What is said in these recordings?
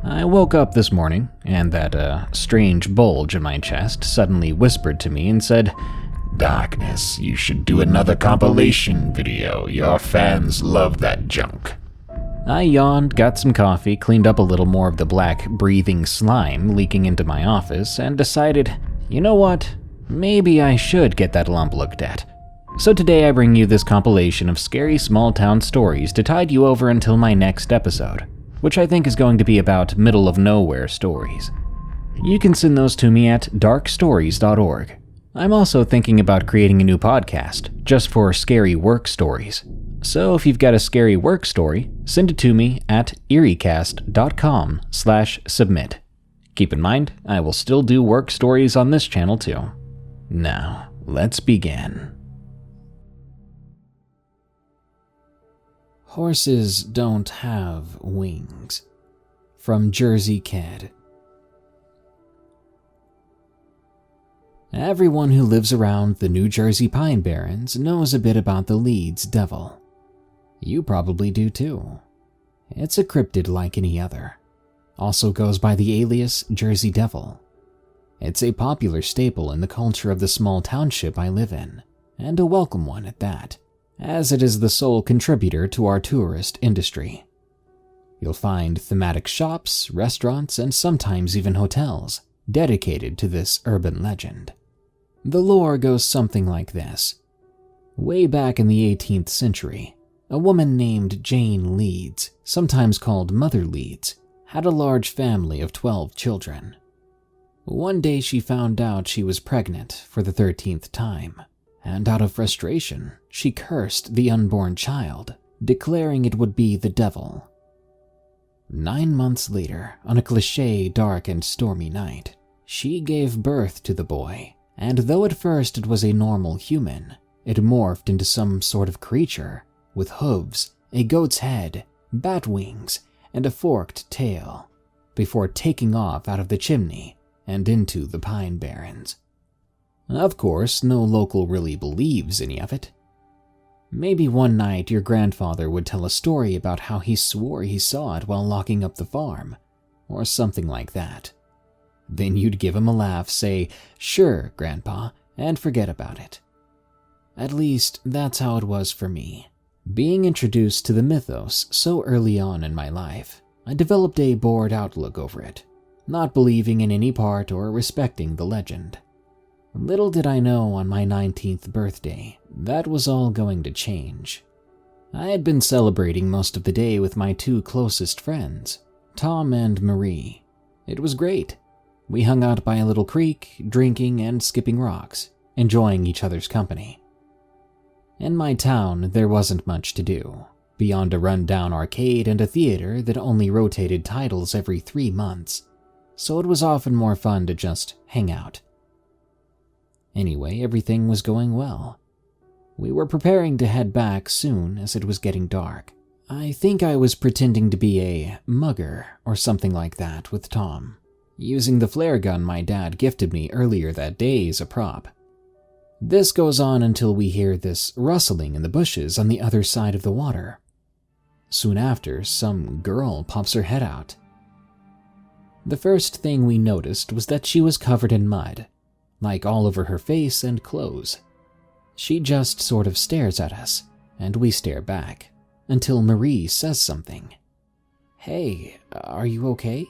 I woke up this morning, and that strange bulge in my chest suddenly whispered to me and said, "Darkness, you should do another compilation video. Your fans love that junk." I yawned, got some coffee, cleaned up a little more of the black, breathing slime leaking into my office, and decided, you know what? Maybe I should get that lump looked at. So today I bring you this compilation of scary small-town stories to tide you over until my next episode, which I think is going to be about middle-of-nowhere stories. You can send those to me at darkstories.org. I'm also thinking about creating a new podcast, just for scary work stories. So if you've got a scary work story, send it to me at eeriecast.com/submit. Keep in mind, I will still do work stories on this channel too. Now, let's begin. Horses don't have wings. From Jersey Kid. Everyone who lives around the New Jersey Pine Barrens knows a bit about the Leeds Devil. You probably do too. It's a cryptid like any other. Also goes by the alias Jersey Devil. It's a popular staple in the culture of the small township I live in, and a welcome one at that, as it is the sole contributor to our tourist industry. You'll find thematic shops, restaurants, and sometimes even hotels dedicated to this urban legend. The lore goes something like this. Way back in the 18th century, a woman named Jane Leeds, sometimes called Mother Leeds, had a large family of 12 children. One day she found out she was pregnant for the 13th time, and out of frustration, she cursed the unborn child, declaring it would be the devil. 9 months later, on a cliché dark and stormy night, she gave birth to the boy, and though at first it was a normal human, it morphed into some sort of creature with hooves, a goat's head, bat wings, and a forked tail, before taking off out of the chimney and into the Pine Barrens. Of course, no local really believes any of it. Maybe one night your grandfather would tell a story about how he swore he saw it while locking up the farm, or something like that. Then you'd give him a laugh, say, "Sure, Grandpa," and forget about it. At least, that's how it was for me. Being introduced to the mythos so early on in my life, I developed a bored outlook over it, not believing in any part or respecting the legend. Little did I know on my 19th birthday, that was all going to change. I had been celebrating most of the day with my 2 closest friends, Tom and Marie. It was great. We hung out by a little creek, drinking and skipping rocks, enjoying each other's company. In my town, there wasn't much to do, beyond a run-down arcade and a theater that only rotated titles every 3 months, so it was often more fun to just hang out. Anyway, everything was going well. We were preparing to head back soon as it was getting dark. I think I was pretending to be a mugger or something like that with Tom, using the flare gun my dad gifted me earlier that day as a prop. This goes on until we hear this rustling in the bushes on the other side of the water. Soon after, some girl pops her head out. The first thing we noticed was that she was covered in mud, like all over her face and clothes. She just sort of stares at us, and we stare back, until Marie says something. "Hey, are you okay?"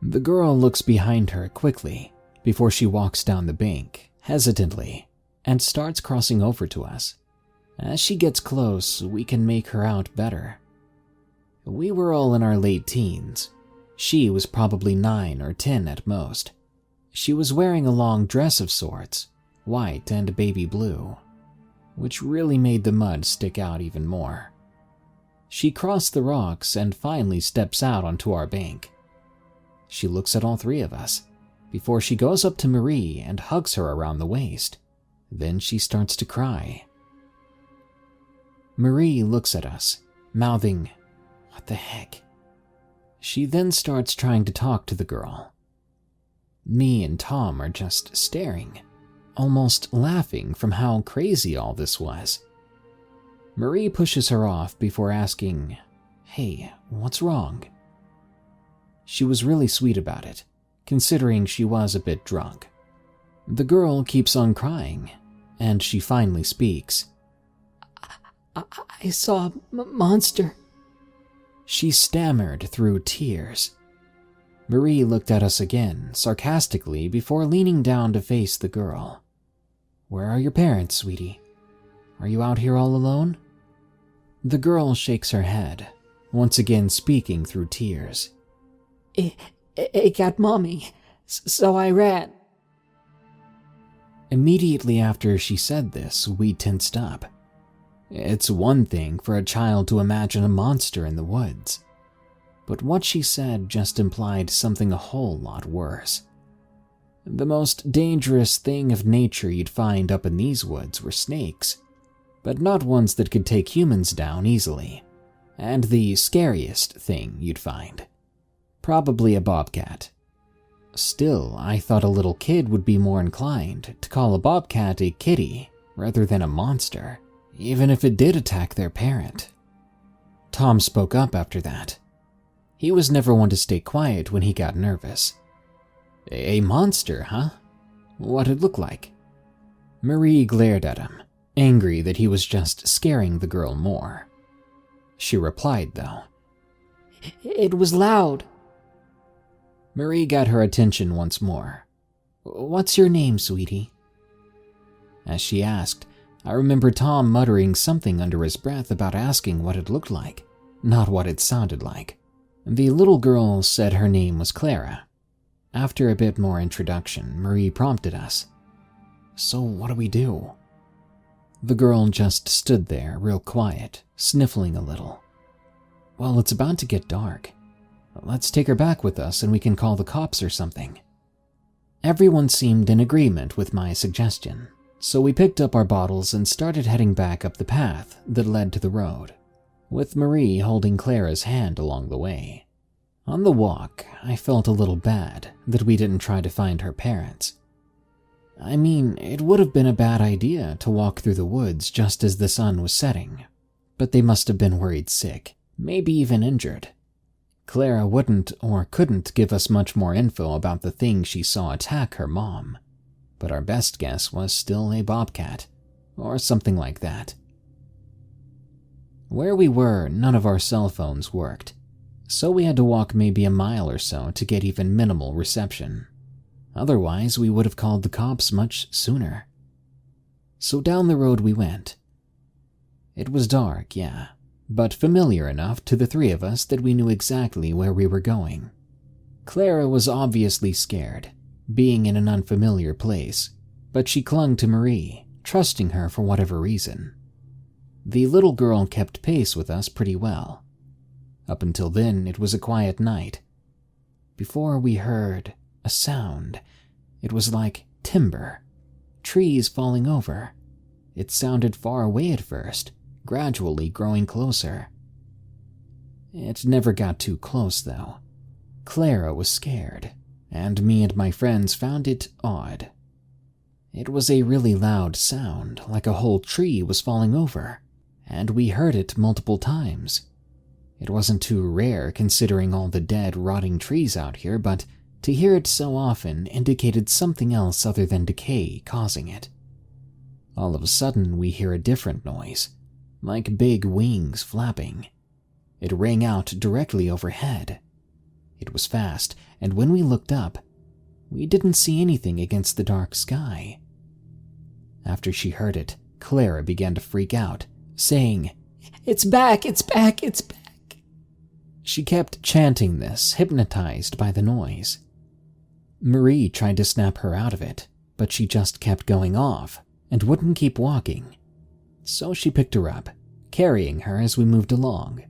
The girl looks behind her quickly before she walks down the bank, hesitantly, and starts crossing over to us. As she gets close, we can make her out better. We were all in our late teens. She was probably 9 or 10 at most. She was wearing a long dress of sorts, white and baby blue, which really made the mud stick out even more. She crossed the rocks and finally steps out onto our bank. She looks at all 3 of us, before she goes up to Marie and hugs her around the waist. Then she starts to cry. Marie looks at us, mouthing, "What the heck?" She then starts trying to talk to the girl. Me and Tom are just staring, almost laughing from how crazy all this was. Marie pushes her off before asking, "Hey, what's wrong?" She was really sweet about it, considering she was a bit drunk. The girl keeps on crying, and she finally speaks. I saw a monster. She stammered through tears. Marie looked at us again, sarcastically, before leaning down to face the girl. Where are your parents, sweetie? Are you out here all alone? The girl shakes her head, once again speaking through tears. It got mommy, so I ran. Immediately after she said this, we tensed up. It's one thing for a child to imagine a monster in the woods, but what she said just implied something a whole lot worse. The most dangerous thing of nature you'd find up in these woods were snakes, but not ones that could take humans down easily. And the scariest thing you'd find, probably a bobcat. Still, I thought a little kid would be more inclined to call a bobcat a kitty rather than a monster, even if it did attack their parent. Tom spoke up after that. He was never one to stay quiet when he got nervous. A monster, huh? What'd it look like? Marie glared at him, angry that he was just scaring the girl more. She replied, though. It was loud. Marie got her attention once more. What's your name, sweetie? As she asked, I remember Tom muttering something under his breath about asking what it looked like, not what it sounded like. The little girl said her name was Clara. After a bit more introduction, Marie prompted us. So what do we do? The girl just stood there, real quiet, sniffling a little. Well, it's about to get dark. Let's take her back with us and we can call the cops or something. Everyone seemed in agreement with my suggestion, so we picked up our bottles and started heading back up the path that led to the road, with Marie holding Clara's hand along the way. On the walk, I felt a little bad that we didn't try to find her parents. I mean, it would have been a bad idea to walk through the woods just as the sun was setting, but they must have been worried sick, maybe even injured. Clara wouldn't or couldn't give us much more info about the thing she saw attack her mom, but our best guess was still a bobcat, or something like that. Where we were, none of our cell phones worked, so we had to walk maybe a mile or so to get even minimal reception. Otherwise, we would have called the cops much sooner. So down the road we went. It was dark, yeah, but familiar enough to the three of us that we knew exactly where we were going. Clara was obviously scared, being in an unfamiliar place, but she clung to Marie, trusting her for whatever reason. The little girl kept pace with us pretty well. Up until then, it was a quiet night. Before we heard a sound. It was like timber, trees falling over. It sounded far away at first, gradually growing closer. It never got too close, though. Clara was scared, and me and my friends found it odd. It was a really loud sound, like a whole tree was falling over, and we heard it multiple times. It wasn't too rare considering all the dead, rotting trees out here, but to hear it so often indicated something else other than decay causing it. All of a sudden, we hear a different noise, like big wings flapping. It rang out directly overhead. It was fast, and when we looked up, we didn't see anything against the dark sky. After she heard it, Clara began to freak out, saying, It's back, it's back, it's back. She kept chanting this, hypnotized by the noise. Marie tried to snap her out of it, but she just kept going off and wouldn't keep walking. So she picked her up, carrying her as we moved along.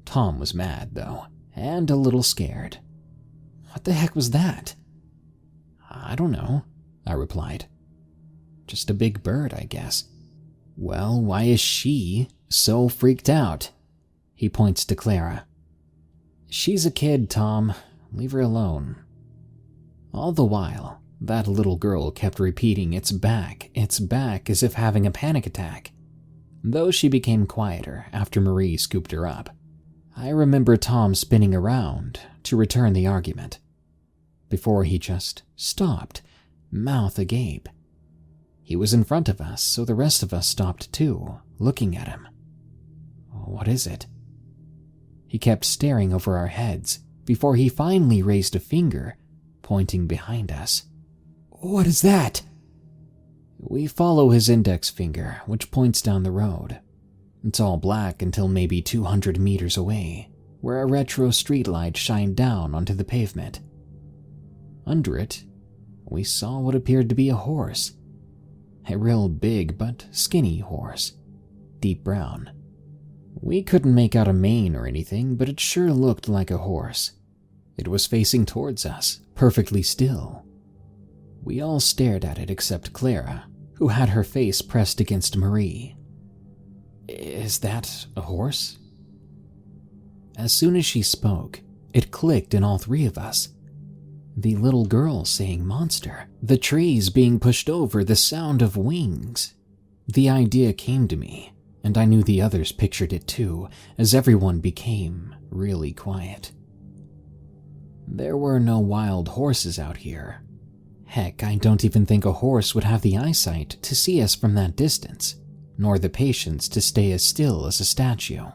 Tom was mad, though, and a little scared. What the heck was that? I don't know, I replied. Just a big bird, I guess. Well, why is she so freaked out? He points to Clara. She's a kid, Tom. Leave her alone. All the while, that little girl kept repeating, it's back, as if having a panic attack. Though she became quieter after Marie scooped her up. I remember Tom spinning around to return the argument, before he just stopped, mouth agape. He was in front of us, so the rest of us stopped too, looking at him. What is it? He kept staring over our heads before he finally raised a finger, pointing behind us. What is that? We follow his index finger, which points down the road. It's all black until maybe 200 meters away, where a retro streetlight shined down onto the pavement. Under it, we saw what appeared to be a horse. A real big but skinny horse, deep brown. We couldn't make out a mane or anything, but it sure looked like a horse. It was facing towards us, perfectly still. We all stared at it except Clara, who had her face pressed against Marie. Is that a horse? As soon as she spoke, it clicked in all three of us. The little girl saying monster, the trees being pushed over, the sound of wings. The idea came to me, and I knew the others pictured it too, as everyone became really quiet. There were no wild horses out here. Heck, I don't even think a horse would have the eyesight to see us from that distance, nor the patience to stay as still as a statue.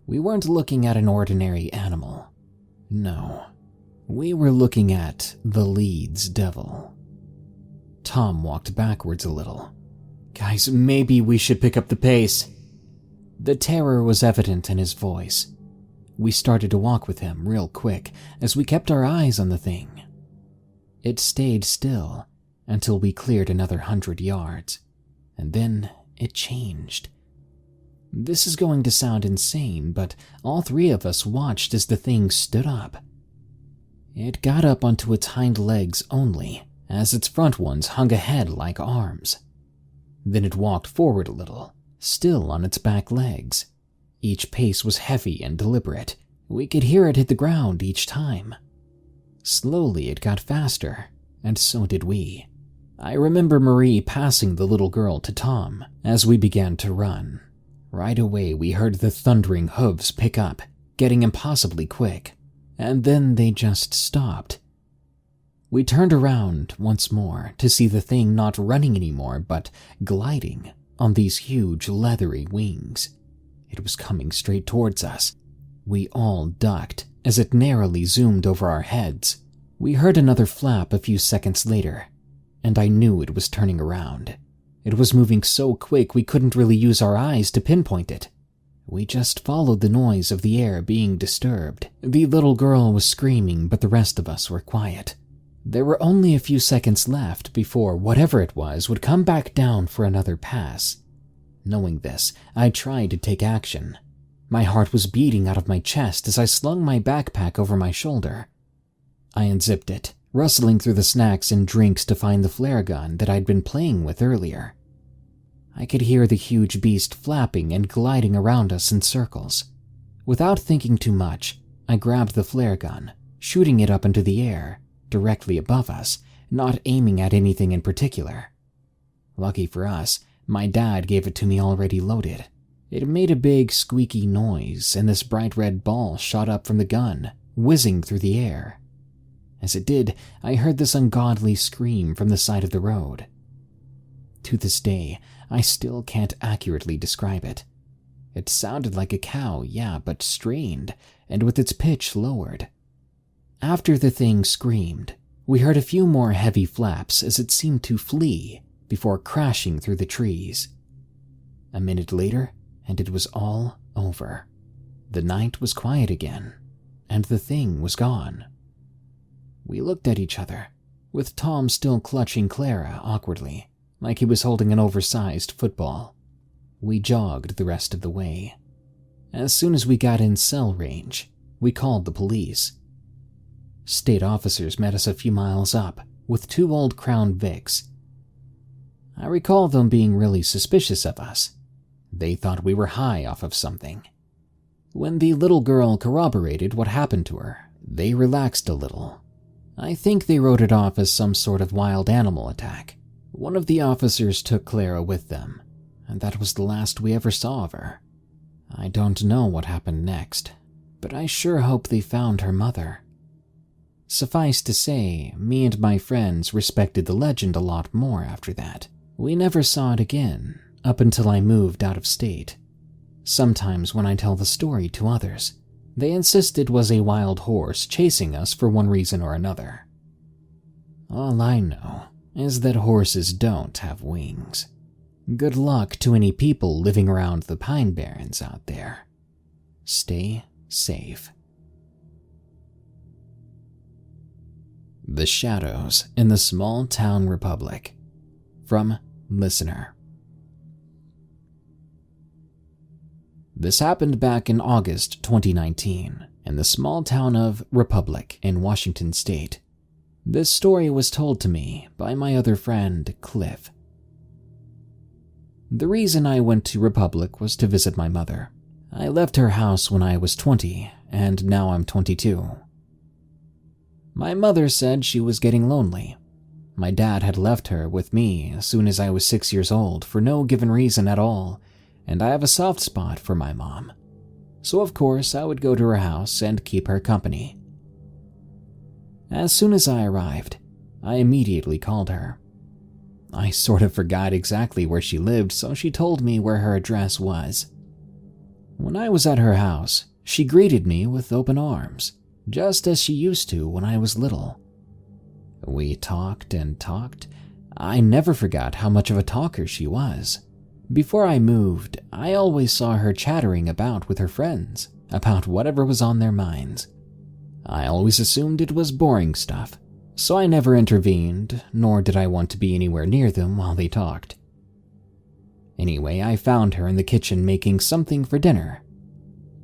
We weren't looking at an ordinary animal. No. We were looking at the Leeds devil. Tom walked backwards a little. Guys, maybe we should pick up the pace. The terror was evident in his voice. We started to walk with him real quick as we kept our eyes on the thing. It stayed still until we cleared another 100 yards, and then it changed. This is going to sound insane, but all three of us watched as the thing stood up. It got up onto its hind legs only, as its front ones hung ahead like arms. Then it walked forward a little, still on its back legs. Each pace was heavy and deliberate. We could hear it hit the ground each time. Slowly it got faster, and so did we. I remember Marie passing the little girl to Tom as we began to run. Right away we heard the thundering hooves pick up, getting impossibly quick. And then they just stopped. We turned around once more to see the thing not running anymore, but gliding on these huge leathery wings. It was coming straight towards us. We all ducked as it narrowly zoomed over our heads. We heard another flap a few seconds later, and I knew it was turning around. It was moving so quick we couldn't really use our eyes to pinpoint it. We just followed the noise of the air being disturbed. The little girl was screaming, but the rest of us were quiet. There were only a few seconds left before whatever it was would come back down for another pass. Knowing this, I tried to take action. My heart was beating out of my chest as I slung my backpack over my shoulder. I unzipped it, rustling through the snacks and drinks to find the flare gun that I'd been playing with earlier. I could hear the huge beast flapping and gliding around us in circles. Without thinking too much, I grabbed the flare gun, shooting it up into the air, directly above us, not aiming at anything in particular. Lucky for us, my dad gave it to me already loaded. It made a big squeaky noise, and this bright red ball shot up from the gun, whizzing through the air. As it did, I heard this ungodly scream from the side of the road. To this day, I still can't accurately describe it. It sounded like a cow, yeah, but strained, and with its pitch lowered. After the thing screamed, we heard a few more heavy flaps as it seemed to flee before crashing through the trees. A minute later, and it was all over. The night was quiet again, and the thing was gone. We looked at each other, with Tom still clutching Clara awkwardly, like he was holding an oversized football. We jogged the rest of the way. As soon as we got in cell range, we called the police. State officers met us a few miles up, with 2 old Crown Vics. I recall them being really suspicious of us. They thought we were high off of something. When the little girl corroborated what happened to her, they relaxed a little. I think they wrote it off as some sort of wild animal attack. One of the officers took Clara with them, and that was the last we ever saw of her. I don't know what happened next. but I sure hope they found her mother. Suffice to say, me and my friends respected the legend a lot more after that. We never saw it again, up until I moved out of state. Sometimes when I tell the story to others, they insist it was a wild horse chasing us for one reason or another. All I know is that horses don't have wings. Good luck to any people living around the Pine Barrens out there. Stay safe. The Shadows in the Small Town Republic. From Listener. This happened back in August 2019 in the small town of Republic in Washington State. This story was told to me by my other friend, Cliff. The reason I went to Republic was to visit my mother. I left her house when I was 20, and now I'm 22. My mother said she was getting lonely. My dad had left her with me as soon as I was 6 years old for no given reason at all, and I have a soft spot for my mom. So of course I would go to her house and keep her company. As soon as I arrived, I immediately called her. I sort of forgot exactly where she lived, so she told me where her address was. When I was at her house, she greeted me with open arms, just as she used to when I was little. We talked and talked. I never forgot how much of a talker she was. Before I moved, I always saw her chattering about with her friends, about whatever was on their minds. I always assumed it was boring stuff, so I never intervened, nor did I want to be anywhere near them while they talked. Anyway, I found her in the kitchen making something for dinner.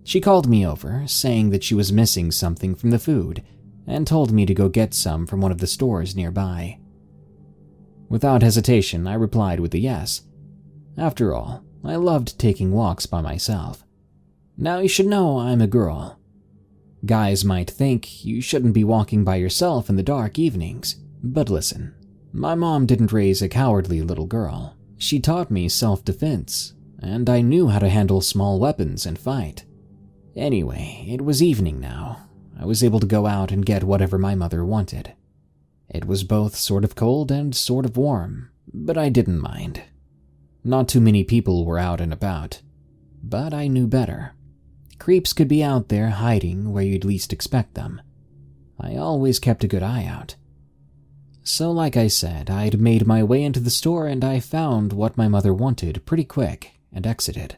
She called me over, saying that she was missing something from the food, and told me to go get some from one of the stores nearby. Without hesitation, I replied with a yes. After all, I loved taking walks by myself. Now you should know I'm a girl. Guys might think you shouldn't be walking by yourself in the dark evenings, but listen, my mom didn't raise a cowardly little girl. She taught me self-defense, and I knew how to handle small weapons and fight. Anyway, it was evening now. I was able to go out and get whatever my mother wanted. It was both sort of cold and sort of warm, but I didn't mind. Not too many people were out and about, but I knew better. Creeps could be out there hiding where you'd least expect them. I always kept a good eye out. So like I said, I'd made my way into the store and I found what my mother wanted pretty quick and exited.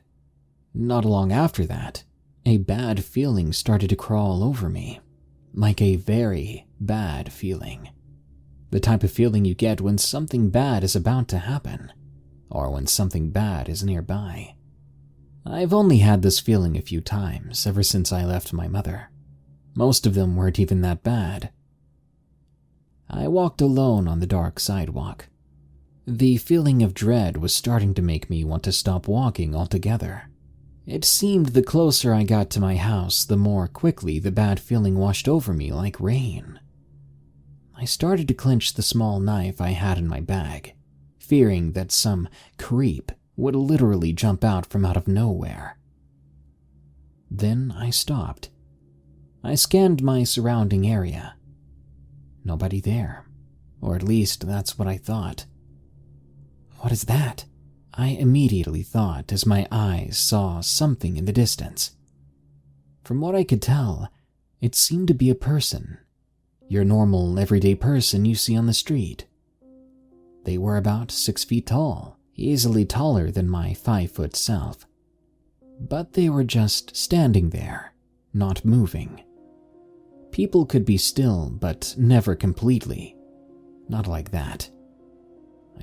Not long after that, a bad feeling started to crawl over me. Like a very bad feeling. The type of feeling you get when something bad is about to happen, or when something bad is nearby. I've only had this feeling a few times ever since I left my mother. Most of them weren't even that bad. I walked alone on the dark sidewalk. The feeling of dread was starting to make me want to stop walking altogether. It seemed the closer I got to my house, the more quickly the bad feeling washed over me like rain. I started to clench the small knife I had in my bag, fearing that some creep would literally jump out from out of nowhere. Then I stopped. I scanned my surrounding area. Nobody there, or at least that's what I thought. What is that? I immediately thought as my eyes saw something in the distance. From what I could tell, it seemed to be a person, your normal everyday person you see on the street. They were about 6 feet tall, easily taller than my 5-foot self. But they were just standing there, not moving. People could be still, but never completely. Not like that.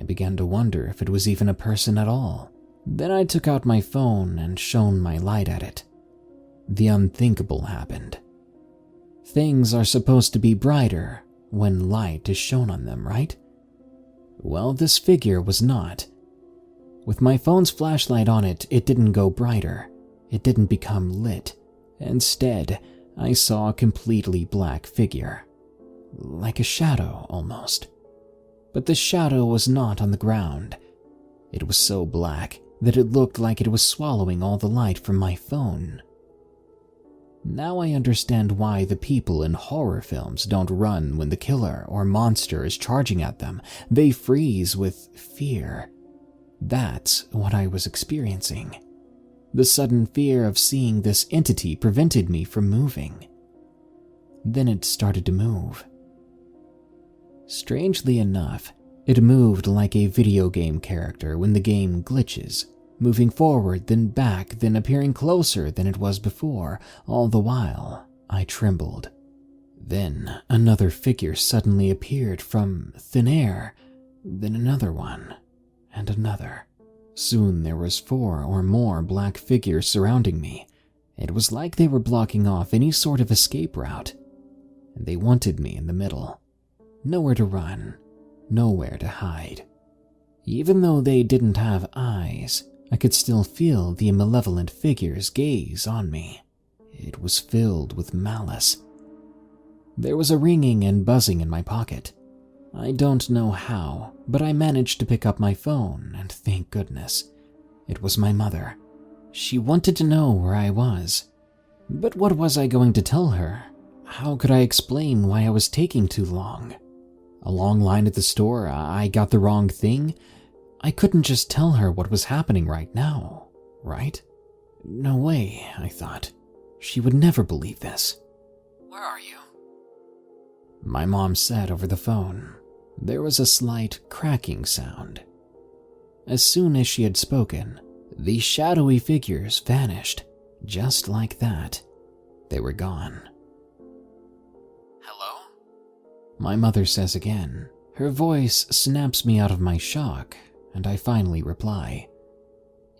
I began to wonder if it was even a person at all. Then I took out my phone and shone my light at it. The unthinkable happened. Things are supposed to be brighter when light is shown on them, right? Well, this figure was not. With my phone's flashlight on it, it didn't go brighter. It didn't become lit. Instead, I saw a completely black figure. Like a shadow, almost. But the shadow was not on the ground. It was so black that it looked like it was swallowing all the light from my phone. Now I understand why the people in horror films don't run when the killer or monster is charging at them. They freeze with fear. That's what I was experiencing. The sudden fear of seeing this entity prevented me from moving. Then it started to move. Strangely enough, it moved like a video game character when the game glitches, moving forward then back then appearing closer than it was before. All the while, I trembled. Then another figure suddenly appeared from thin air, then another one, and another. Soon there was 4 or more black figures surrounding me. It was like they were blocking off any sort of escape route, and they wanted me in the middle. Nowhere to run, nowhere to hide. Even though they didn't have eyes, I could still feel the malevolent figure's gaze on me. It was filled with malice. There was a ringing and buzzing in my pocket. I don't know how, but I managed to pick up my phone, and thank goodness. It was my mother. She wanted to know where I was. But what was I going to tell her? How could I explain why I was taking too long? A long line at the store, I got the wrong thing? I couldn't just tell her what was happening right now, right? No way, I thought. She would never believe this. Where are you? My mom said over the phone. There was a slight cracking sound. As soon as she had spoken, the shadowy figures vanished, just like that. They were gone. Hello? My mother says again. Her voice snaps me out of my shock, and I finally reply.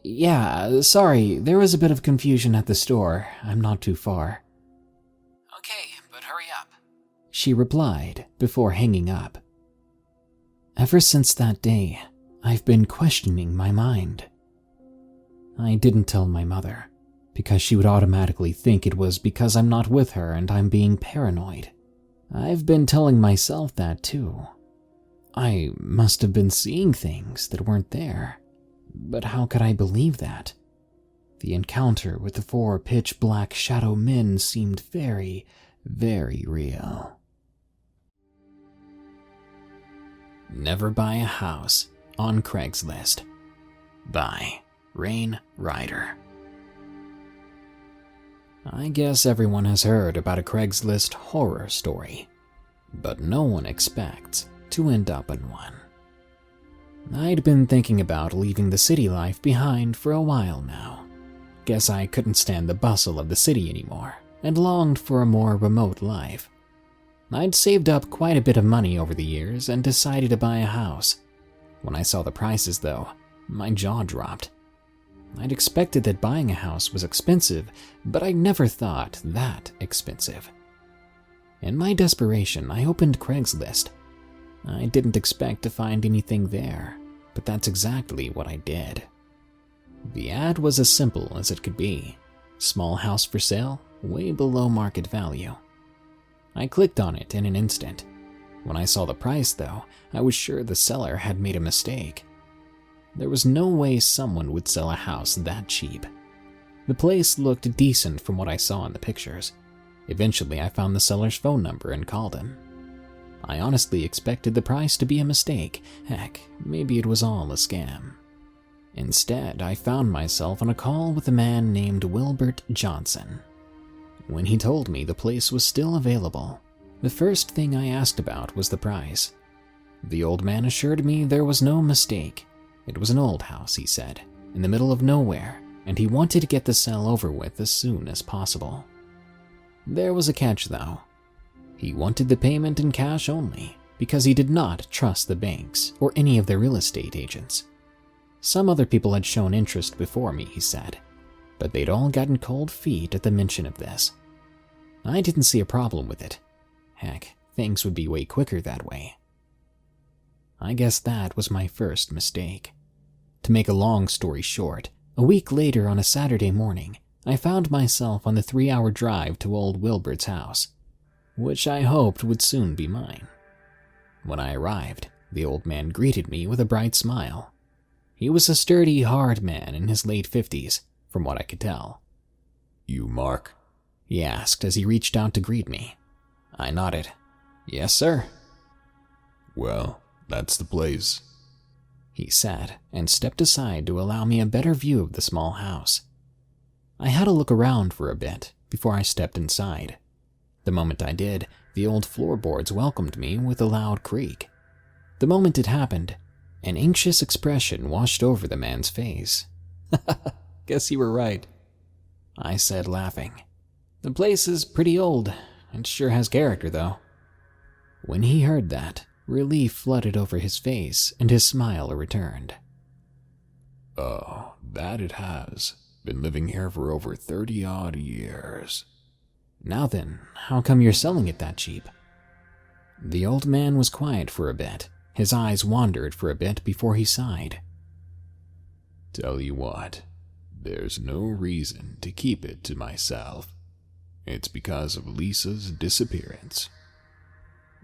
Yeah, sorry, there was a bit of confusion at the store. I'm not too far. Okay, but hurry up. She replied before hanging up. Ever since that day, I've been questioning my mind. I didn't tell my mother, because she would automatically think it was because I'm not with her and I'm being paranoid. I've been telling myself that too. I must have been seeing things that weren't there. But how could I believe that? The encounter with the 4 pitch-black shadow men seemed very, very real. Never Buy a House on Craigslist by Rain Rider. I guess everyone has heard about a Craigslist horror story, but no one expects to end up in one. I'd been thinking about leaving the city life behind for a while now. Guess I couldn't stand the bustle of the city anymore and longed for a more remote life. I'd saved up quite a bit of money over the years and decided to buy a house. When I saw the prices though, my jaw dropped. I'd expected that buying a house was expensive, but I never thought that expensive. In my desperation, I opened Craigslist. I didn't expect to find anything there, but that's exactly what I did. The ad was as simple as it could be. Small house for sale, way below market value. I clicked on it in an instant. When I saw the price though, I was sure the seller had made a mistake. There was no way someone would sell a house that cheap. The place looked decent from what I saw in the pictures. Eventually I found the seller's phone number and called him. I honestly expected the price to be a mistake. Heck, maybe it was all a scam. Instead, I found myself on a call with a man named Wilbert Johnson. When he told me the place was still available, the first thing I asked about was the price. The old man assured me there was no mistake. It was an old house, he said, in the middle of nowhere, and he wanted to get the sale over with as soon as possible. There was a catch though. He wanted the payment in cash only, because he did not trust the banks or any of the real estate agents. Some other people had shown interest before me, he said, but they'd all gotten cold feet at the mention of this. I didn't see a problem with it. Heck, things would be way quicker that way. I guess that was my first mistake. To make a long story short, a week later on a Saturday morning, I found myself on the 3-hour drive to old Wilbert's house, which I hoped would soon be mine. When I arrived, the old man greeted me with a bright smile. He was a sturdy, hard man in his late 50s, from what I could tell. You Mark? he asked as he reached out to greet me. I nodded. Yes, sir. Well, that's the place, he said, and stepped aside to allow me a better view of the small house. I had a look around for a bit before I stepped inside. The moment I did, the old floorboards welcomed me with a loud creak. The moment it happened, an anxious expression washed over the man's face. Guess you were right, I said, laughing. The place is pretty old. It sure has character, though. When he heard that, relief flooded over his face and his smile returned. Oh, that it has. Been living here for over 30-odd years. Now then, how come you're selling it that cheap? The old man was quiet for a bit. His eyes wandered for a bit before he sighed. Tell you what, there's no reason to keep it to myself. It's because of Lisa's disappearance.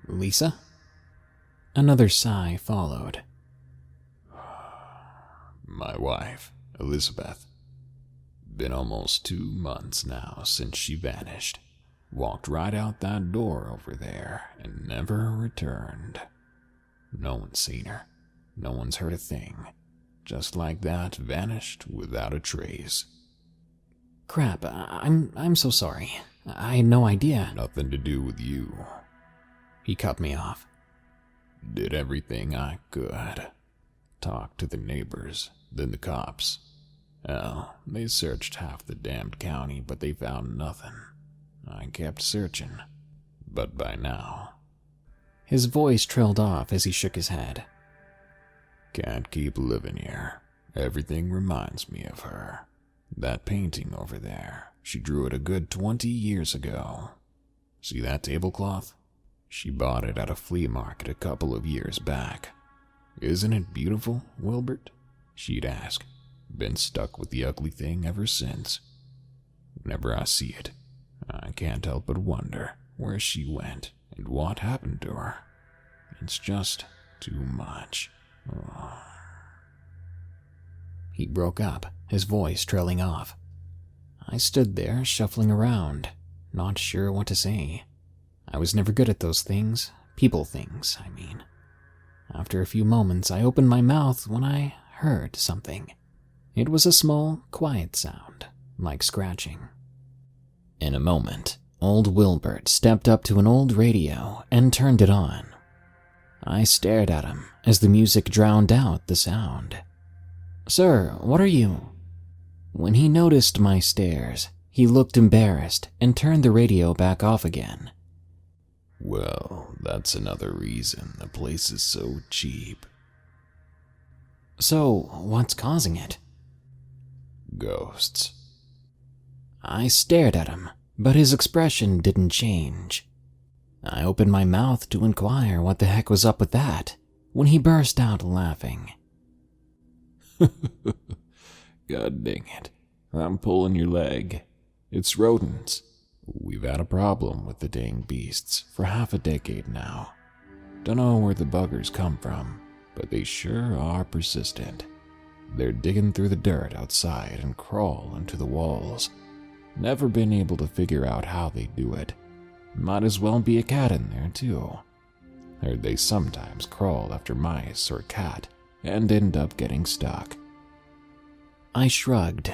Lisa? Another sigh followed. My wife, Elizabeth. Been almost 2 months now since she vanished. Walked right out that door over there and never returned. No one's seen her. No one's heard a thing. Just like that, vanished without a trace. Crap, I'm so sorry. I had no idea. Nothing to do with you. He cut me off. Did everything I could. Talked to the neighbors, then the cops. Hell, they searched half the damned county, but they found nothing. I kept searching, but by now... His voice trailed off as he shook his head. Can't keep living here. Everything reminds me of her. That painting over there, she drew it a good 20 years ago. See that tablecloth? She bought it at a flea market a couple of years back. Isn't it beautiful, Wilbert? She'd ask. Been stuck with the ugly thing ever since. Whenever I see it, I can't help but wonder where she went and what happened to her. It's just too much. Oh. He broke up, his voice trailing off. I stood there, shuffling around, not sure what to say. I was never good at those things. People things, I mean. After a few moments, I opened my mouth when I heard something. It was a small, quiet sound, like scratching. In a moment, old Wilbert stepped up to an old radio and turned it on. I stared at him as the music drowned out the sound. Sir, what are you? When he noticed my stares, he looked embarrassed and turned the radio back off again. Well, that's another reason the place is so cheap. So, what's causing it? Ghosts. I stared at him, but his expression didn't change. I opened my mouth to inquire what the heck was up with that, when he burst out laughing. God dang it. I'm pulling your leg. It's rodents. We've had a problem with the dang beasts for half a decade now. Dunno where the buggers come from, but they sure are persistent. They're digging through the dirt outside and crawl into the walls. Never been able to figure out how they do it. Might as well be a cat in there, too. Heard they sometimes crawl after mice or cat and end up getting stuck. I shrugged.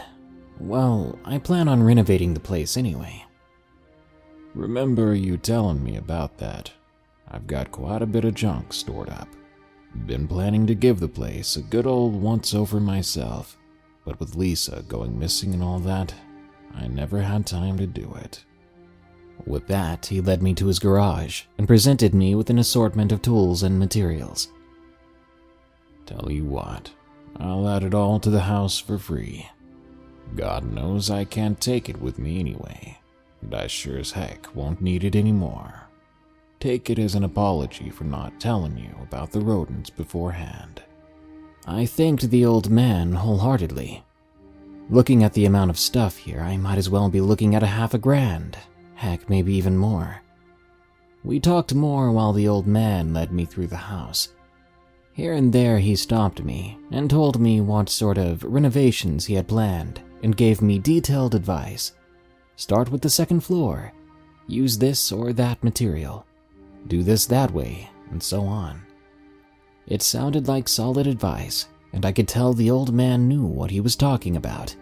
Well, I plan on renovating the place anyway. Remember you telling me about that. I've got quite a bit of junk stored up. Been planning to give the place a good old once-over myself, but with Lisa going missing and all that, I never had time to do it. With that, he led me to his garage and presented me with an assortment of tools and materials. Tell you what, I'll add it all to the house for free. God knows I can't take it with me anyway, and I sure as heck won't need it anymore. Take it as an apology for not telling you about the rodents beforehand. I thanked the old man wholeheartedly. Looking at the amount of stuff here, I might as well be looking at $100,000. Heck, maybe even more. We talked more while the old man led me through the house. Here and there he stopped me and told me what sort of renovations he had planned and gave me detailed advice. Start with the second floor. Use this or that material. Do this that way, and so on. It sounded like solid advice, and I could tell the old man knew what he was talking about.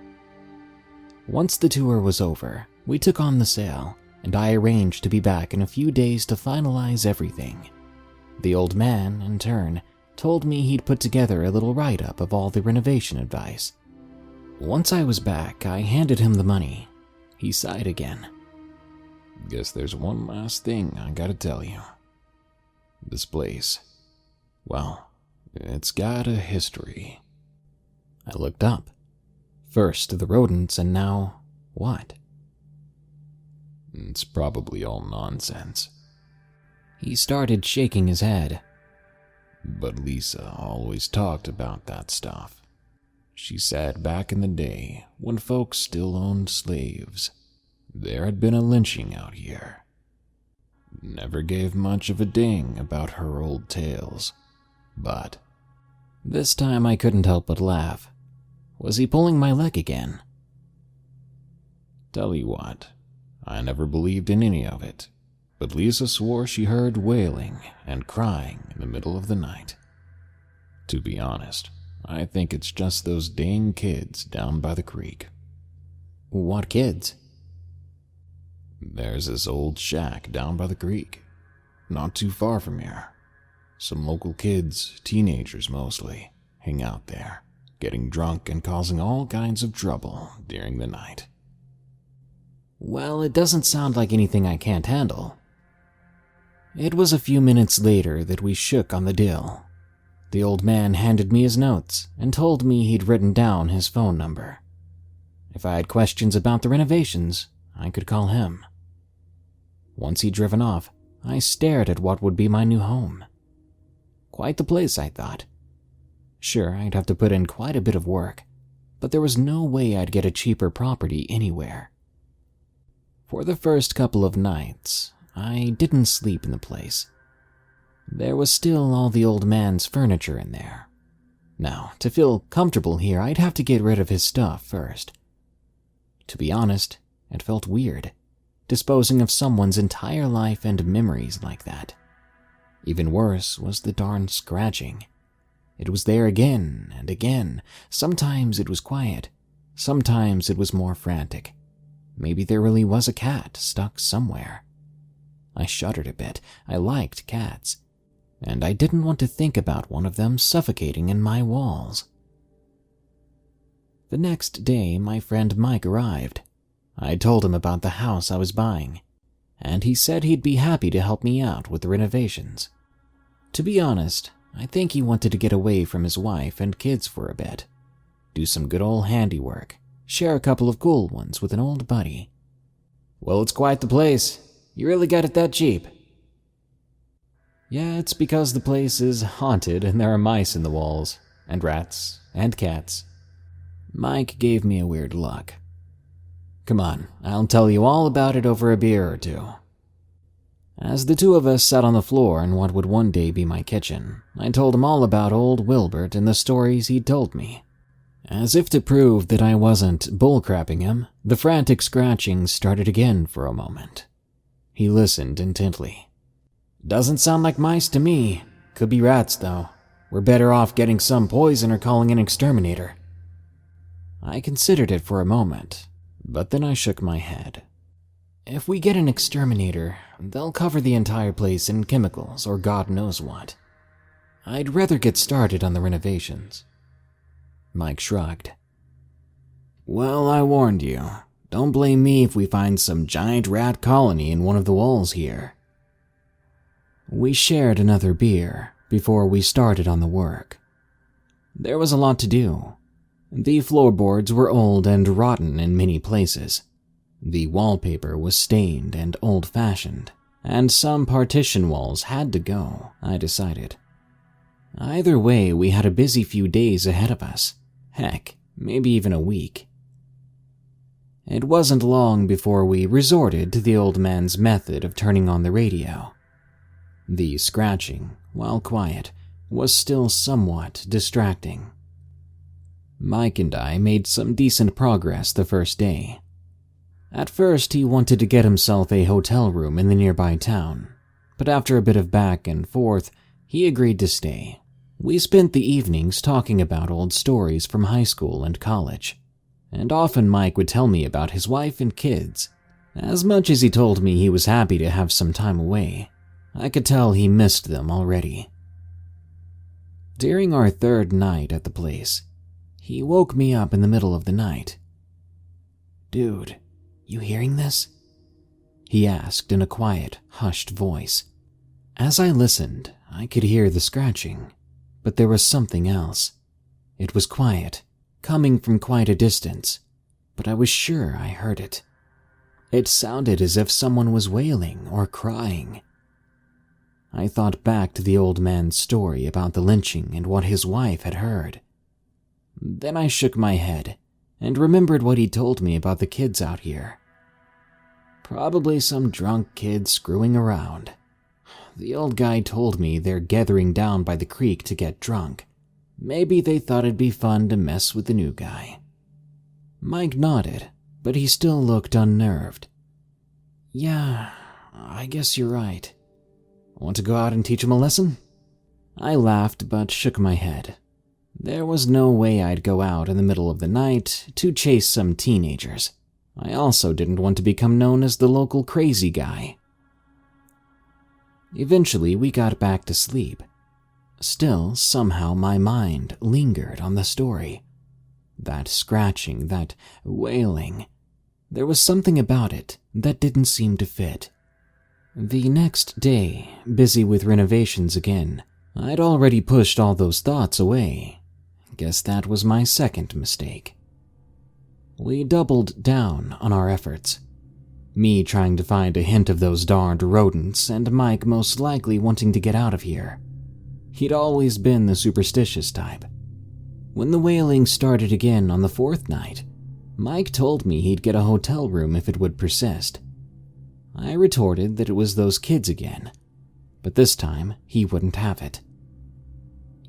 Once the tour was over, we took on the sale, and I arranged to be back in a few days to finalize everything. The old man, in turn, told me he'd put together a little write-up of all the renovation advice. Once I was back, I handed him the money. He sighed again. Guess there's one last thing I gotta tell you. This place, well, it's got a history. I looked up. First the rodents, and now what? It's probably all nonsense. He started shaking his head. But Lisa always talked about that stuff. She said back in the day, when folks still owned slaves, there had been a lynching out here. Never gave much of a ding about her old tales, but... This time I couldn't help but laugh. Was he pulling my leg again? Tell you what, I never believed in any of it, but Lisa swore she heard wailing and crying in the middle of the night. To be honest, I think it's just those dang kids down by the creek. What kids? There's this old shack down by the creek, not too far from here. Some local kids, teenagers mostly, hang out there, getting drunk and causing all kinds of trouble during the night. Well, it doesn't sound like anything I can't handle. It was a few minutes later that we shook on the deal. The old man handed me his notes and told me he'd written down his phone number. If I had questions about the renovations, I could call him. Once he'd driven off, I stared at what would be my new home. Quite the place, I thought. Sure, I'd have to put in quite a bit of work, but there was no way I'd get a cheaper property anywhere. For the first couple of nights, I didn't sleep in the place. There was still all the old man's furniture in there. Now, to feel comfortable here, I'd have to get rid of his stuff first. To be honest, it felt weird, disposing of someone's entire life and memories like that. Even worse was the darn scratching. It was there again and again. Sometimes it was quiet. Sometimes it was more frantic. Maybe there really was a cat stuck somewhere. I shuddered a bit. I liked cats, and I didn't want to think about one of them suffocating in my walls. The next day, my friend Mike arrived. I told him about the house I was buying, and he said he'd be happy to help me out with the renovations. To be honest, I think he wanted to get away from his wife and kids for a bit, do some good old handiwork, share a couple of cool ones with an old buddy. Well, it's quite the place. You really got it that cheap. Yeah, it's because the place is haunted and there are mice in the walls, and rats, and cats. Mike gave me a weird look. Come on, I'll tell you all about it over a beer or two. As the two of us sat on the floor in what would one day be my kitchen, I told him all about old Wilbert and the stories he'd told me. As if to prove that I wasn't bullcrapping him, the frantic scratching started again for a moment. He listened intently. Doesn't sound like mice to me. Could be rats, though. We're better off getting some poison or calling an exterminator. I considered it for a moment, but then I shook my head. If we get an exterminator, they'll cover the entire place in chemicals or God knows what. I'd rather get started on the renovations. Mike shrugged. Well, I warned you. Don't blame me if we find some giant rat colony in one of the walls here. We shared another beer before we started on the work. There was a lot to do. The floorboards were old and rotten in many places. The wallpaper was stained and old-fashioned, and some partition walls had to go, I decided. Either way, we had a busy few days ahead of us. Heck, maybe even a week. It wasn't long before we resorted to the old man's method of turning on the radio. The scratching, while quiet, was still somewhat distracting. Mike and I made some decent progress the first day. At first, he wanted to get himself a hotel room in the nearby town, but after a bit of back and forth, he agreed to stay. We spent the evenings talking about old stories from high school and college, and often Mike would tell me about his wife and kids. As much as he told me he was happy to have some time away, I could tell he missed them already. During our third night at the place, he woke me up in the middle of the night. "Dude, you hearing this?" he asked in a quiet, hushed voice. As I listened, I could hear the scratching, but there was something else. It was quiet, coming from quite a distance, but I was sure I heard it. It sounded as if someone was wailing or crying. I thought back to the old man's story about the lynching and what his wife had heard. Then I shook my head and remembered what he told me about the kids out here. Probably some drunk kid screwing around. The old guy told me they're gathering down by the creek to get drunk. Maybe they thought it'd be fun to mess with the new guy. Mike nodded, but he still looked unnerved. "Yeah, I guess you're right. Want to go out and teach him a lesson?" I laughed but shook my head. There was no way I'd go out in the middle of the night to chase some teenagers. I also didn't want to become known as the local crazy guy. Eventually, we got back to sleep. Still, somehow my mind lingered on the story. That scratching, that wailing. There was something about it that didn't seem to fit. The next day, busy with renovations again, I'd already pushed all those thoughts away. Guess that was my second mistake. We doubled down on our efforts. Me trying to find a hint of those darned rodents, and Mike most likely wanting to get out of here. He'd always been the superstitious type. When the wailing started again on the fourth night, Mike told me he'd get a hotel room if it would persist. I retorted that it was those kids again, but this time he wouldn't have it.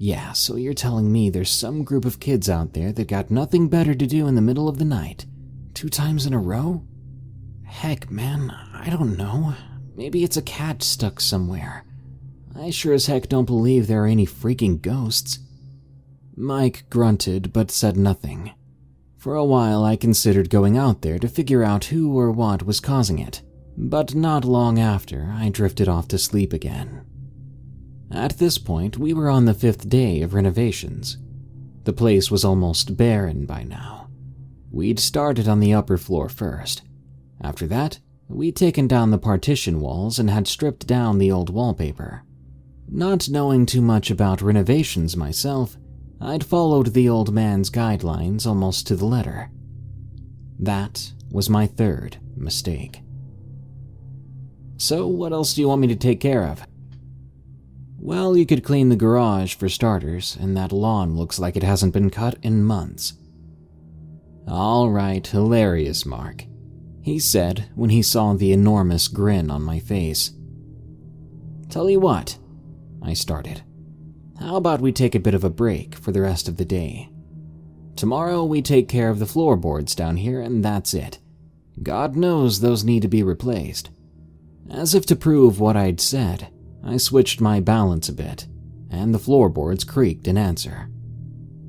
"Yeah, so you're telling me there's some group of kids out there that got nothing better to do in the middle of the night, 2 times in a row? Heck, man, I don't know. Maybe it's a cat stuck somewhere. I sure as heck don't believe there are any freaking ghosts." Mike grunted but said nothing. For a while I considered going out there to figure out who or what was causing it, but not long after I drifted off to sleep again. At this point, we were on the 5th day of renovations. The place was almost barren by now. We'd started on the upper floor first. After that, we'd taken down the partition walls and had stripped down the old wallpaper. Not knowing too much about renovations myself, I'd followed the old man's guidelines almost to the letter. That was my third mistake. "So what else do you want me to take care of?" "Well, you could clean the garage for starters, and that lawn looks like it hasn't been cut in months." "All right, hilarious, Mark," he said when he saw the enormous grin on my face. "Tell you what," I started. "How about we take a bit of a break for the rest of the day? Tomorrow we take care of the floorboards down here and that's it. God knows those need to be replaced." As if to prove what I'd said, I switched my balance a bit, and the floorboards creaked in answer.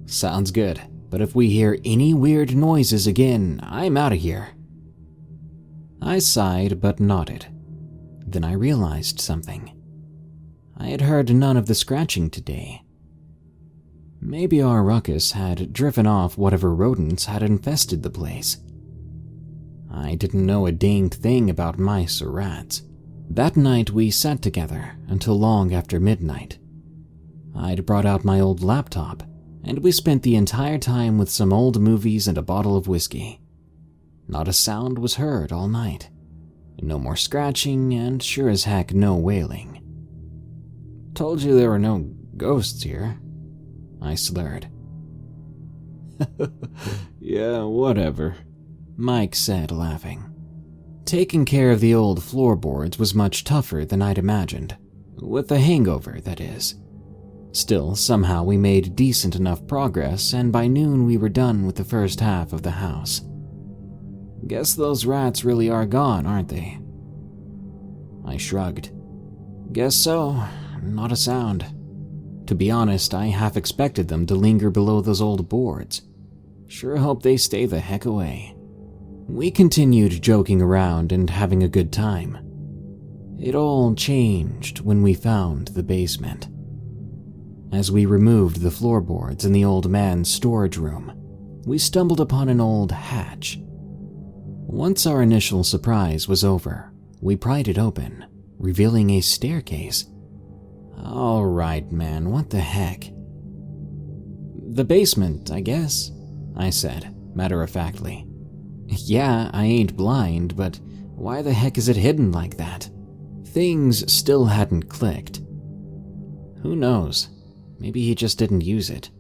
"Sounds good, but if we hear any weird noises again, I'm out of here." I sighed but nodded. Then I realized something. I had heard none of the scratching today. Maybe our ruckus had driven off whatever rodents had infested the place. I didn't know a danged thing about mice or rats. That night we sat together until long after midnight. I'd brought out my old laptop, and we spent the entire time with some old movies and a bottle of whiskey. Not a sound was heard all night. No more scratching, and sure as heck no wailing. "Told you there were no ghosts here," I slurred. "Yeah, whatever," Mike said, laughing. Taking care of the old floorboards was much tougher than I'd imagined. With a hangover, that is. Still, somehow we made decent enough progress, and by noon we were done with the first half of the house. Guess those rats really are gone, aren't they? I shrugged. Guess so. Not a sound. To be honest, I half expected them to linger below those old boards. Sure hope they stay the heck away. We continued joking around and having a good time. It all changed when we found the basement. As we removed the floorboards in the old man's storage room, we stumbled upon an old hatch. Once our initial surprise was over, we pried it open, revealing a staircase. All right, man, what the heck? The basement, I guess, I said, matter-of-factly. Yeah, I ain't blind, but why the heck is it hidden like that? Things still hadn't clicked. Who knows? Maybe he just didn't use it.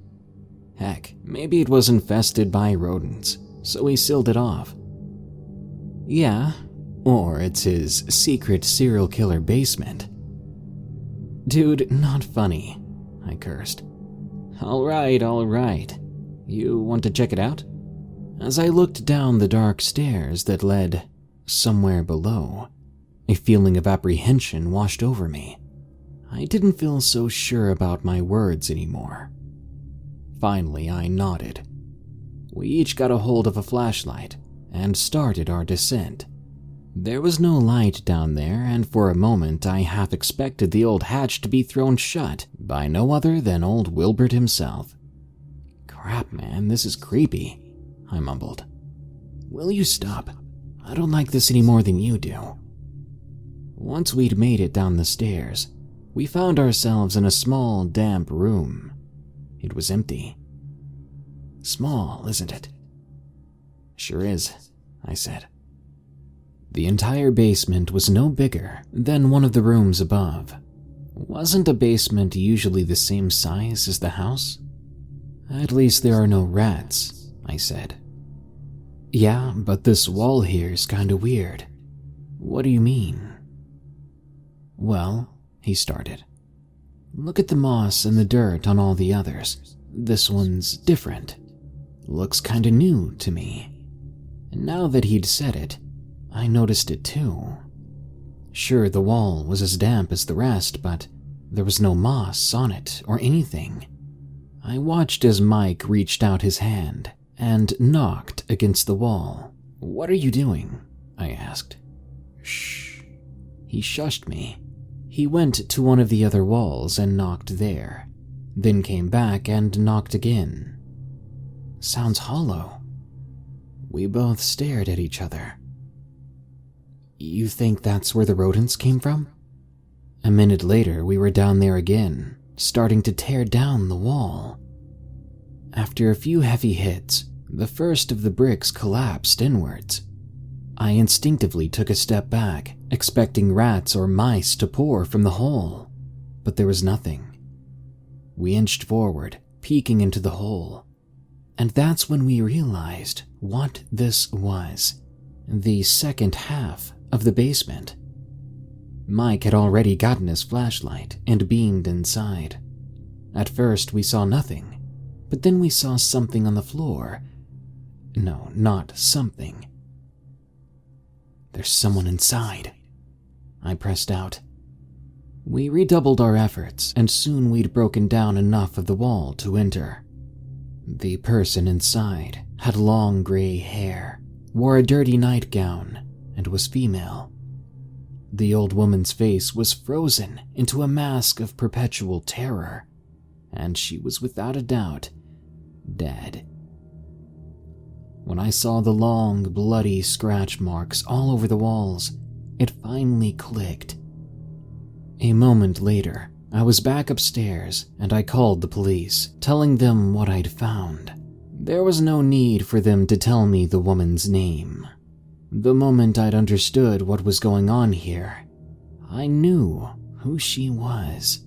Heck, maybe it was infested by rodents, so he sealed it off. Yeah, or it's his secret serial killer basement. Dude, not funny, I cursed. All right. You want to check it out? As I looked down the dark stairs that led somewhere below, a feeling of apprehension washed over me. I didn't feel so sure about my words anymore. Finally, I nodded. We each got a hold of a flashlight and started our descent. There was no light down there, and for a moment I half expected the old hatch to be thrown shut by no other than old Wilbert himself. Crap, man, this is creepy, I mumbled. Will you stop? I don't like this any more than you do. Once we'd made it down the stairs, we found ourselves in a small, damp room. It was empty. Small, isn't it? Sure is, I said. The entire basement was no bigger than one of the rooms above. Wasn't a basement usually the same size as the house? At least there are no rats, I said. Yeah, but this wall here's kinda weird. What do you mean? Well, he started. Look at the moss and the dirt on all the others. This one's different. Looks kinda new to me. And now that he'd said it, I noticed it too. Sure, the wall was as damp as the rest, but there was no moss on it or anything. I watched as Mike reached out his hand and knocked against the wall. What are you doing? I asked. Shh. He shushed me. He went to one of the other walls and knocked there, then came back and knocked again. Sounds hollow. We both stared at each other. You think that's where the rodents came from? A minute later, we were down there again, starting to tear down the wall. After a few heavy hits, the first of the bricks collapsed inwards. I instinctively took a step back, expecting rats or mice to pour from the hole, but there was nothing. We inched forward, peeking into the hole, and that's when we realized what this was: the second half of the basement. Mike had already gotten his flashlight and beamed inside. At first we saw nothing, but then we saw something on the floor. No, not something. There's someone inside. I pressed out. We redoubled our efforts, and soon we'd broken down enough of the wall to enter. The person inside had long gray hair, wore a dirty nightgown, and was female. The old woman's face was frozen into a mask of perpetual terror, and she was without a doubt dead. When I saw the long, bloody scratch marks all over the walls, it finally clicked. A moment later, I was back upstairs and I called the police, telling them what I'd found. There was no need for them to tell me the woman's name. The moment I'd understood what was going on here, I knew who she was.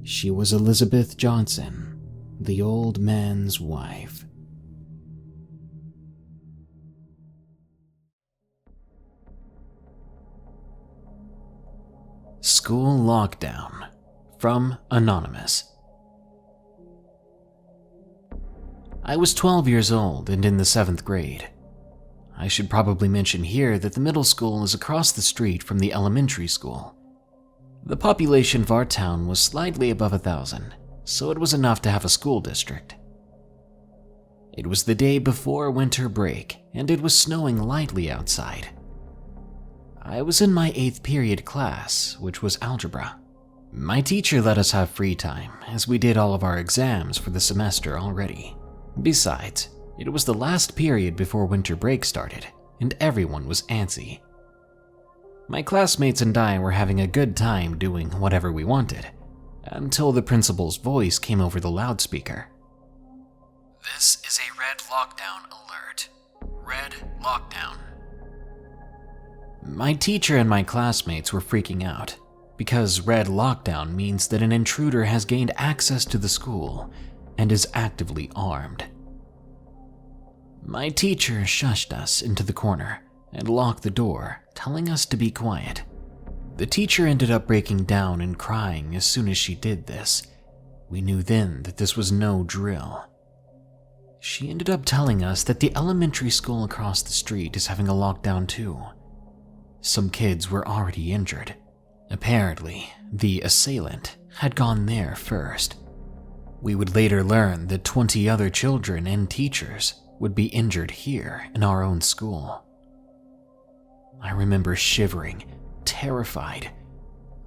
She was Elizabeth Johnson, the old man's wife. School Lockdown from Anonymous. I was 12 years old and in the 7th grade. I should probably mention here that the middle school is across the street from the elementary school. The population of our town was slightly above 1,000, so it was enough to have a school district. It was the day before winter break, and it was snowing lightly outside. I was in my 8th period class, which was algebra. My teacher let us have free time, as we did all of our exams for the semester already. Besides, it was the last period before winter break started, and everyone was antsy. My classmates and I were having a good time doing whatever we wanted, until the principal's voice came over the loudspeaker. "This is a red lockdown alert. Red lockdown." My teacher and my classmates were freaking out, because red lockdown means that an intruder has gained access to the school and is actively armed. My teacher shushed us into the corner and locked the door, telling us to be quiet. The teacher ended up breaking down and crying as soon as she did this. We knew then that this was no drill. She ended up telling us that the elementary school across the street is having a lockdown too. Some kids were already injured. Apparently, the assailant had gone there first. We would later learn that 20 other children and teachers would be injured here in our own school. I remember shivering, terrified.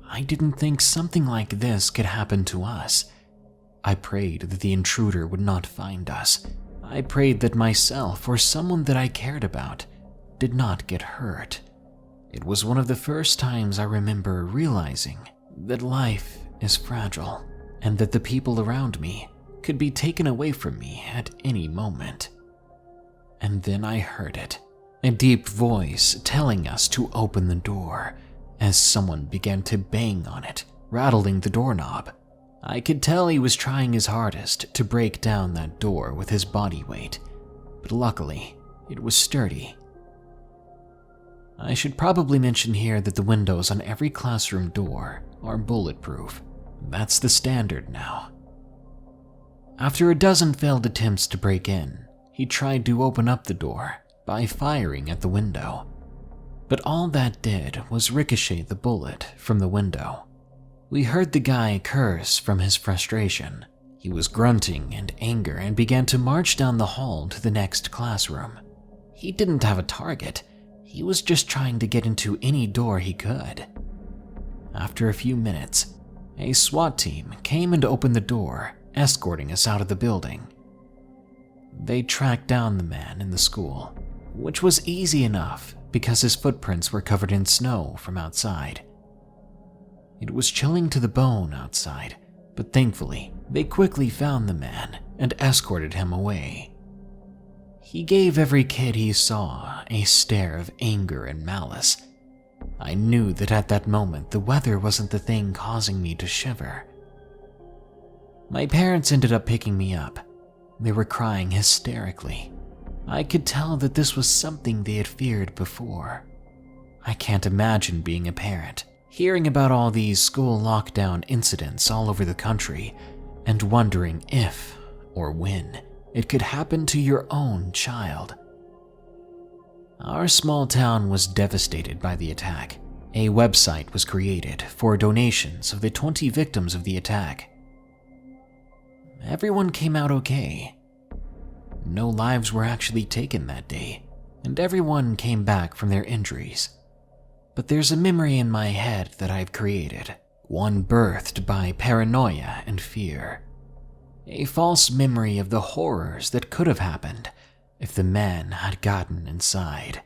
I didn't think something like this could happen to us. I prayed that the intruder would not find us. I prayed that myself or someone that I cared about did not get hurt. It was one of the first times I remember realizing that life is fragile and that the people around me could be taken away from me at any moment. And then I heard it, a deep voice telling us to open the door as someone began to bang on it, rattling the doorknob. I could tell he was trying his hardest to break down that door with his body weight, but luckily it was sturdy. I should probably mention here that the windows on every classroom door are bulletproof. That's the standard now. After a dozen failed attempts to break in, he tried to open up the door by firing at the window. But all that did was ricochet the bullet from the window. We heard the guy curse from his frustration. He was grunting in anger and began to march down the hall to the next classroom. He didn't have a target. He was just trying to get into any door he could. After a few minutes, a SWAT team came and opened the door, escorting us out of the building. They tracked down the man in the school, which was easy enough because his footprints were covered in snow from outside. It was chilling to the bone outside, but thankfully, they quickly found the man and escorted him away. He gave every kid he saw a stare of anger and malice. I knew that at that moment the weather wasn't the thing causing me to shiver. My parents ended up picking me up. They were crying hysterically. I could tell that this was something they had feared before. I can't imagine being a parent, hearing about all these school lockdown incidents all over the country, and wondering if, or when, it could happen to your own child. Our small town was devastated by the attack. A website was created for donations of the 20 victims of the attack. Everyone came out okay. No lives were actually taken that day, and everyone came back from their injuries. But there's a memory in my head that I've created, one birthed by paranoia and fear. A false memory of the horrors that could have happened if the man had gotten inside.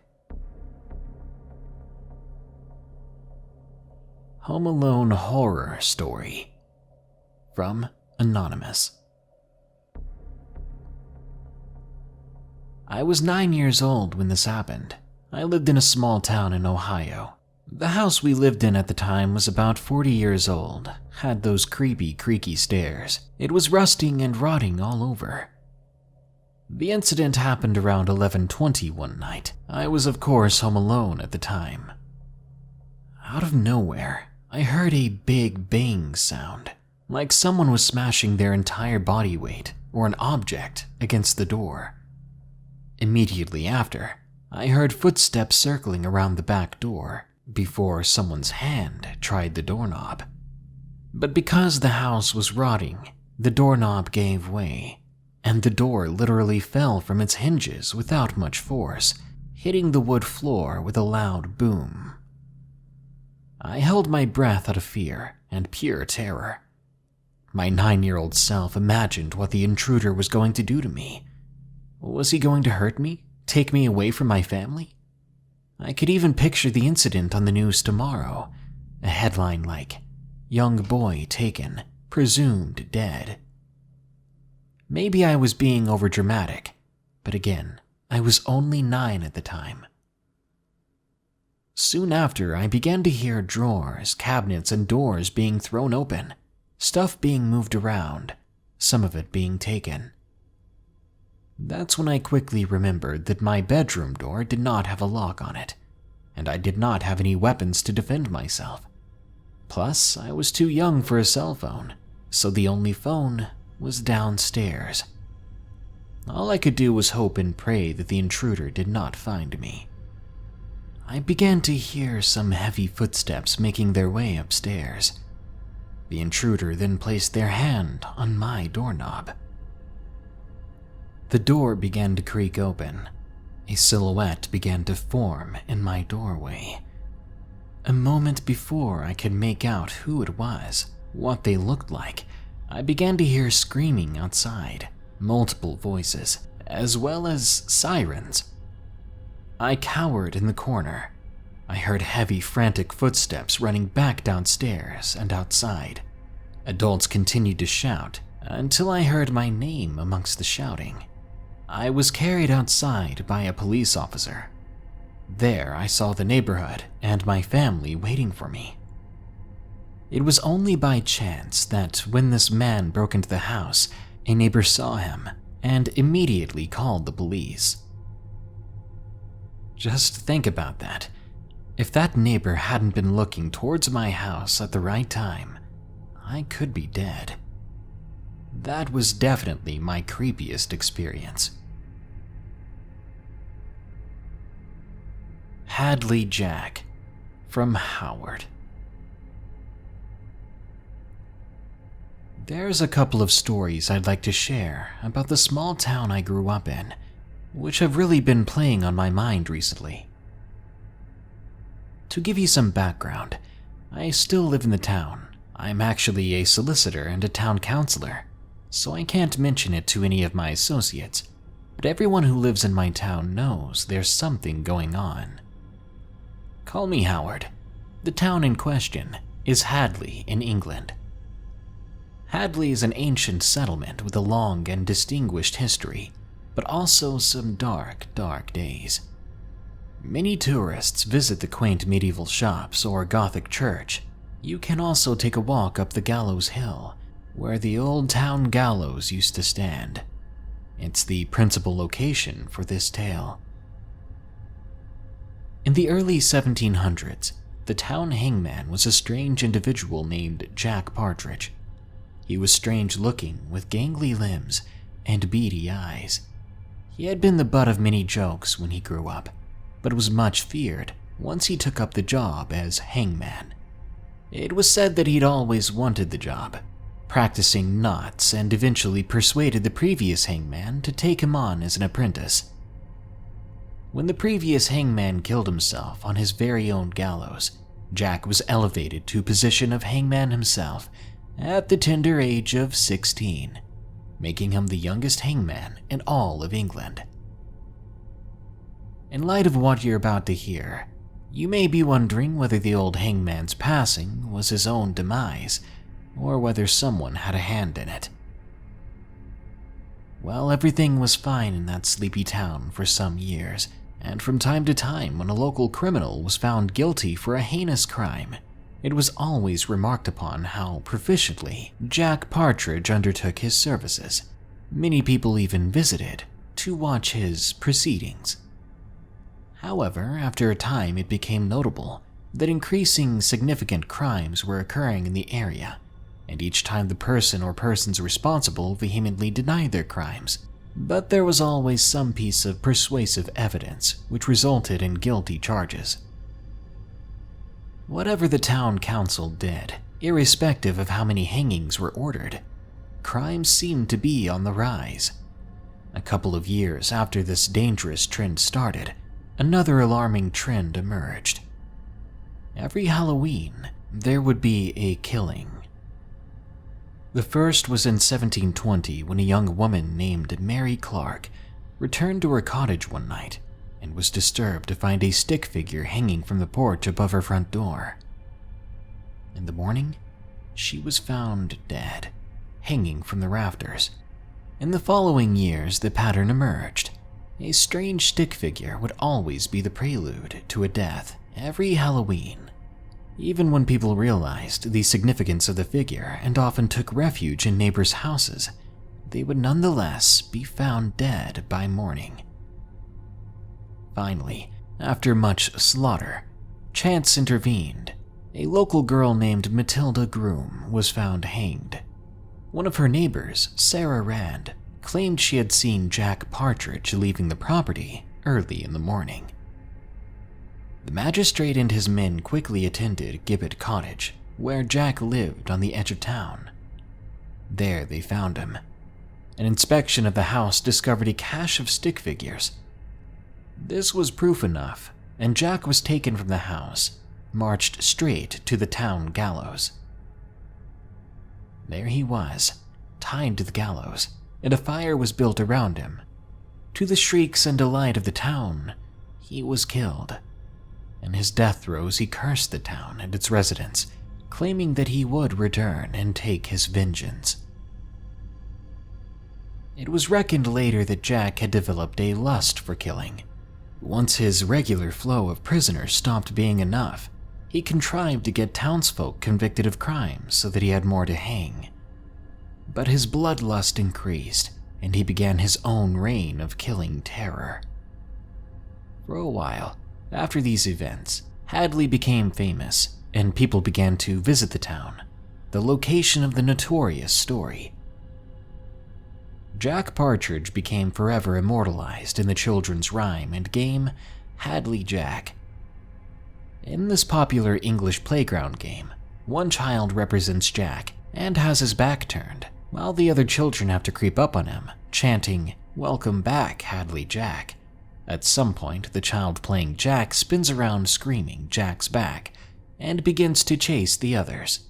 Home Alone Horror Story from Anonymous. I was 9 years old when this happened. I lived in a small town in Ohio. The house we lived in at the time was about 40 years old, had those creepy, creaky stairs. It was rusting and rotting all over. The incident happened around 11:20 one night. I was of course home alone at the time. Out of nowhere, I heard a big bang sound, like someone was smashing their entire body weight or an object against the door. Immediately after, I heard footsteps circling around the back door before someone's hand tried the doorknob. But because the house was rotting, the doorknob gave way, and the door literally fell from its hinges without much force, hitting the wood floor with a loud boom. I held my breath out of fear and pure terror. My 9-year-old self imagined what the intruder was going to do to me. Was he going to hurt me? Take me away from my family? I could even picture the incident on the news tomorrow, a headline like, "Young boy taken, presumed dead." Maybe I was being overdramatic, but again, I was only 9 at the time. Soon after, I began to hear drawers, cabinets, and doors being thrown open, stuff being moved around, some of it being taken. That's when I quickly remembered that my bedroom door did not have a lock on it, and I did not have any weapons to defend myself. Plus, I was too young for a cell phone, so the only phone was downstairs. All I could do was hope and pray that the intruder did not find me. I began to hear some heavy footsteps making their way upstairs. The intruder then placed their hand on my doorknob. The door began to creak open. A silhouette began to form in my doorway. A moment before I could make out who it was, what they looked like, I began to hear screaming outside, multiple voices, as well as sirens. I cowered in the corner. I heard heavy, frantic footsteps running back downstairs and outside. Adults continued to shout until I heard my name amongst the shouting. I was carried outside by a police officer. There, I saw the neighborhood and my family waiting for me. It was only by chance that when this man broke into the house, a neighbor saw him and immediately called the police. Just think about that. If that neighbor hadn't been looking towards my house at the right time, I could be dead. That was definitely my creepiest experience. Hadley Jack from Howard. There's a couple of stories I'd like to share about the small town I grew up in, which have really been playing on my mind recently. To give you some background, I still live in the town. I'm actually a solicitor and a town councilor, so I can't mention it to any of my associates, but everyone who lives in my town knows there's something going on. Call me Howard. The town in question is Hadley in England. Hadley is an ancient settlement with a long and distinguished history, but also some dark, dark days. Many tourists visit the quaint medieval shops or Gothic church. You can also take a walk up the Gallows Hill, where the old town gallows used to stand. It's the principal location for this tale. In the early 1700s, the town hangman was a strange individual named Jack Partridge. He was strange-looking with gangly limbs and beady eyes. He had been the butt of many jokes when he grew up, but was much feared once he took up the job as hangman. It was said that he'd always wanted the job, practicing knots, and eventually persuaded the previous hangman to take him on as an apprentice. When the previous hangman killed himself on his very own gallows, Jack was elevated to a position of hangman himself at the tender age of 16, making him the youngest hangman in all of England. In light of what you're about to hear, you may be wondering whether the old hangman's passing was his own demise, or whether someone had a hand in it. Well, everything was fine in that sleepy town for some years, and from time to time when a local criminal was found guilty for a heinous crime, it was always remarked upon how proficiently Jack Partridge undertook his services. Many people even visited to watch his proceedings. However, after a time it became notable that increasing significant crimes were occurring in the area, and each time the person or persons responsible vehemently denied their crimes. But there was always some piece of persuasive evidence which resulted in guilty charges. Whatever the town council did, irrespective of how many hangings were ordered, crime seemed to be on the rise. A couple of years after this dangerous trend started, another alarming trend emerged. Every Halloween, there would be a killing. The first was in 1720 when a young woman named Mary Clark returned to her cottage one night and was disturbed to find a stick figure hanging from the porch above her front door. In the morning, she was found dead, hanging from the rafters. In the following years, the pattern emerged. A strange stick figure would always be the prelude to a death every Halloween. Even when people realized the significance of the figure and often took refuge in neighbors' houses, they would nonetheless be found dead by morning. Finally, after much slaughter, chance intervened. A local girl named Matilda Groom was found hanged. One of her neighbors, Sarah Rand, claimed she had seen Jack Partridge leaving the property early in the morning. The magistrate and his men quickly attended Gibbet Cottage, where Jack lived on the edge of town. There they found him. An inspection of the house discovered a cache of stick figures. This was proof enough, and Jack was taken from the house, marched straight to the town gallows. There he was, tied to the gallows, and a fire was built around him. To the shrieks and delight of the town, he was killed. In his death throes, he cursed the town and its residents, claiming that he would return and take his vengeance. It was reckoned later that Jack had developed a lust for killing. Once his regular flow of prisoners stopped being enough, he contrived to get townsfolk convicted of crimes so that he had more to hang. But his bloodlust increased, and he began his own reign of killing terror. For a while, after these events, Hadley became famous, and people began to visit the town, the location of the notorious story. Jack Partridge became forever immortalized in the children's rhyme and game Hadley Jack. In this popular English playground game, one child represents Jack and has his back turned, while the other children have to creep up on him, chanting, "Welcome back, Hadley Jack." At some point, the child playing Jack spins around screaming Jack's back and begins to chase the others.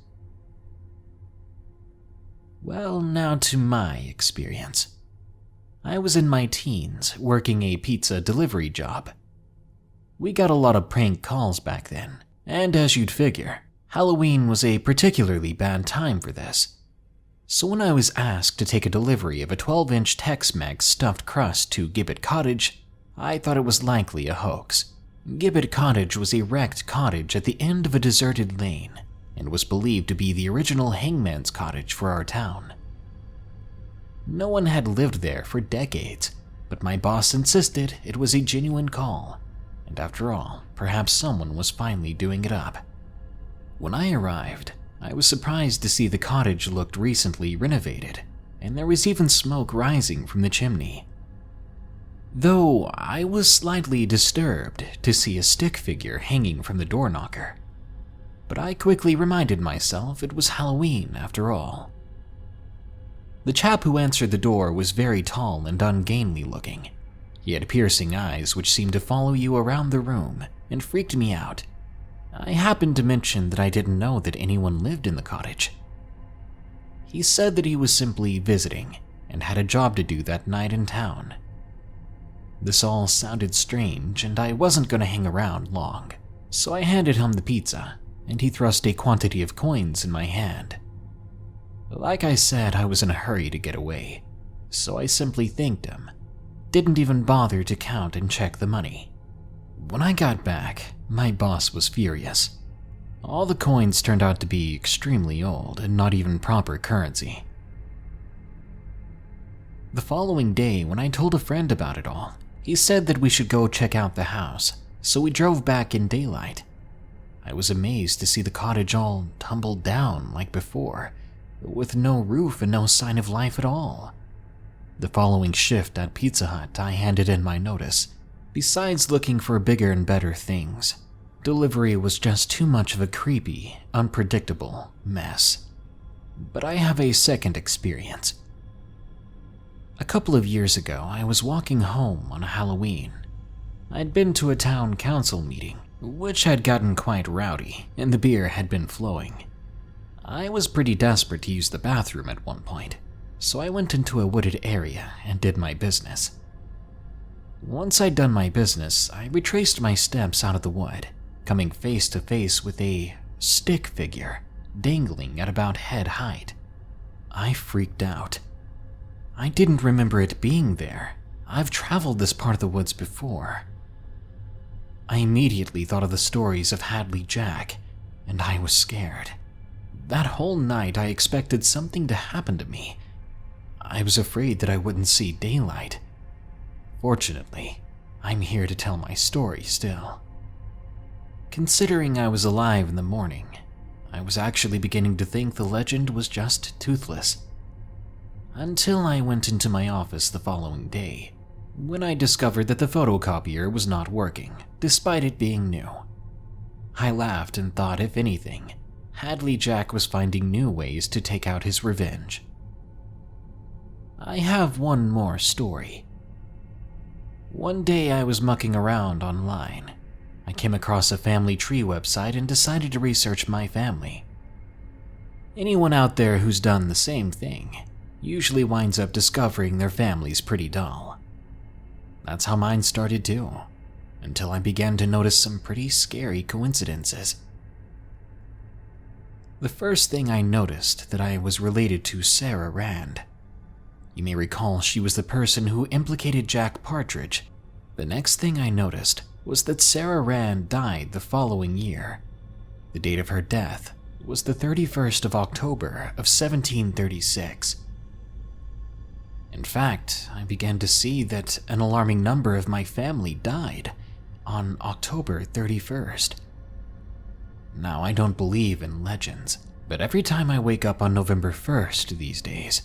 Well, now to my experience. I was in my teens, working a pizza delivery job. We got a lot of prank calls back then, and as you'd figure, Halloween was a particularly bad time for this. So when I was asked to take a delivery of a 12-inch Tex-Mex stuffed crust to Gibbet Cottage, I thought it was likely a hoax. Gibbet Cottage was a wrecked cottage at the end of a deserted lane, and was believed to be the original hangman's cottage for our town. No one had lived there for decades, but my boss insisted it was a genuine call, and after all, perhaps someone was finally doing it up. When I arrived, I was surprised to see the cottage looked recently renovated, and there was even smoke rising from the chimney. Though I was slightly disturbed to see a stick figure hanging from the door knocker. But I quickly reminded myself it was Halloween after all. The chap who answered the door was very tall and ungainly looking. He had piercing eyes which seemed to follow you around the room and freaked me out. I happened to mention that I didn't know that anyone lived in the cottage. He said that he was simply visiting and had a job to do that night in town. This all sounded strange, and I wasn't going to hang around long, so I handed him the pizza, and he thrust a quantity of coins in my hand. Like I said, I was in a hurry to get away, so I simply thanked him, didn't even bother to count and check the money. When I got back, my boss was furious. All the coins turned out to be extremely old and not even proper currency. The following day, when I told a friend about it all, he said that we should go check out the house, so we drove back in daylight. I was amazed to see the cottage all tumbled down like before, with no roof and no sign of life at all. The following shift at Pizza Hut, I handed in my notice. Besides looking for bigger and better things, delivery was just too much of a creepy, unpredictable mess. But I have a second experience. A couple of years ago, I was walking home on Halloween. I'd been to a town council meeting, which had gotten quite rowdy, and the beer had been flowing. I was pretty desperate to use the bathroom at one point, so I went into a wooded area and did my business. Once I'd done my business, I retraced my steps out of the wood, coming face to face with a stick figure dangling at about head height. I freaked out. I didn't remember it being there. I've traveled this part of the woods before. I immediately thought of the stories of Hadley Jack, and I was scared. That whole night I expected something to happen to me. I was afraid that I wouldn't see daylight. Fortunately, I'm here to tell my story still. Considering I was alive in the morning, I was actually beginning to think the legend was just toothless. Until I went into my office the following day, when I discovered that the photocopier was not working, despite it being new. I laughed and thought, if anything, Hadley Jack was finding new ways to take out his revenge. I have one more story. One day I was mucking around online. I came across a family tree website and decided to research my family. Anyone out there who's done the same thing usually winds up discovering their family's pretty dull. That's how mine started too, until I began to notice some pretty scary coincidences. The first thing I noticed that I was related to Sarah Rand. You may recall she was the person who implicated Jack Partridge. The next thing I noticed was that Sarah Rand died the following year. The date of her death was the 31st of October of 1736. In fact, I began to see that an alarming number of my family died on October 31st. Now, I don't believe in legends, but every time I wake up on November 1st these days,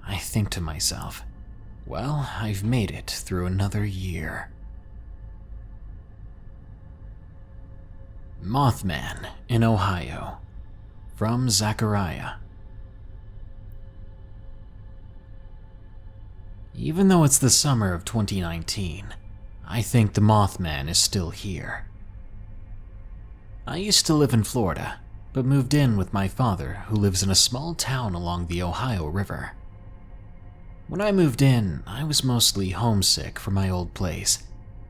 I think to myself, well, I've made it through another year. Mothman in Ohio, from Zachariah. Even though it's the summer of 2019, I think the Mothman is still here. I used to live in Florida, but moved in with my father, who lives in a small town along the Ohio River. When I moved in, I was mostly homesick for my old place,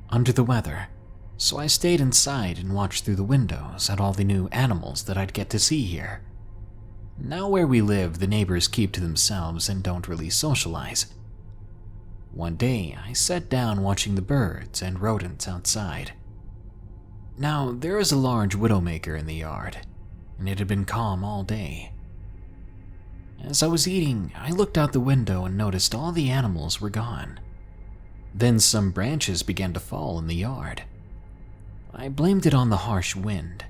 under the weather, so I stayed inside and watched through the windows at all the new animals that I'd get to see here. Now where we live, the neighbors keep to themselves and don't really socialize. One day, I sat down watching the birds and rodents outside. Now, there is a large widowmaker in the yard, and it had been calm all day. As I was eating, I looked out the window and noticed all the animals were gone. Then some branches began to fall in the yard. I blamed it on the harsh wind,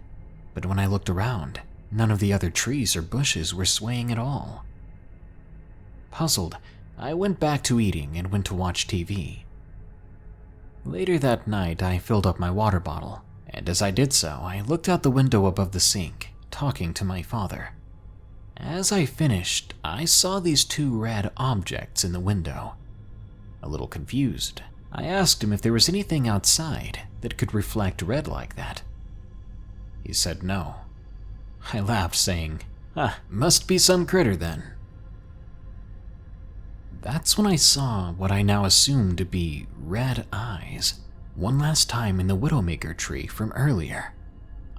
but when I looked around, none of the other trees or bushes were swaying at all. Puzzled, I went back to eating and went to watch TV. Later that night, I filled up my water bottle, and as I did so, I looked out the window above the sink, talking to my father. As I finished, I saw these two red objects in the window. A little confused, I asked him if there was anything outside that could reflect red like that. He said no. I laughed, saying, must be some critter then. That's when I saw what I now assumed to be red eyes, one last time in the widowmaker tree from earlier.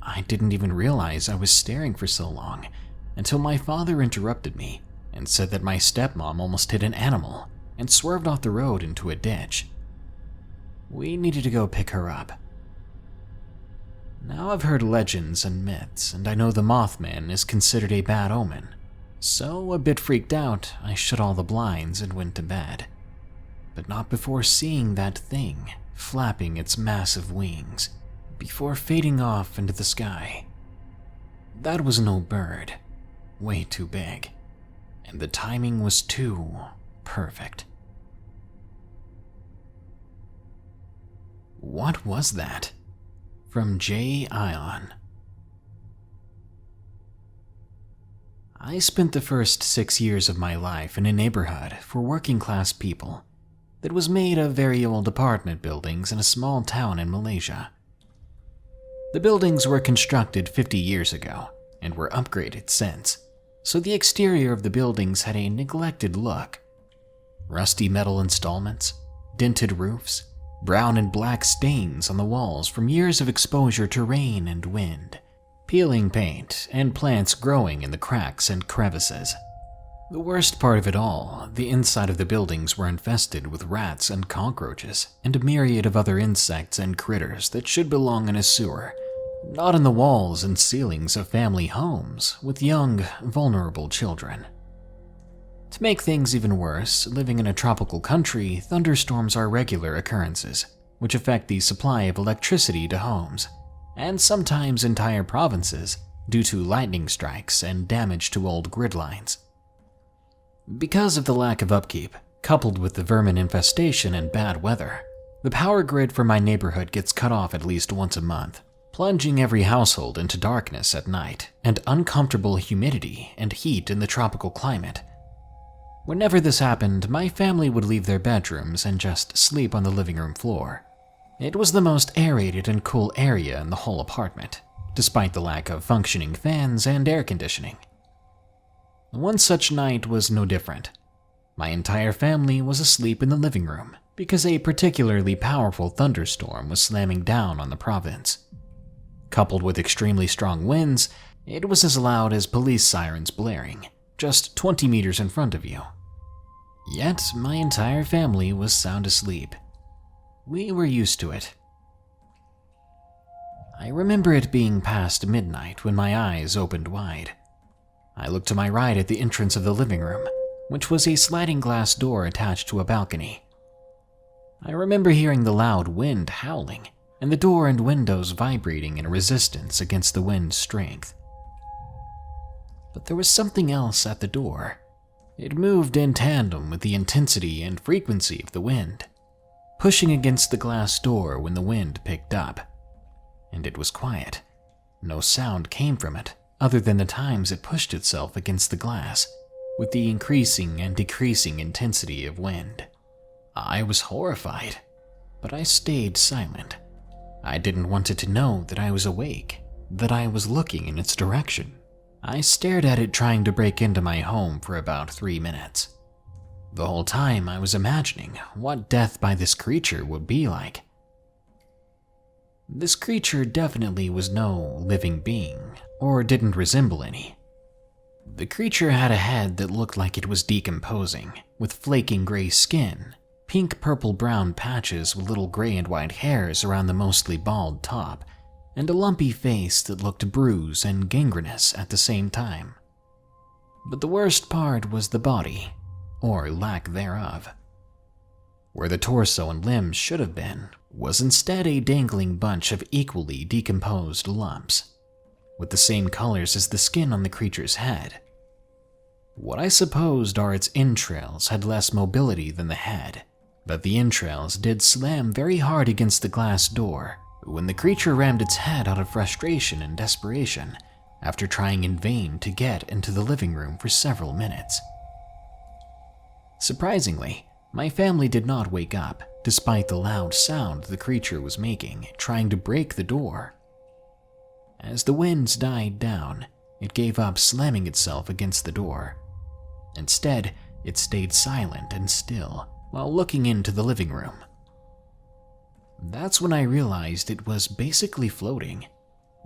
I didn't even realize I was staring for so long, until my father interrupted me and said that my stepmom almost hit an animal and swerved off the road into a ditch. We needed to go pick her up. Now I've heard legends and myths, and I know the Mothman is considered a bad omen. So, a bit freaked out, I shut all the blinds and went to bed. But not before seeing that thing flapping its massive wings, before fading off into the sky. That was no bird. Way too big. and the timing was too perfect. What was that? From J. Ion. I spent the first 6 years of my life in a neighborhood for working class people that was made of very old apartment buildings in a small town in Malaysia. The buildings were constructed 50 years ago and were upgraded since, so the exterior of the buildings had a neglected look. Rusty metal installments, dented roofs, brown and black stains on the walls from years of exposure to rain and wind, peeling paint, and plants growing in the cracks and crevices. The worst part of it all, the inside of the buildings were infested with rats and cockroaches, and a myriad of other insects and critters that should belong in a sewer, not in the walls and ceilings of family homes with young, vulnerable children. To make things even worse, living in a tropical country, thunderstorms are regular occurrences, which affect the supply of electricity to homes, and sometimes entire provinces, due to lightning strikes and damage to old grid lines. Because of the lack of upkeep, coupled with the vermin infestation and bad weather, the power grid for my neighborhood gets cut off at least once a month, plunging every household into darkness at night and uncomfortable humidity and heat in the tropical climate. Whenever this happened, my family would leave their bedrooms and just sleep on the living room floor. It was the most aerated and cool area in the whole apartment, despite the lack of functioning fans and air conditioning. One such night was no different. My entire family was asleep in the living room because a particularly powerful thunderstorm was slamming down on the province. Coupled with extremely strong winds, it was as loud as police sirens blaring, just 20 meters in front of you. Yet my entire family was sound asleep. We were used to it. I remember it being past midnight when my eyes opened wide. I looked to my right at the entrance of the living room, which was a sliding glass door attached to a balcony. I remember hearing the loud wind howling and the door and windows vibrating in resistance against the wind's strength. But there was something else at the door. It moved in tandem with the intensity and frequency of the wind, pushing against the glass door when the wind picked up. And it was quiet. No sound came from it, other than the times it pushed itself against the glass, with the increasing and decreasing intensity of wind. I was horrified, but I stayed silent. I didn't want it to know that I was awake, that I was looking in its direction. I stared at it trying to break into my home for about 3 minutes. The whole time I was imagining what death by this creature would be like. This creature definitely was no living being, or didn't resemble any. The creature had a head that looked like it was decomposing, with flaking gray skin, pink purple-brown patches with little gray and white hairs around the mostly bald top, and a lumpy face that looked bruised and gangrenous at the same time. But the worst part was the body, or lack thereof. Where the torso and limbs should have been was instead a dangling bunch of equally decomposed lumps, with the same colors as the skin on the creature's head. What I supposed are its entrails had less mobility than the head, but the entrails did slam very hard against the glass door when the creature rammed its head out of frustration and desperation after trying in vain to get into the living room for several minutes. Surprisingly, my family did not wake up, despite the loud sound the creature was making, trying to break the door. As the winds died down, it gave up slamming itself against the door. Instead, it stayed silent and still while looking into the living room. That's when I realized it was basically floating.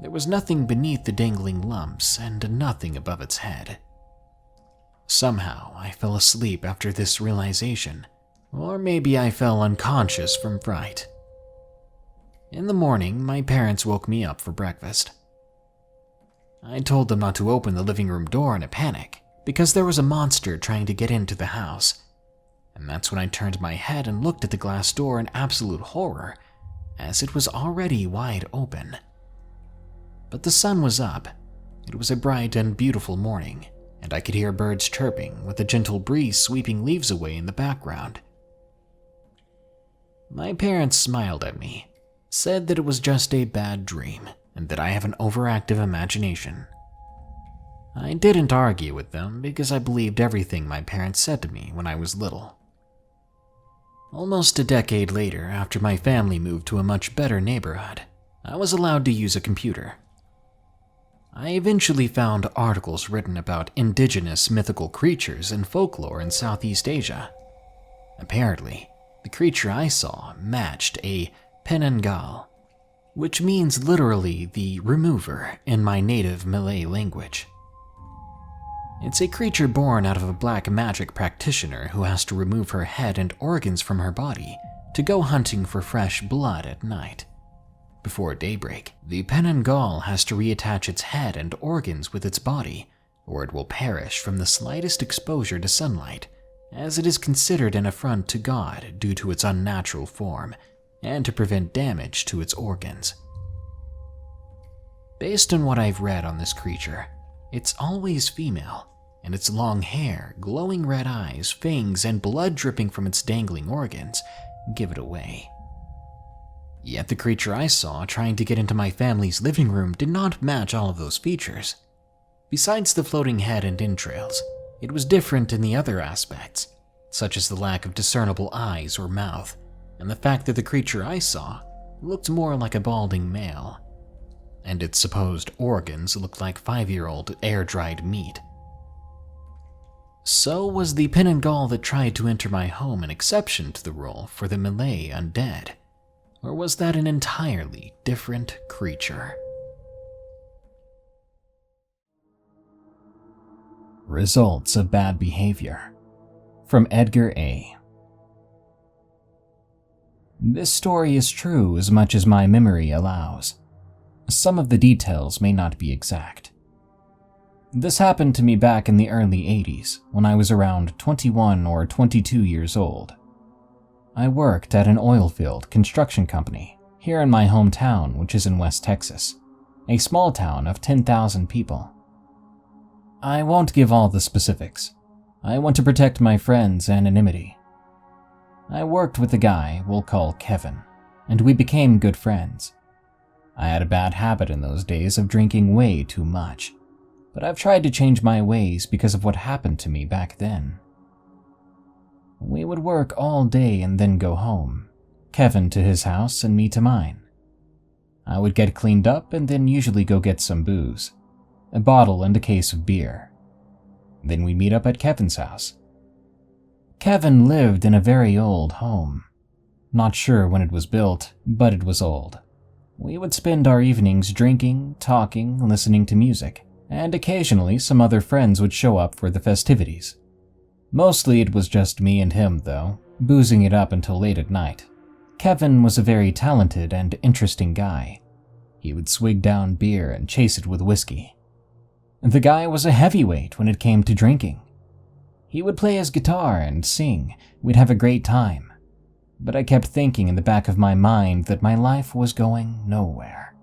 There was nothing beneath the dangling lumps and nothing above its head. Somehow, I fell asleep after this realization, or maybe I fell unconscious from fright. In the morning, my parents woke me up for breakfast. I told them not to open the living room door in a panic because there was a monster trying to get into the house, and that's when I turned my head and looked at the glass door in absolute horror, as it was already wide open. But the sun was up. It was a bright and beautiful morning, and I could hear birds chirping with a gentle breeze sweeping leaves away in the background. My parents smiled at me, said that it was just a bad dream, and that I have an overactive imagination. I didn't argue with them because I believed everything my parents said to me when I was little. Almost a decade later, after my family moved to a much better neighborhood, I was allowed to use a computer. I eventually found articles written about indigenous mythical creatures and folklore in Southeast Asia. Apparently, the creature I saw matched a penangal, which means literally the remover in my native Malay language. It's a creature born out of a black magic practitioner who has to remove her head and organs from her body to go hunting for fresh blood at night. Before daybreak, the penangal has to reattach its head and organs with its body, or it will perish from the slightest exposure to sunlight, as it is considered an affront to God due to its unnatural form, and to prevent damage to its organs. Based on what I've read on this creature, it's always female, and its long hair, glowing red eyes, fangs, and blood dripping from its dangling organs give it away. Yet the creature I saw trying to get into my family's living room did not match all of those features. Besides the floating head and entrails, it was different in the other aspects, such as the lack of discernible eyes or mouth, and the fact that the creature I saw looked more like a balding male, and its supposed organs looked like 5-year-old air-dried meat. So was the penangal that tried to enter my home an exception to the rule for the Malay undead? Or was that an entirely different creature? Results of Bad Behavior, from Edgar A. This story is true as much as my memory allows. Some of the details may not be exact. This happened to me back in the early 80s, when I was around 21 or 22 years old. I worked at an oilfield construction company here in my hometown, which is in West Texas, a small town of 10,000 people. I won't give all the specifics. I want to protect my friend's anonymity. I worked with a guy we'll call Kevin, and we became good friends. I had a bad habit in those days of drinking way too much, but I've tried to change my ways because of what happened to me back then. We would work all day and then go home, Kevin to his house and me to mine. I would get cleaned up and then usually go get some booze, a bottle and a case of beer. Then we'd meet up at Kevin's house. Kevin lived in a very old home. Not sure when it was built, but it was old. We would spend our evenings drinking, talking, listening to music, and occasionally some other friends would show up for the festivities. Mostly it was just me and him, though, boozing it up until late at night. Kevin was a very talented and interesting guy. He would swig down beer and chase it with whiskey. The guy was a heavyweight when it came to drinking. He would play his guitar and sing. We'd have a great time. But I kept thinking in the back of my mind that my life was going nowhere.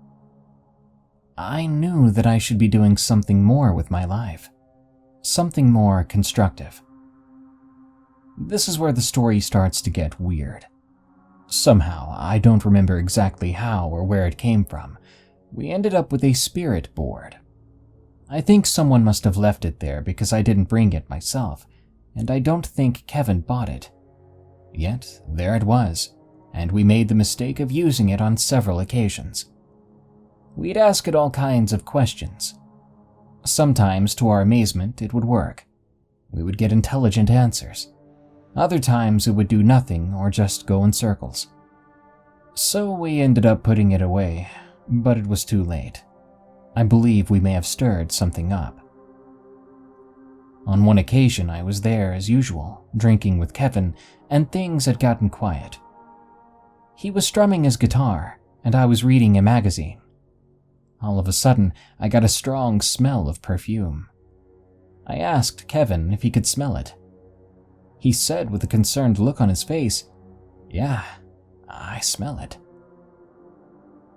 I knew that I should be doing something more with my life. Something more constructive. This is where the story starts to get weird. Somehow, I don't remember exactly how or where it came from, we ended up with a spirit board. I think someone must have left it there because I didn't bring it myself, and I don't think Kevin bought it. Yet, there it was, and we made the mistake of using it on several occasions. We'd ask it all kinds of questions. Sometimes, to our amazement, it would work. We would get intelligent answers. Other times it would do nothing or just go in circles. So we ended up putting it away, but it was too late. I believe we may have stirred something up. On one occasion I was there as usual, drinking with Kevin, and things had gotten quiet. He was strumming his guitar, and I was reading a magazine. All of a sudden, I got a strong smell of perfume. I asked Kevin if he could smell it. He said with a concerned look on his face, "Yeah, I smell it."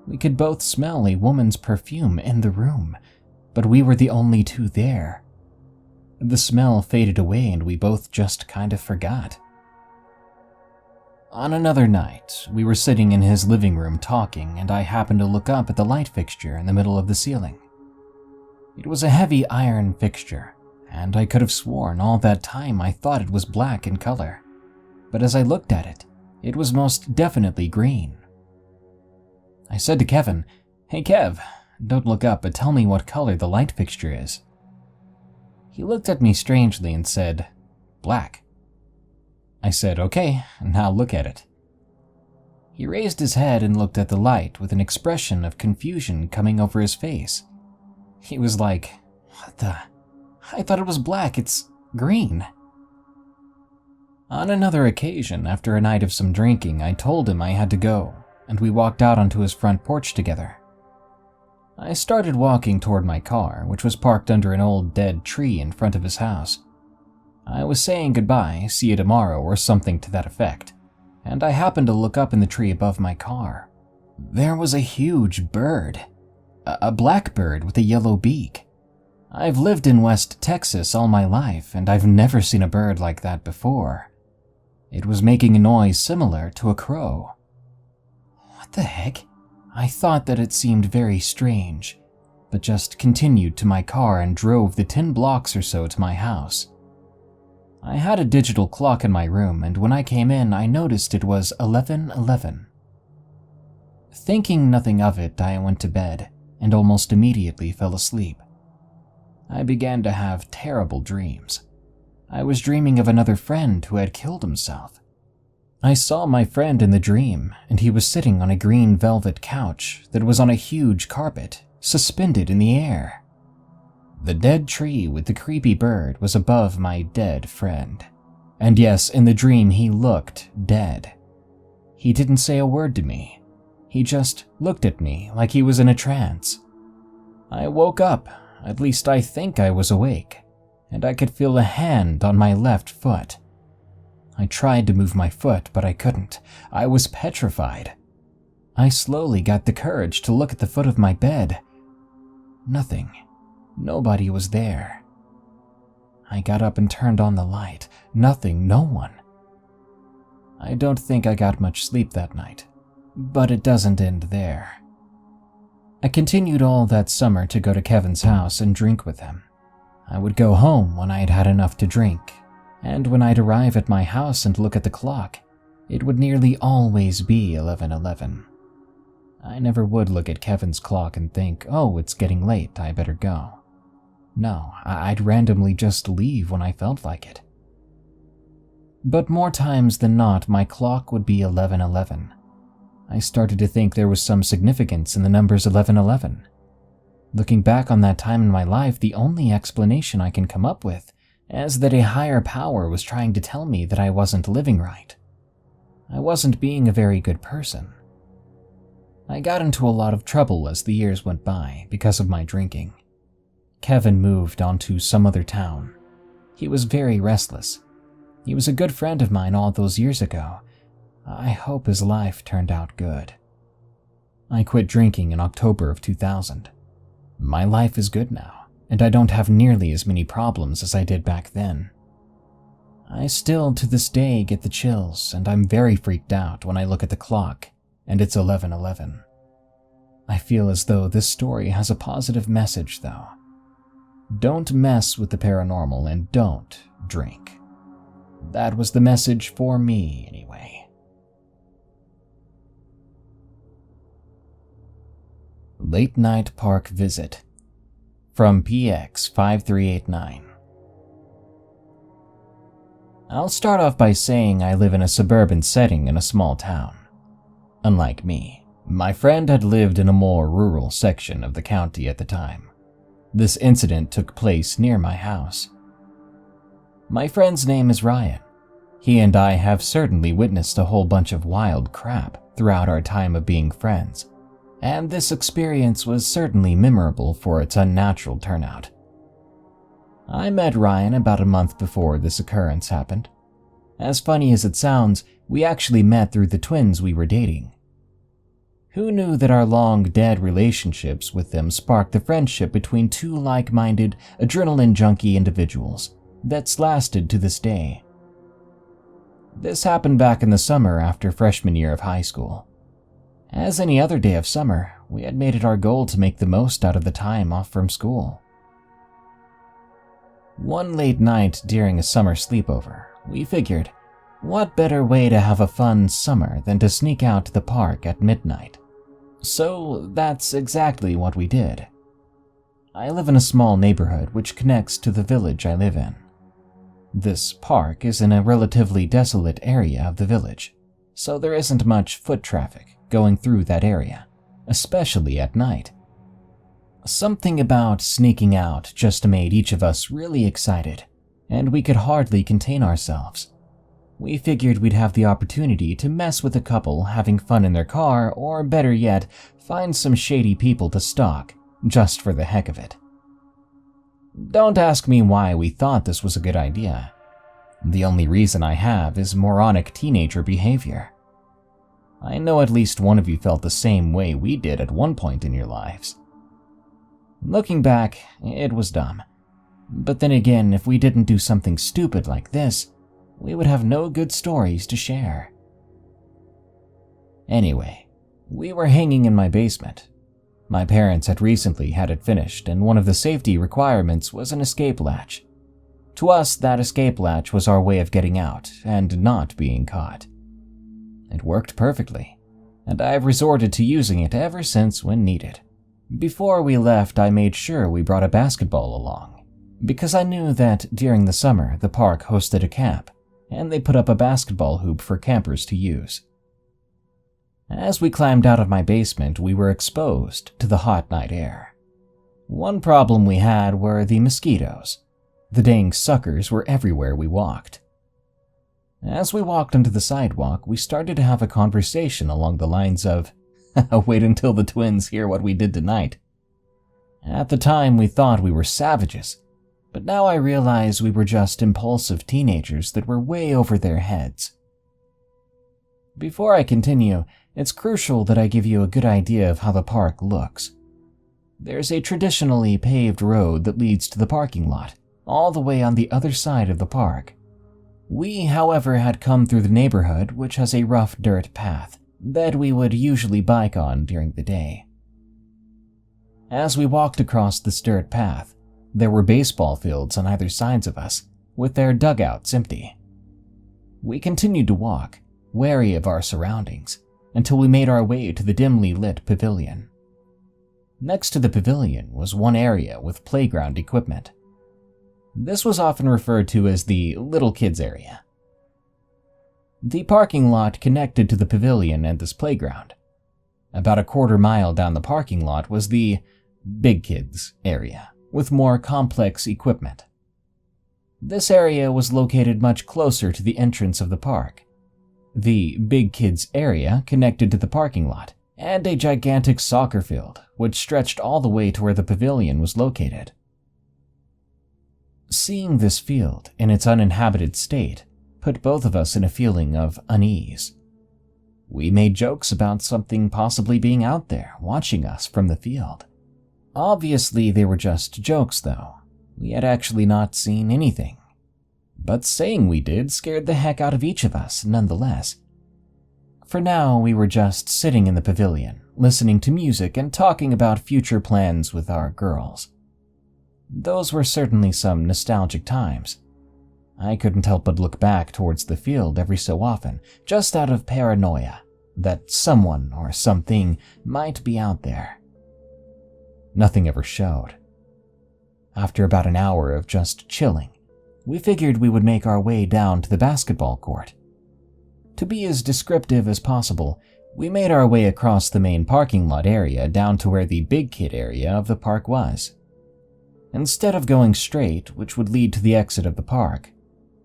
We could both smell a woman's perfume in the room, but we were the only two there. The smell faded away and we both just kind of forgot. On another night, we were sitting in his living room talking, and I happened to look up at the light fixture in the middle of the ceiling. It was a heavy iron fixture, and I could have sworn all that time I thought it was black in color. But as I looked at it, it was most definitely green. I said to Kevin, "Hey Kev, don't look up, but tell me what color the light fixture is." He looked at me strangely and said, "Black." I said, "Okay, now look at it." He raised his head and looked at the light with an expression of confusion coming over his face. He was like, "What the? I thought it was black, it's green." On another occasion, after a night of some drinking, I told him I had to go, and we walked out onto his front porch together. I started walking toward my car, which was parked under an old dead tree in front of his house. I was saying goodbye, see you tomorrow, or something to that effect, and I happened to look up in the tree above my car. There was a huge bird. A black bird with a yellow beak. I've lived in West Texas all my life, and I've never seen a bird like that before. It was making a noise similar to a crow. What the heck? I thought that it seemed very strange, but just continued to my car and drove the 10 blocks or so to my house. I had a digital clock in my room, and when I came in, I noticed it was 11:11. Thinking nothing of it, I went to bed and almost immediately fell asleep. I began to have terrible dreams. I was dreaming of another friend who had killed himself. I saw my friend in the dream, and he was sitting on a green velvet couch that was on a huge carpet, suspended in the air. The dead tree with the creepy bird was above my dead friend. And yes, in the dream he looked dead. He didn't say a word to me. He just looked at me like he was in a trance. I woke up, at least I think I was awake, and I could feel a hand on my left foot. I tried to move my foot, but I couldn't. I was petrified. I slowly got the courage to look at the foot of my bed. Nothing. Nobody was there. I got up and turned on the light. Nothing, no one. I don't think I got much sleep that night, but it doesn't end there. I continued all that summer to go to Kevin's house and drink with him. I would go home when I had had enough to drink, and when I'd arrive at my house and look at the clock, it would nearly always be 11:11. I never would look at Kevin's clock and think, "Oh, it's getting late, I better go." No, I'd randomly just leave when I felt like it. But more times than not, my clock would be 11:11. I started to think there was some significance in the numbers 11:11. Looking back on that time in my life, the only explanation I can come up with is that a higher power was trying to tell me that I wasn't living right. I wasn't being a very good person. I got into a lot of trouble as the years went by because of my drinking. Kevin moved on to some other town. He was very restless. He was a good friend of mine all those years ago. I hope his life turned out good. I quit drinking in October of 2000. My life is good now, and I don't have nearly as many problems as I did back then. I still, to this day, get the chills, and I'm very freaked out when I look at the clock, and it's 11:11. I feel as though this story has a positive message, though. Don't mess with the paranormal and don't drink. That was the message for me, anyway. Late Night Park Visit from PX5389. I'll start off by saying I live in a suburban setting in a small town. Unlike me, my friend had lived in a more rural section of the county at the time. This incident took place near my house. My friend's name is Ryan. He and I have certainly witnessed a whole bunch of wild crap throughout our time of being friends, and this experience was certainly memorable for its unnatural turnout. I met Ryan about a month before this occurrence happened. As funny as it sounds, we actually met through the twins we were dating. Who knew that our long-dead relationships with them sparked the friendship between two like-minded, adrenaline-junkie individuals that's lasted to this day? This happened back in the summer after freshman year of high school. As any other day of summer, we had made it our goal to make the most out of the time off from school. One late night during a summer sleepover, we figured, what better way to have a fun summer than to sneak out to the park at midnight? So that's exactly what we did. I live in a small neighborhood which connects to the village I live in. This park is in a relatively desolate area of the village, so there isn't much foot traffic going through that area, especially at night. Something about sneaking out just made each of us really excited, and we could hardly contain ourselves. We figured we'd have the opportunity to mess with a couple having fun in their car, or better yet, find some shady people to stalk, just for the heck of it. Don't ask me why we thought this was a good idea. The only reason I have is moronic teenager behavior. I know at least one of you felt the same way we did at one point in your lives. Looking back, it was dumb. But then again, if we didn't do something stupid like this, we would have no good stories to share. Anyway, we were hanging in my basement. My parents had recently had it finished, and one of the safety requirements was an escape latch. To us, that escape latch was our way of getting out and not being caught. It worked perfectly, and I've resorted to using it ever since when needed. Before we left, I made sure we brought a basketball along, because I knew that during the summer the park hosted a camp, and they put up a basketball hoop for campers to use. As we climbed out of my basement, we were exposed to the hot night air. One problem we had were the mosquitoes. The dang suckers were everywhere we walked. As we walked onto the sidewalk, we started to have a conversation along the lines of, wait until the twins hear what we did tonight. At the time, we thought we were savages, but now I realize we were just impulsive teenagers that were way over their heads. Before I continue, it's crucial that I give you a good idea of how the park looks. There's a traditionally paved road that leads to the parking lot, all the way on the other side of the park. We, however, had come through the neighborhood, which has a rough dirt path that we would usually bike on during the day. As we walked across this dirt path, there were baseball fields on either sides of us, with their dugouts empty. We continued to walk, wary of our surroundings, until we made our way to the dimly lit pavilion. Next to the pavilion was one area with playground equipment. This was often referred to as the little kids area. The parking lot connected to the pavilion and this playground. About a quarter mile down the parking lot was the big kids area, with more complex equipment. This area was located much closer to the entrance of the park. The big kids area connected to the parking lot, and a gigantic soccer field, which stretched all the way to where the pavilion was located. Seeing this field in its uninhabited state put both of us in a feeling of unease. We made jokes about something possibly being out there watching us from the field. Obviously, they were just jokes, though. We had actually not seen anything. But saying we did scared the heck out of each of us, nonetheless. For now, we were just sitting in the pavilion, listening to music and talking about future plans with our girls. Those were certainly some nostalgic times. I couldn't help but look back towards the field every so often, just out of paranoia that someone or something might be out there. Nothing ever showed. After about an hour of just chilling, we figured we would make our way down to the basketball court. To be as descriptive as possible, we made our way across the main parking lot area down to where the big kid area of the park was. Instead of going straight, which would lead to the exit of the park,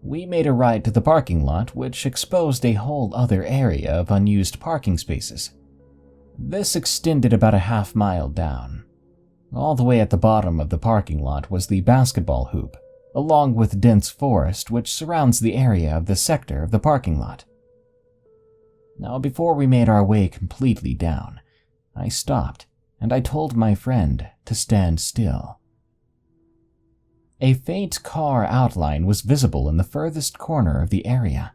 we made a right to the parking lot, which exposed a whole other area of unused parking spaces. This extended about a half mile down. All the way at the bottom of the parking lot was the basketball hoop, along with dense forest which surrounds the area of the sector of the parking lot. Now, before we made our way completely down, I stopped, and I told my friend to stand still. A faint car outline was visible in the furthest corner of the area.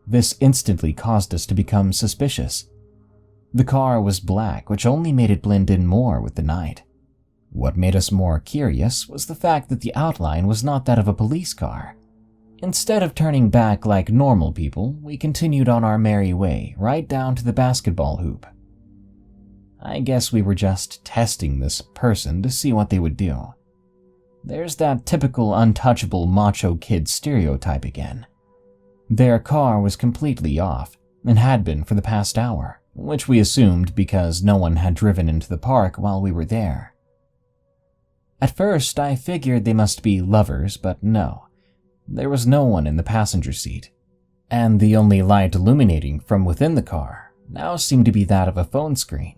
This instantly caused us to become suspicious. The car was black, which only made it blend in more with the night. What made us more curious was the fact that the outline was not that of a police car. Instead of turning back like normal people, we continued on our merry way right down to the basketball hoop. I guess we were just testing this person to see what they would do. There's that typical untouchable macho kid stereotype again. Their car was completely off, and had been for the past hour, which we assumed because no one had driven into the park while we were there. At first, I figured they must be lovers, but no. There was no one in the passenger seat, and the only light illuminating from within the car now seemed to be that of a phone screen.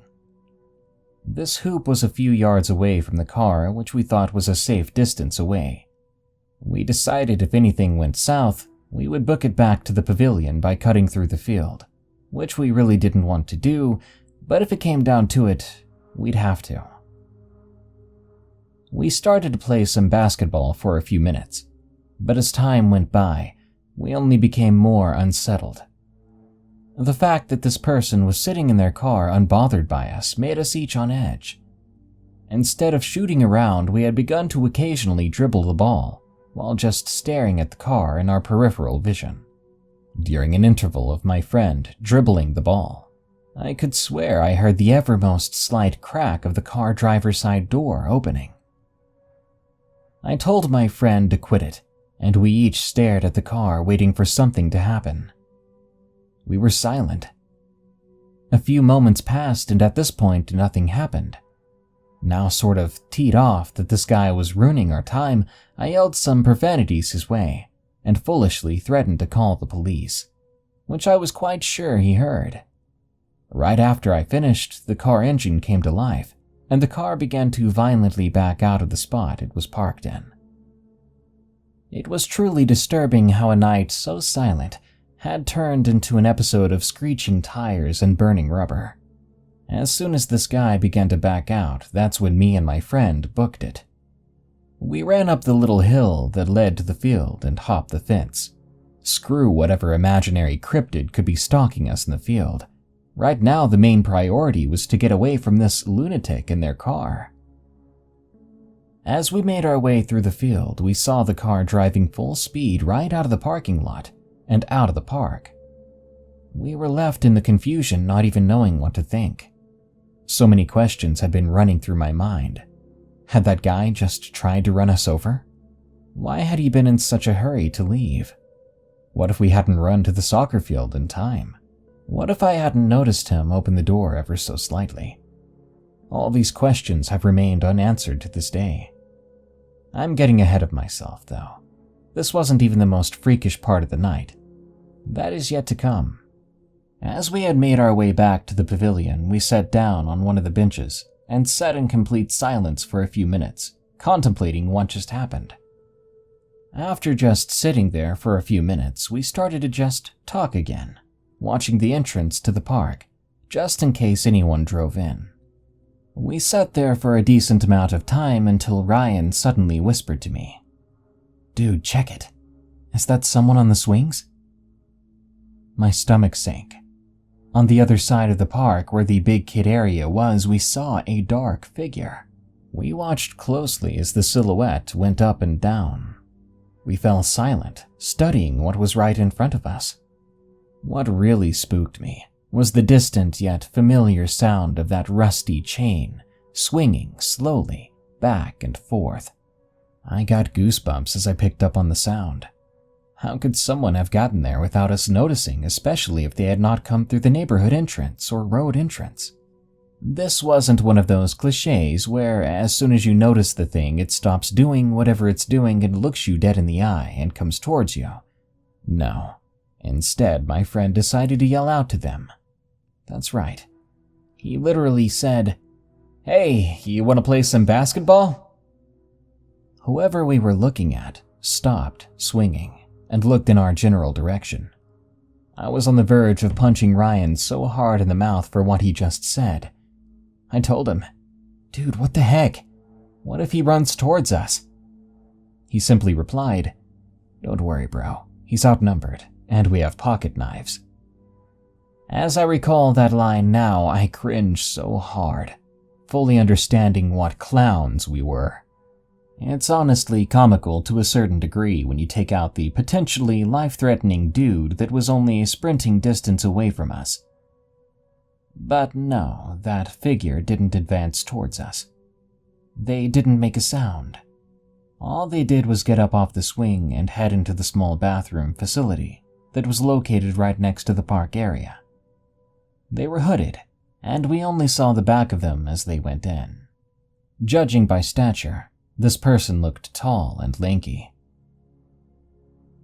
This hoop was a few yards away from the car, which we thought was a safe distance away. We decided if anything went south, we would book it back to the pavilion by cutting through the field, which we really didn't want to do, but if it came down to it, we'd have to. We started to play some basketball for a few minutes, but as time went by, we only became more unsettled. The fact that this person was sitting in their car unbothered by us made us each on edge. Instead of shooting around, we had begun to occasionally dribble the ball, while just staring at the car in our peripheral vision. During an interval of my friend dribbling the ball, I could swear I heard the evermost slight crack of the car driver's side door opening. I told my friend to quit it, and we each stared at the car waiting for something to happen. We were silent. A few moments passed, and at this point nothing happened. Now sort of teed off that this guy was ruining our time, I yelled some profanities his way, and foolishly threatened to call the police, which I was quite sure he heard. Right after I finished, the car engine came to life, and the car began to violently back out of the spot it was parked in. It was truly disturbing how a night so silent had turned into an episode of screeching tires and burning rubber. As soon as this guy began to back out, that's when me and my friend booked it. We ran up the little hill that led to the field and hopped the fence. Screw whatever imaginary cryptid could be stalking us in the field. Right now, the main priority was to get away from this lunatic in their car. As we made our way through the field, we saw the car driving full speed right out of the parking lot and out of the park. We were left in the confusion, not even knowing what to think. So many questions had been running through my mind. Had that guy just tried to run us over? Why had he been in such a hurry to leave? What if we hadn't run to the soccer field in time? What if I hadn't noticed him open the door ever so slightly? All these questions have remained unanswered to this day. I'm getting ahead of myself, though. This wasn't even the most freakish part of the night. That is yet to come. As we had made our way back to the pavilion, we sat down on one of the benches and sat in complete silence for a few minutes, contemplating what just happened. After just sitting there for a few minutes, we started to just talk again, watching the entrance to the park, just in case anyone drove in. We sat there for a decent amount of time until Ryan suddenly whispered to me, "Dude, check it. Is that someone on the swings?" My stomach sank. On the other side of the park where the big kid area was, we saw a dark figure. We watched closely as the silhouette went up and down. We fell silent, studying what was right in front of us. What really spooked me was the distant yet familiar sound of that rusty chain swinging slowly back and forth. I got goosebumps as I picked up on the sound. How could someone have gotten there without us noticing, especially if they had not come through the neighborhood entrance or road entrance? This wasn't one of those cliches where as soon as you notice the thing, it stops doing whatever it's doing and looks you dead in the eye and comes towards you. No. Instead, my friend decided to yell out to them. That's right. He literally said, "Hey, you want to play some basketball?" Whoever we were looking at stopped swinging and looked in our general direction. I was on the verge of punching Ryan so hard in the mouth for what he just said. I told him, "Dude, what the heck? What if he runs towards us?" He simply replied, "Don't worry, bro. He's outnumbered, and we have pocket knives." As I recall that line now, I cringe so hard, fully understanding what clowns we were. It's honestly comical to a certain degree when you take out the potentially life-threatening dude that was only a sprinting distance away from us. But no, that figure didn't advance towards us. They didn't make a sound. All they did was get up off the swing and head into the small bathroom facility that was located right next to the park area. They were hooded, and we only saw the back of them as they went in. Judging by stature, this person looked tall and lanky.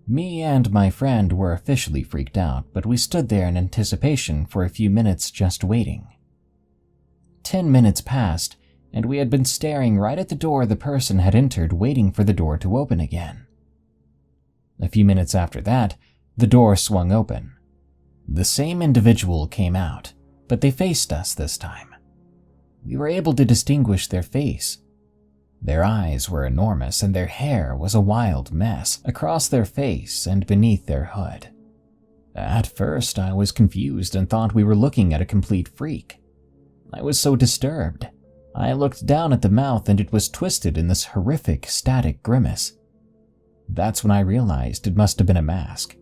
Me and my friend were officially freaked out, but we stood there in anticipation for a few minutes just waiting. 10 minutes passed, and we had been staring right at the door the person had entered, waiting for the door to open again. A few minutes after that, the door swung open. The same individual came out, but they faced us this time. We were able to distinguish their face. Their eyes were enormous, and their hair was a wild mess across their face and beneath their hood. At first, I was confused and thought we were looking at a complete freak. I was so disturbed. I looked down at the mouth, and it was twisted in this horrific, static grimace. That's when I realized it must have been a mask.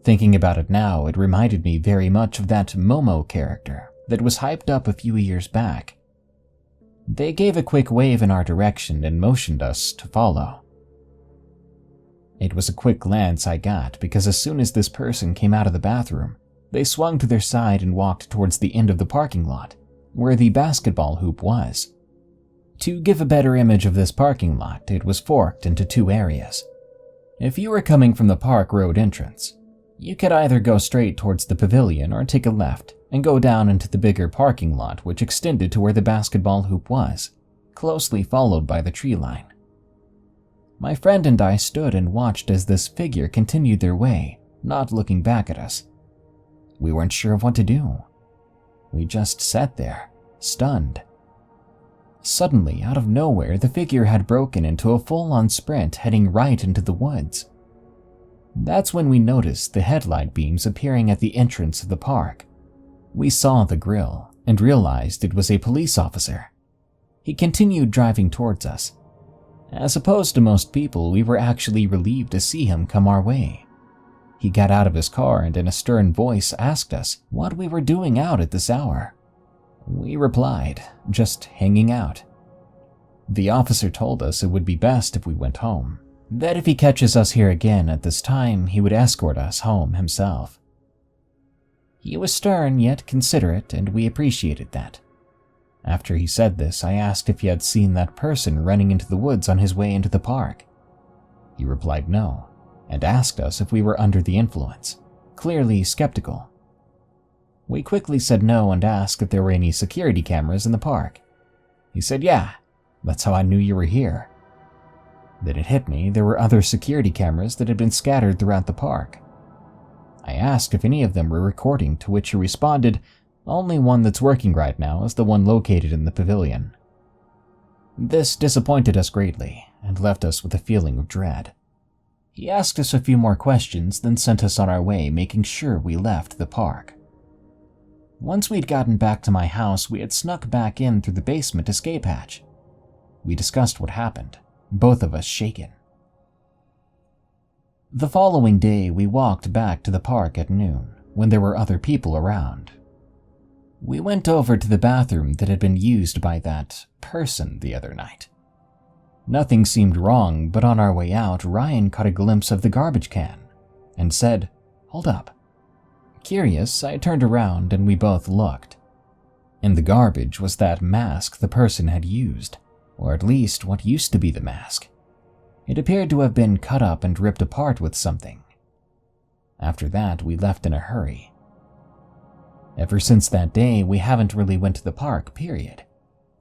Thinking about it now, it reminded me very much of that Momo character that was hyped up a few years back. They gave a quick wave in our direction and motioned us to follow. It was a quick glance I got because as soon as this person came out of the bathroom, they swung to their side and walked towards the end of the parking lot, where the basketball hoop was. To give a better image of this parking lot, it was forked into two areas. If you were coming from the park road entrance, you could either go straight towards the pavilion or take a left and go down into the bigger parking lot which extended to where the basketball hoop was, closely followed by the tree line. My friend and I stood and watched as this figure continued their way, not looking back at us. We weren't sure of what to do. We just sat there, stunned. Suddenly, out of nowhere, the figure had broken into a full-on sprint heading right into the woods. That's when we noticed the headlight beams appearing at the entrance of the park. We saw the grill and realized it was a police officer. He continued driving towards us. As opposed to most people, we were actually relieved to see him come our way. He got out of his car and in a stern voice asked us what we were doing out at this hour. We replied, just hanging out. The officer told us it would be best if we went home, that if he catches us here again at this time, he would escort us home himself. He was stern yet considerate, and we appreciated that. After he said this, I asked if he had seen that person running into the woods on his way into the park. He replied no, and asked us if we were under the influence, clearly skeptical. We quickly said no and asked if there were any security cameras in the park. He said, "Yeah, that's how I knew you were here." Then it hit me there were other security cameras that had been scattered throughout the park. I asked if any of them were recording, to which he responded, "Only one that's working right now is the one located in the pavilion." This disappointed us greatly and left us with a feeling of dread. He asked us a few more questions, then sent us on our way, making sure we left the park. Once we'd gotten back to my house, we had snuck back in through the basement escape hatch. We discussed what happened, both of us shaken. The following day, we walked back to the park at noon, when there were other people around. We went over to the bathroom that had been used by that person the other night. Nothing seemed wrong, but on our way out, Ryan caught a glimpse of the garbage can and said, "Hold up." Curious, I turned around and we both looked. In the garbage was that mask the person had used, or at least what used to be the mask. It appeared to have been cut up and ripped apart with something. After that, we left in a hurry. Ever since that day, we haven't really went to the park, period.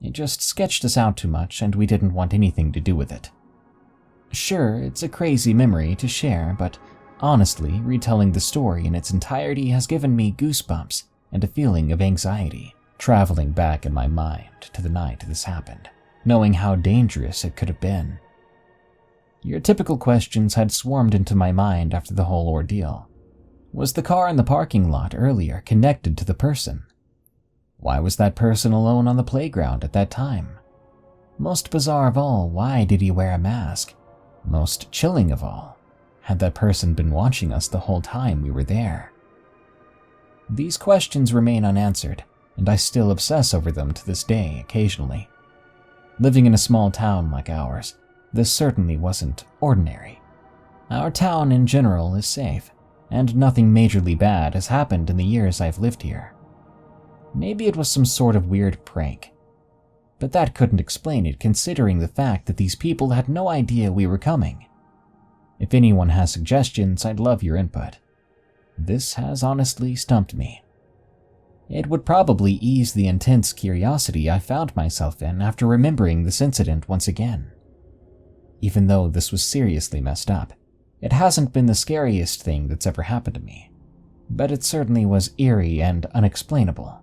It just sketched us out too much and we didn't want anything to do with it. Sure, it's a crazy memory to share, but honestly, retelling the story in its entirety has given me goosebumps and a feeling of anxiety traveling back in my mind to the night this happened, knowing how dangerous it could have been. Your typical questions had swarmed into my mind after the whole ordeal. Was the car in the parking lot earlier connected to the person? Why was that person alone on the playground at that time? Most bizarre of all, why did he wear a mask? Most chilling of all, had that person been watching us the whole time we were there? These questions remain unanswered, and I still obsess over them to this day occasionally. Living in a small town like ours, this certainly wasn't ordinary. Our town in general is safe, and nothing majorly bad has happened in the years I've lived here. Maybe it was some sort of weird prank, but that couldn't explain it considering the fact that these people had no idea we were coming. If anyone has suggestions, I'd love your input. This has honestly stumped me. It would probably ease the intense curiosity I found myself in after remembering this incident once again. Even though this was seriously messed up, it hasn't been the scariest thing that's ever happened to me, but it certainly was eerie and unexplainable.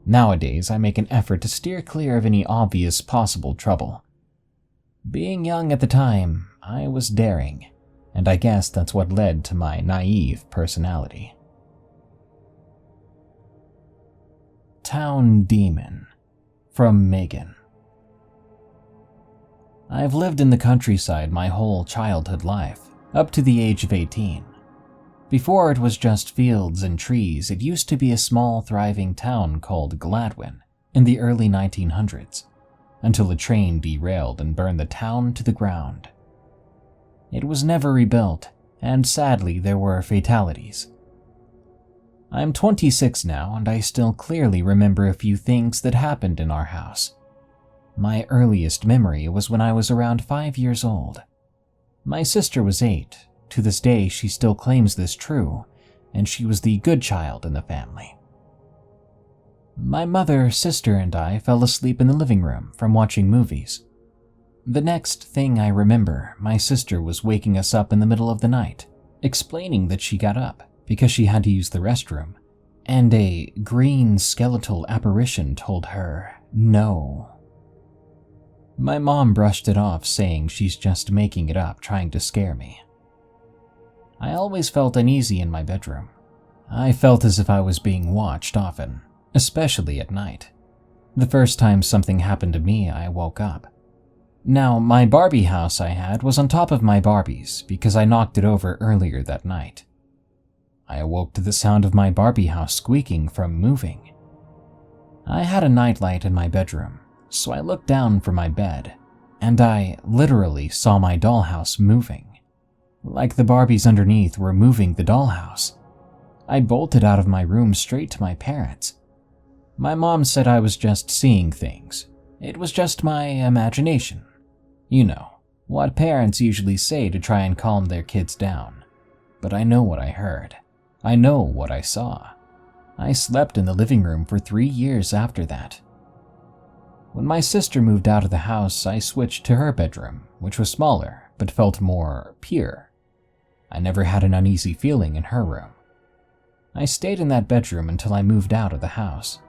Nowadays, I make an effort to steer clear of any obvious possible trouble. Being young at the time, I was daring, and I guess that's what led to my naive personality. Town Demon, from Megan. I've lived in the countryside my whole childhood life, up to the age of 18. Before it was just fields and trees, it used to be a small, thriving town called Gladwin in the early 1900s, until a train derailed and burned the town to the ground. It was never rebuilt, and sadly there were fatalities. I'm 26 now, and I still clearly remember a few things that happened in our house. My earliest memory was when I was around 5 years old. My sister was 8. To this day, she still claims this true, and she was the good child in the family. My mother, sister, and I fell asleep in the living room from watching movies. The next thing I remember, my sister was waking us up in the middle of the night, explaining that she got up because she had to use the restroom, and a green skeletal apparition told her no. My mom brushed it off, saying she's just making it up, trying to scare me. I always felt uneasy in my bedroom. I felt as if I was being watched often, especially at night. The first time something happened to me, I woke up. Now, my Barbie house I had was on top of my Barbies because I knocked it over earlier that night. I awoke to the sound of my Barbie house squeaking from moving. I had a nightlight in my bedroom, so I looked down from my bed, and I literally saw my dollhouse moving. Like the Barbies underneath were moving the dollhouse. I bolted out of my room straight to my parents. My mom said I was just seeing things. It was just my imagination. You know, what parents usually say to try and calm their kids down. But I know what I heard. I know what I saw. I slept in the living room for 3 years after that. When my sister moved out of the house, I switched to her bedroom, which was smaller but felt more pure. I never had an uneasy feeling in her room. I stayed in that bedroom until I moved out of the house.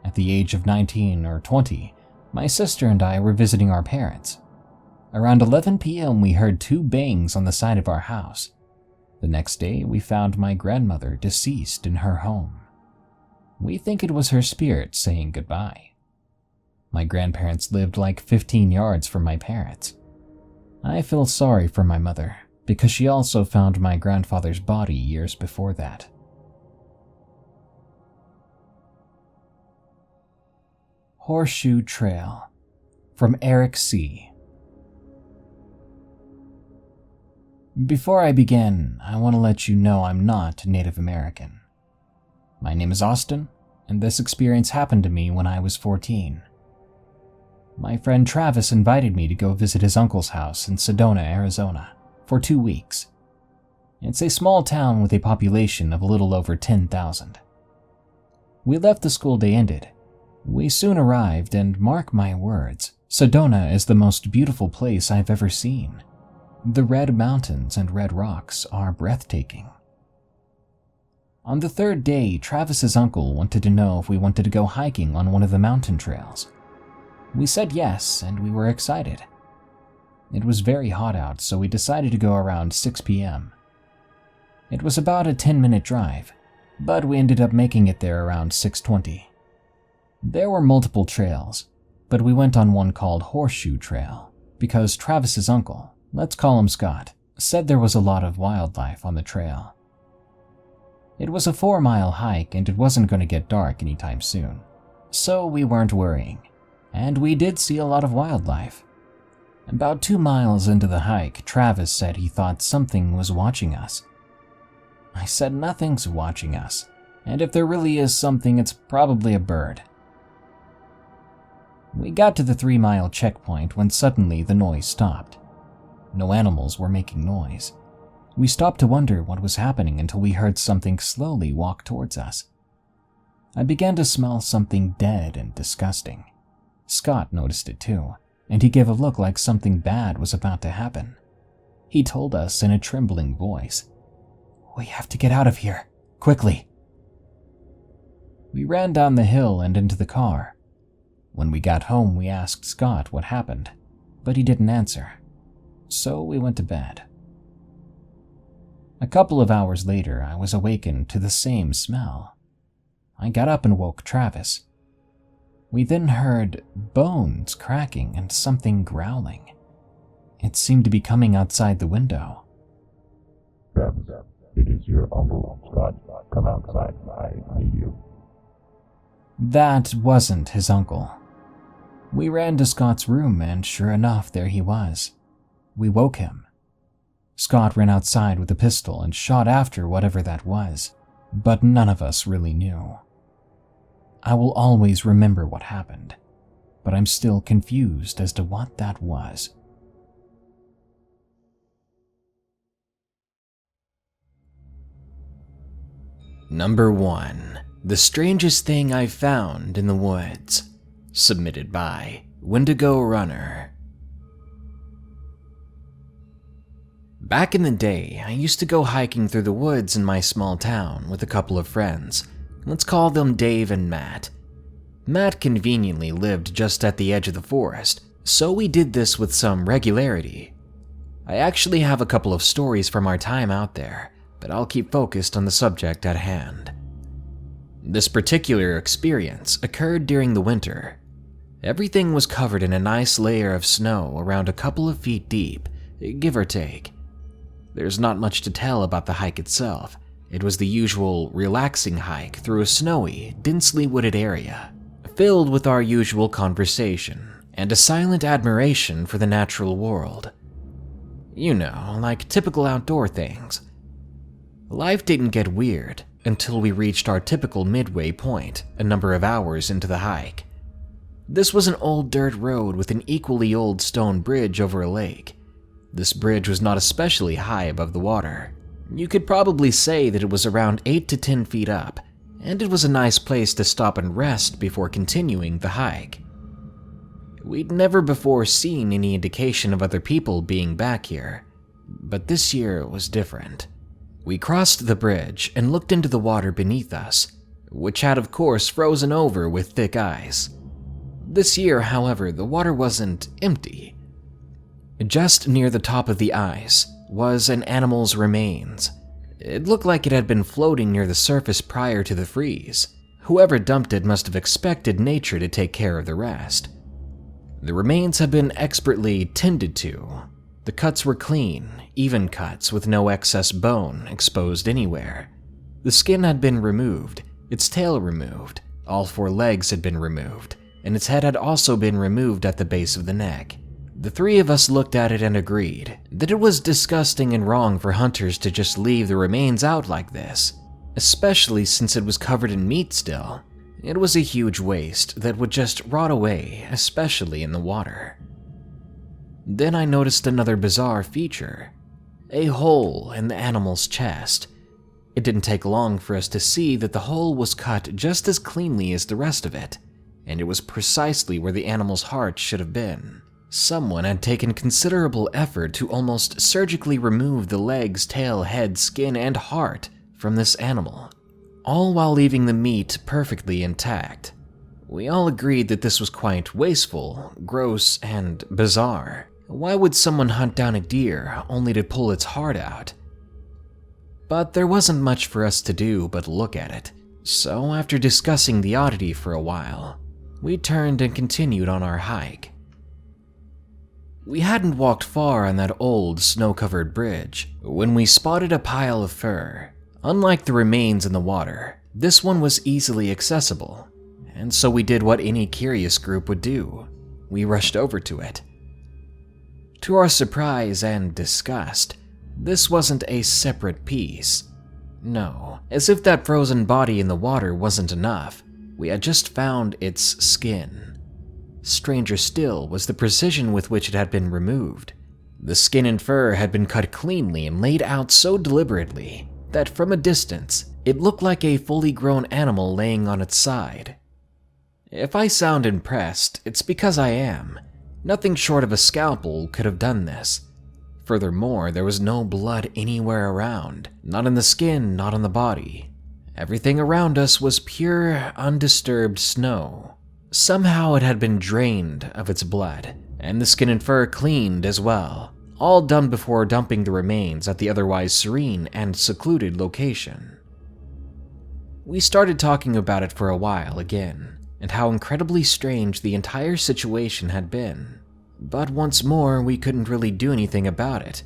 At the age of 19 or 20, my sister and I were visiting our parents. Around 11 p.m. we heard 2 bangs on the side of our house. The next day we found my grandmother deceased in her home. We think it was her spirit saying goodbye. My grandparents lived like 15 yards from my parents. I feel sorry for my mother, because she also found my grandfather's body years before that. Horseshoe Trail, from Eric C. Before I begin, I want to let you know I'm not Native American. My name is Austin, and this experience happened to me when I was 14. My friend Travis invited me to go visit his uncle's house in Sedona, Arizona, for 2 weeks. It's a small town with a population of a little over 10,000. We left the school day ended. We soon arrived, and mark my words, Sedona is the most beautiful place I've ever seen. The red mountains and red rocks are breathtaking. On the third day, Travis's uncle wanted to know if we wanted to go hiking on one of the mountain trails. We said yes, and we were excited. It was very hot out, so we decided to go around 6 p.m. It was about a 10-minute drive, but we ended up making it there around 6:20. There were multiple trails, but we went on one called Horseshoe Trail because Travis's uncle, let's call him Scott, said there was a lot of wildlife on the trail. It was a 4-mile hike and it wasn't going to get dark anytime soon, so we weren't worrying, and we did see a lot of wildlife. About 2 miles into the hike, Travis said he thought something was watching us. I said nothing's watching us, and if there really is something, it's probably a bird. We got to the 3-mile checkpoint when suddenly the noise stopped. No animals were making noise. We stopped to wonder what was happening until we heard something slowly walk towards us. I began to smell something dead and disgusting. Scott noticed it too, and he gave a look like something bad was about to happen. He told us in a trembling voice, "We have to get out of here, quickly." We ran down the hill and into the car. When we got home, we asked Scott what happened, but he didn't answer, so we went to bed. A couple of hours later, I was awakened to the same smell. I got up and woke Travis. We then heard bones cracking and something growling. It seemed to be coming outside the window. "Travis, it is your uncle, Scott. Come outside. I need you." That wasn't his uncle. We ran to Scott's room and sure enough, there he was. We woke him. Scott ran outside with a pistol and shot after whatever that was, but none of us really knew. I will always remember what happened, but I'm still confused as to what that was. Number 1. The strangest thing I've found in the woods. Submitted by Wendigo Runner. Back in the day, I used to go hiking through the woods in my small town with a couple of friends. Let's call them Dave and Matt. Matt conveniently lived just at the edge of the forest, so we did this with some regularity. I actually have a couple of stories from our time out there, but I'll keep focused on the subject at hand. This particular experience occurred during the winter. Everything was covered in a nice layer of snow around a couple of feet deep, give or take. There's not much to tell about the hike itself. It was the usual relaxing hike through a snowy, densely wooded area, filled with our usual conversation and a silent admiration for the natural world. You know, like typical outdoor things. Life didn't get weird until we reached our typical midway point a number of hours into the hike. This was an old dirt road with an equally old stone bridge over a lake. This bridge was not especially high above the water. You could probably say that it was around 8 to 10 feet up, and it was a nice place to stop and rest before continuing the hike. We'd never before seen any indication of other people being back here, but this year was different. We crossed the bridge and looked into the water beneath us, which had of course frozen over with thick ice. This year, however, the water wasn't empty. Just near the top of the ice was an animal's remains. It looked like it had been floating near the surface prior to the freeze. Whoever dumped it must have expected nature to take care of the rest. The remains had been expertly tended to. The cuts were clean, even cuts with no excess bone exposed anywhere. The skin had been removed, its tail removed, all 4 legs had been removed, and its head had also been removed at the base of the neck. The 3 of us looked at it and agreed that it was disgusting and wrong for hunters to just leave the remains out like this, especially since it was covered in meat still. It was a huge waste that would just rot away, especially in the water. Then I noticed another bizarre feature, a hole in the animal's chest. It didn't take long for us to see that the hole was cut just as cleanly as the rest of it, and it was precisely where the animal's heart should have been. Someone had taken considerable effort to almost surgically remove the legs, tail, head, skin, and heart from this animal. all while leaving the meat perfectly intact. We all agreed that this was quite wasteful, gross, and bizarre. Why would someone hunt down a deer only to pull its heart out? But there wasn't much for us to do but look at it, so after discussing the oddity for a while, we turned and continued on our hike. We hadn't walked far on that old snow-covered bridge when we spotted a pile of fur. Unlike the remains in the water, this one was easily accessible, and so we did what any curious group would do. We rushed over to it. To our surprise and disgust, this wasn't a separate piece. No, as if that frozen body in the water wasn't enough, we had just found its skin. Stranger still was the precision with which it had been removed. The skin and fur had been cut cleanly and laid out so deliberately that from a distance, it looked like a fully grown animal laying on its side. If I sound impressed, it's because I am. Nothing short of a scalpel could have done this. Furthermore, there was no blood anywhere around, not in the skin, not on the body. Everything around us was pure, undisturbed snow. Somehow it had been drained of its blood, and the skin and fur cleaned as well, all done before dumping the remains at the otherwise serene and secluded location. We started talking about it for a while again, and how incredibly strange the entire situation had been. But once more, we couldn't really do anything about it.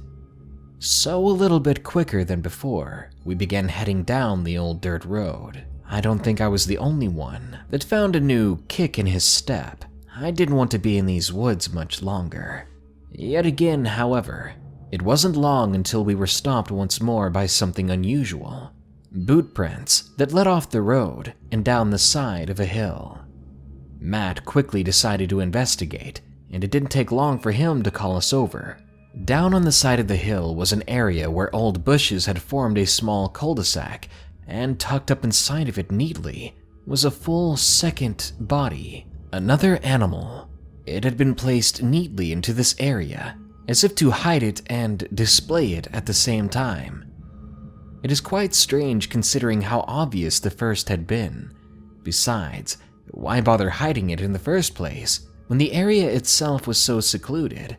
So a little bit quicker than before, we began heading down the old dirt road. I don't think I was the only one that found a new kick in his step. I didn't want to be in these woods much longer. Yet again, however, it wasn't long until we were stopped once more by something unusual. Boot prints that led off the road and down the side of a hill. Matt quickly decided to investigate, and it didn't take long for him to call us over. Down on the side of the hill was an area where old bushes had formed a small cul-de-sac, and tucked up inside of it neatly was a full second body. Another animal. It had been placed neatly into this area, as if to hide it and display it at the same time. It is quite strange considering how obvious the first had been. Besides, why bother hiding it in the first place when the area itself was so secluded?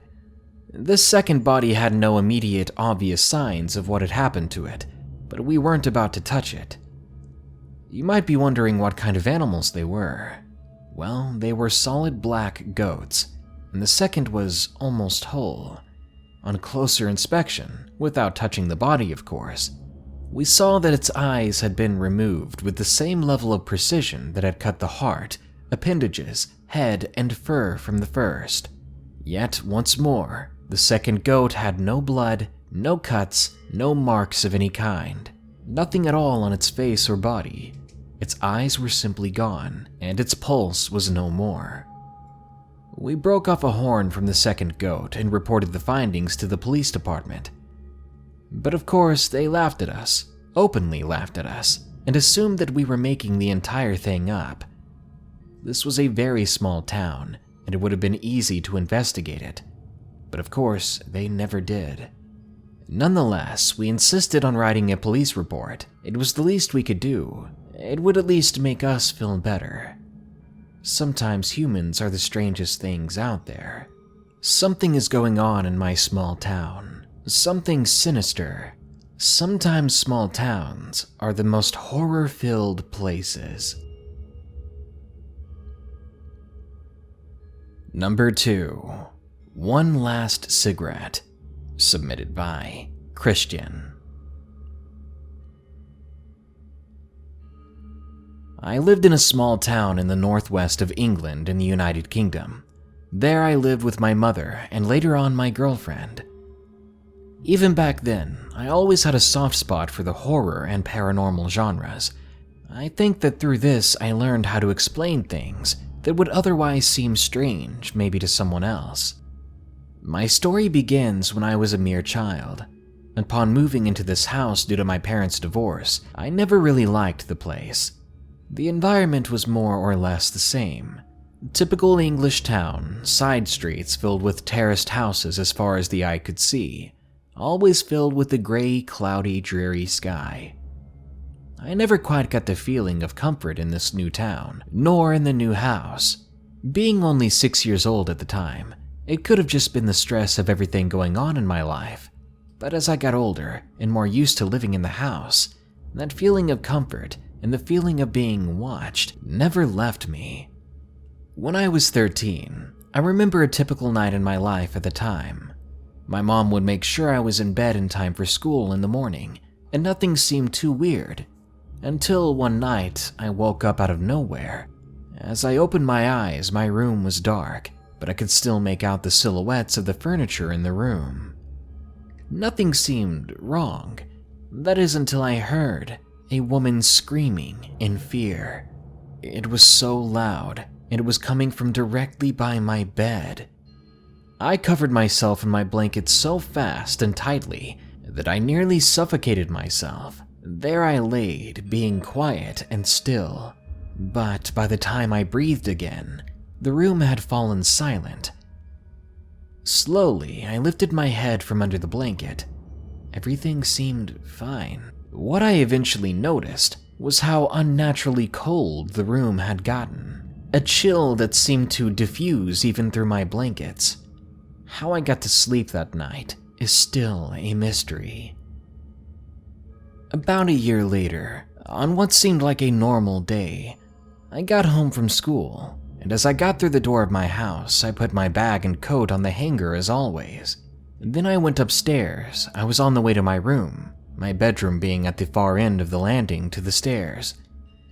This second body had no immediate obvious signs of what had happened to it, but we weren't about to touch it. You might be wondering what kind of animals they were. Well, they were solid black goats, and the second was almost whole. On closer inspection, without touching the body of course, we saw that its eyes had been removed with the same level of precision that had cut the heart, appendages, head, and fur from the first. Yet, once more, the second goat had no blood, no cuts, no marks of any kind. Nothing at all on its face or body. Its eyes were simply gone, and its pulse was no more. We broke off a horn from the second goat and reported the findings to the police department. But of course, they laughed at us, openly laughed at us, and assumed that we were making the entire thing up. This was a very small town, and it would have been easy to investigate it. But of course, they never did. Nonetheless, we insisted on writing a police report. It was the least we could do. It would at least make us feel better. Sometimes humans are the strangest things out there. Something is going on in my small town. Something sinister. Sometimes small towns are the most horror-filled places. Number 2. One Last Cigarette. Submitted by Christian. I lived in a small town in the northwest of England in the United Kingdom. There I lived with my mother and later on my girlfriend. Even back then, I always had a soft spot for the horror and paranormal genres. I think that through this I learned how to explain things that would otherwise seem strange maybe to someone else. My story begins when I was a mere child. Upon moving into this house due to my parents' divorce, I never really liked the place. The environment was more or less the same. Typical English town, side streets filled with terraced houses as far as the eye could see, always filled with the gray, cloudy, dreary sky. I never quite got the feeling of comfort in this new town, nor in the new house. Being only 6 years old at the time, it could have just been the stress of everything going on in my life. But as I got older and more used to living in the house, that feeling of comfort and the feeling of being watched never left me. When I was 13, I remember a typical night in my life at the time. My mom would make sure I was in bed in time for school in the morning, and nothing seemed too weird. Until one night, I woke up out of nowhere. As I opened my eyes, my room was dark, but I could still make out the silhouettes of the furniture in the room. Nothing seemed wrong. That is until I heard a woman screaming in fear. It was so loud, and it was coming from directly by my bed. I covered myself in my blanket so fast and tightly that I nearly suffocated myself. There I laid, being quiet and still. But by the time I breathed again, the room had fallen silent. Slowly, I lifted my head from under the blanket. Everything seemed fine. What I eventually noticed was how unnaturally cold the room had gotten. A chill that seemed to diffuse even through my blankets. How I got to sleep that night is still a mystery. About a year later, on what seemed like a normal day, I got home from school, and as I got through the door of my house, I put my bag and coat on the hanger as always. Then I went upstairs. I was on the way to my room, my bedroom being at the far end of the landing to the stairs.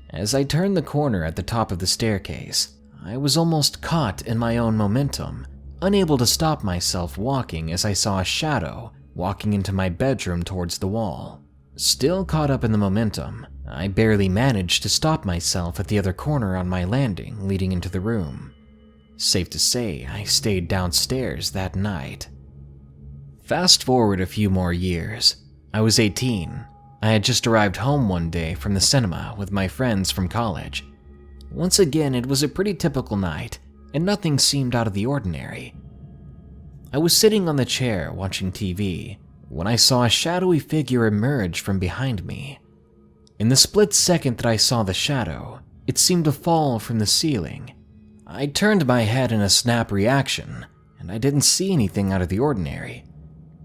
As I turned the corner at the top of the staircase, I was almost caught in my own momentum, unable to stop myself walking as I saw a shadow walking into my bedroom towards the wall. Still caught up in the momentum, I barely managed to stop myself at the other corner on my landing leading into the room. Safe to say, I stayed downstairs that night. Fast forward a few more years. I was 18. I had just arrived home one day from the cinema with my friends from college. Once again, it was a pretty typical night, and nothing seemed out of the ordinary. I was sitting on the chair watching TV when I saw a shadowy figure emerge from behind me. In the split second that I saw the shadow, it seemed to fall from the ceiling. I turned my head in a snap reaction, and I didn't see anything out of the ordinary.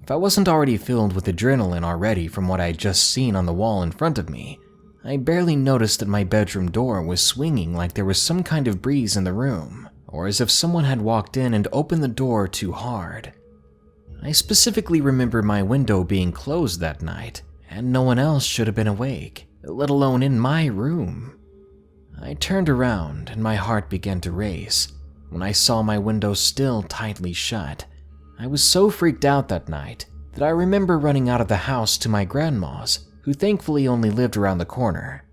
If I wasn't already filled with adrenaline already from what I had just seen on the wall in front of me, I barely noticed that my bedroom door was swinging like there was some kind of breeze in the room, or as if someone had walked in and opened the door too hard. I specifically remember my window being closed that night, and no one else should have been awake, let alone in my room. I turned around and my heart began to race when I saw my window still tightly shut. I was so freaked out that night that I remember running out of the house to my grandma's, who thankfully only lived around the corner.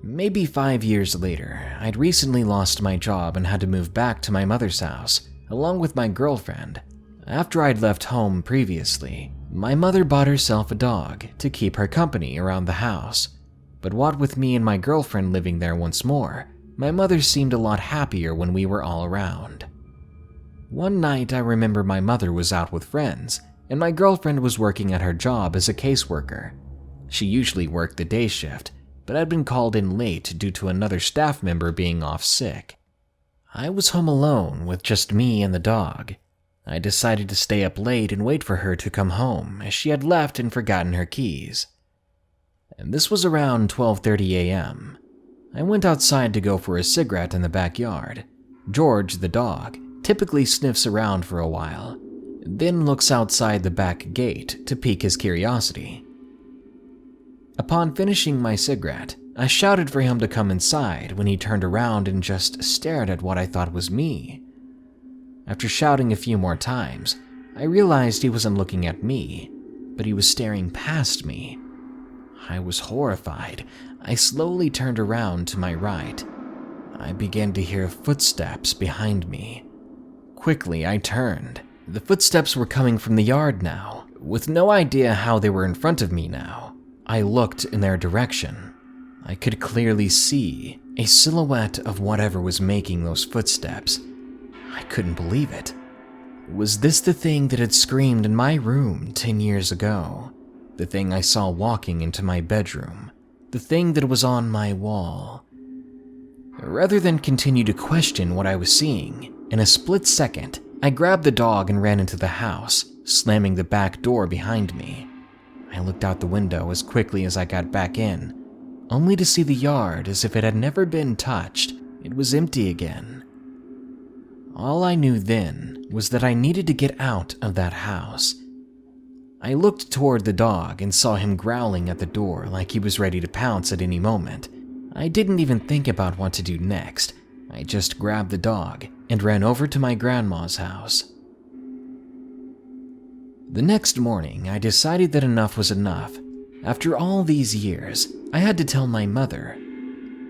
Maybe 5 years later, I'd recently lost my job and had to move back to my mother's house, along with my girlfriend. After I'd left home previously, my mother bought herself a dog to keep her company around the house. But what with me and my girlfriend living there once more, my mother seemed a lot happier when we were all around. One night I remember my mother was out with friends, and my girlfriend was working at her job as a caseworker. She usually worked the day shift, but had been called in late due to another staff member being off sick. I was home alone with just me and the dog. I decided to stay up late and wait for her to come home, as she had left and forgotten her keys. And this was around 12:30 a.m. I went outside to go for a cigarette in the backyard. George, the dog, typically sniffs around for a while, then looks outside the back gate to pique his curiosity. Upon finishing my cigarette, I shouted for him to come inside when he turned around and just stared at what I thought was me. After shouting a few more times, I realized he wasn't looking at me, but he was staring past me. I was horrified. I slowly turned around to my right. I began to hear footsteps behind me. Quickly, I turned. The footsteps were coming from the yard now, with no idea how they were in front of me now. I looked in their direction. I could clearly see a silhouette of whatever was making those footsteps. I couldn't believe it. Was this the thing that had screamed in my room 10 years ago? the thing I saw walking into my bedroom, the thing that was on my wall. Rather than continue to question what I was seeing, in a split second, I grabbed the dog and ran into the house, slamming the back door behind me. I looked out the window as quickly as I got back in, only to see the yard as if it had never been touched. It was empty again. All I knew then was that I needed to get out of that house. I looked toward the dog and saw him growling at the door like he was ready to pounce at any moment. I didn't even think about what to do next. I just grabbed the dog and ran over to my grandma's house. The next morning, I decided that enough was enough. After all these years, I had to tell my mother.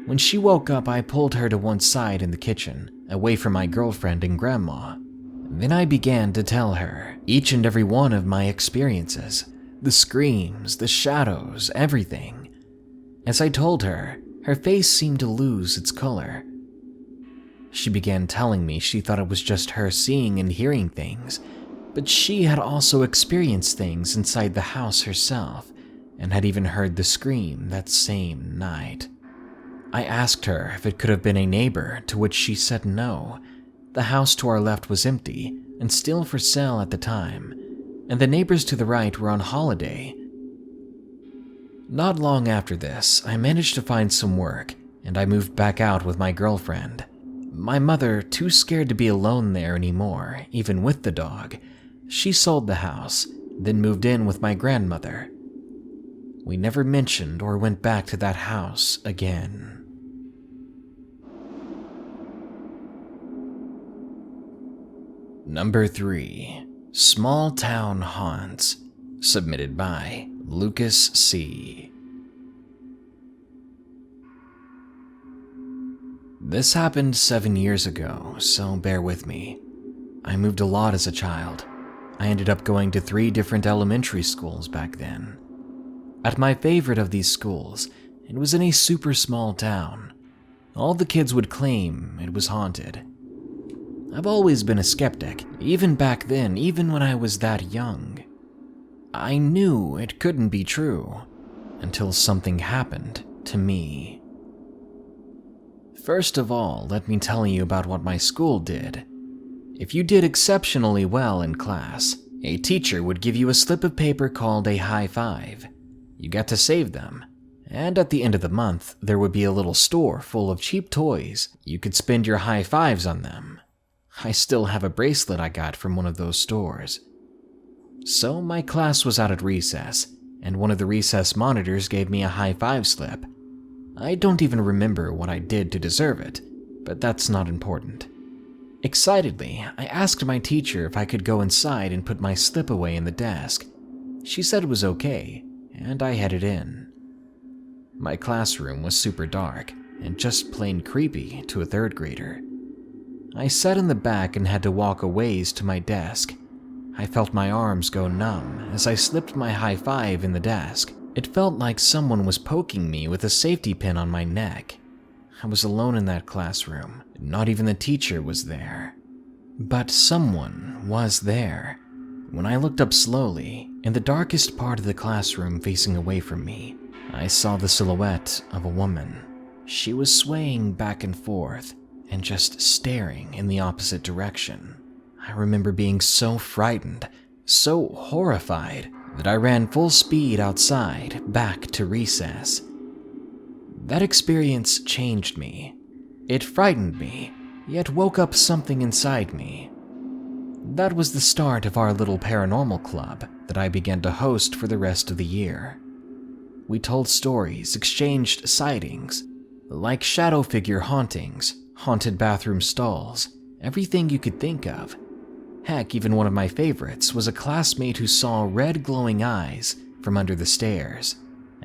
When she woke up, I pulled her to one side in the kitchen, away from my girlfriend and grandma. Then I began to tell her each and every one of my experiences, the screams, the shadows, everything. As I told her, her face seemed to lose its color. She began telling me she thought it was just her seeing and hearing things, but she had also experienced things inside the house herself, and had even heard the scream that same night. I asked her if it could have been a neighbor, to which she said no. The house to our left was empty and still for sale at the time, and the neighbors to the right were on holiday. Not long after this, I managed to find some work, and I moved back out with my girlfriend. My mother, too scared to be alone there anymore, even with the dog, she sold the house, then moved in with my grandmother. We never mentioned or went back to that house again. Number 3. Small Town Haunts, submitted by Lucas C. This happened 7 years ago, so bear with me. I moved a lot as a child. I ended up going to 3 different elementary schools back then. At my favorite of these schools, it was in a super small town. All the kids would claim it was haunted. I've always been a skeptic, even back then, even when I was that young. I knew it couldn't be true, until something happened to me. First of all, let me tell you about what my school did. If you did exceptionally well in class, a teacher would give you a slip of paper called a high five. You got to save them, and at the end of the month, there would be a little store full of cheap toys. You could spend your high fives on them. I still have a bracelet I got from one of those stores. So my class was out at recess, and one of the recess monitors gave me a high five slip. I don't even remember what I did to deserve it, but that's not important. Excitedly, I asked my teacher if I could go inside and put my slip away in the desk. She said it was okay, and I headed in. My classroom was super dark and just plain creepy to a 3rd grader. I sat in the back and had to walk a ways to my desk. I felt my arms go numb as I slipped my high five in the desk. It felt like someone was poking me with a safety pin on my neck. I was alone in that classroom. Not even the teacher was there. But someone was there. When I looked up slowly, in the darkest part of the classroom facing away from me, I saw the silhouette of a woman. She was swaying back and forth and just staring in the opposite direction. I remember being so frightened, so horrified, that I ran full speed outside, back to recess. That experience changed me. It frightened me, yet woke up something inside me. That was the start of our little paranormal club that I began to host for the rest of the year. We told stories, exchanged sightings, like shadow figure hauntings, haunted bathroom stalls, everything you could think of. Heck, even one of my favorites was a classmate who saw red glowing eyes from under the stairs.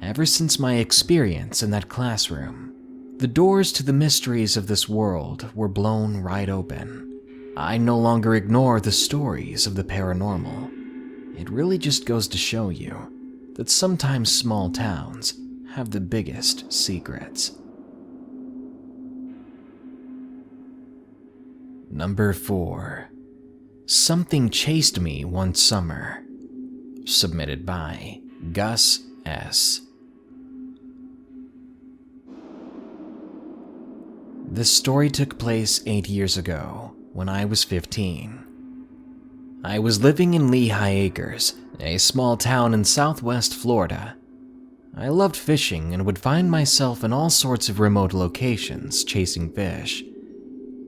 Ever since my experience in that classroom, the doors to the mysteries of this world were blown right open. I no longer ignore the stories of the paranormal. It really just goes to show you that sometimes small towns have the biggest secrets. Number 4. Something chased me one summer. Submitted by Gus S. This story took place 8 years ago, when I was 15. I was living in Lehigh Acres, a small town in southwest Florida. I loved fishing and would find myself in all sorts of remote locations chasing fish.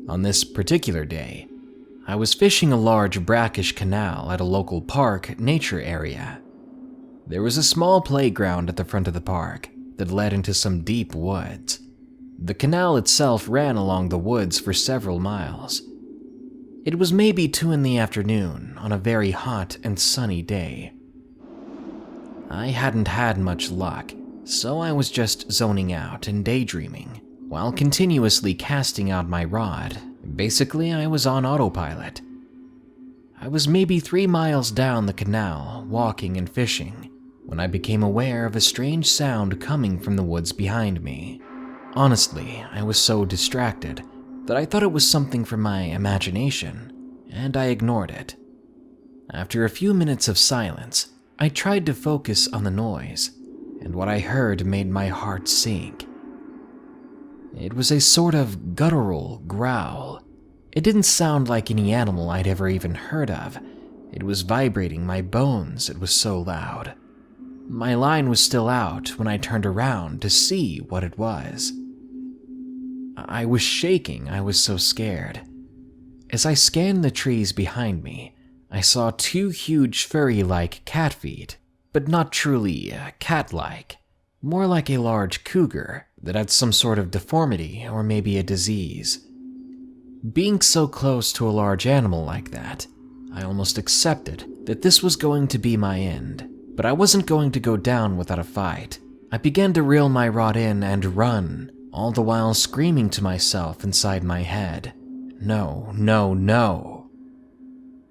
On this particular day, I was fishing a large brackish canal at a local park nature area. There was a small playground at the front of the park that led into some deep woods. The canal itself ran along the woods for several miles. It was maybe 2 in the afternoon on a very hot and sunny day. I hadn't had much luck, so I was just zoning out and daydreaming while continuously casting out my rod. Basically, I was on autopilot. I was maybe 3 miles down the canal, walking and fishing, when I became aware of a strange sound coming from the woods behind me. Honestly, I was so distracted that I thought it was something from my imagination, and I ignored it. After a few minutes of silence, I tried to focus on the noise, and what I heard made my heart sink. It was a sort of guttural growl. It didn't sound like any animal I'd ever even heard of. It was vibrating my bones, it was so loud. My line was still out when I turned around to see what it was. I was shaking, I was so scared. As I scanned the trees behind me, I saw 2 huge furry-like cat feet, but not truly cat-like, more like a large cougar that had some sort of deformity or maybe a disease. Being so close to a large animal like that, I almost accepted that this was going to be my end, but I wasn't going to go down without a fight. I began to reel my rod in and run, all the while screaming to myself inside my head, "No, no, no."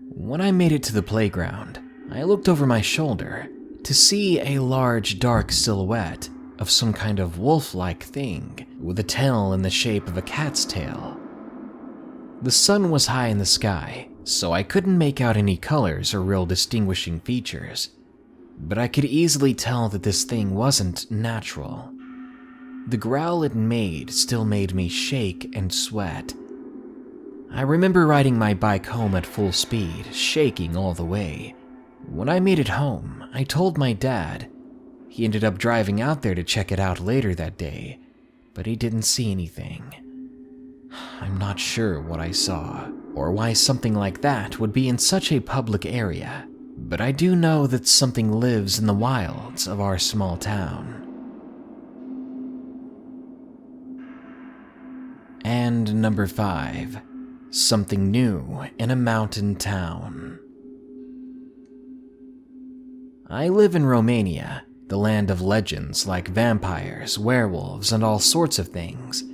When I made it to the playground, I looked over my shoulder to see a large dark silhouette of some kind of wolf-like thing with a tail in the shape of a cat's tail. The sun was high in the sky, so I couldn't make out any colors or real distinguishing features, but I could easily tell that this thing wasn't natural. The growl it made still made me shake and sweat. I remember riding my bike home at full speed, shaking all the way. When I made it home, I told my dad. He ended up driving out there to check it out later that day, but he didn't see anything. I'm not sure what I saw, or why something like that would be in such a public area, but I do know that something lives in the wilds of our small town. And number 5, something new in a mountain town. I live in Romania, the land of legends like vampires, werewolves, and all sorts of things,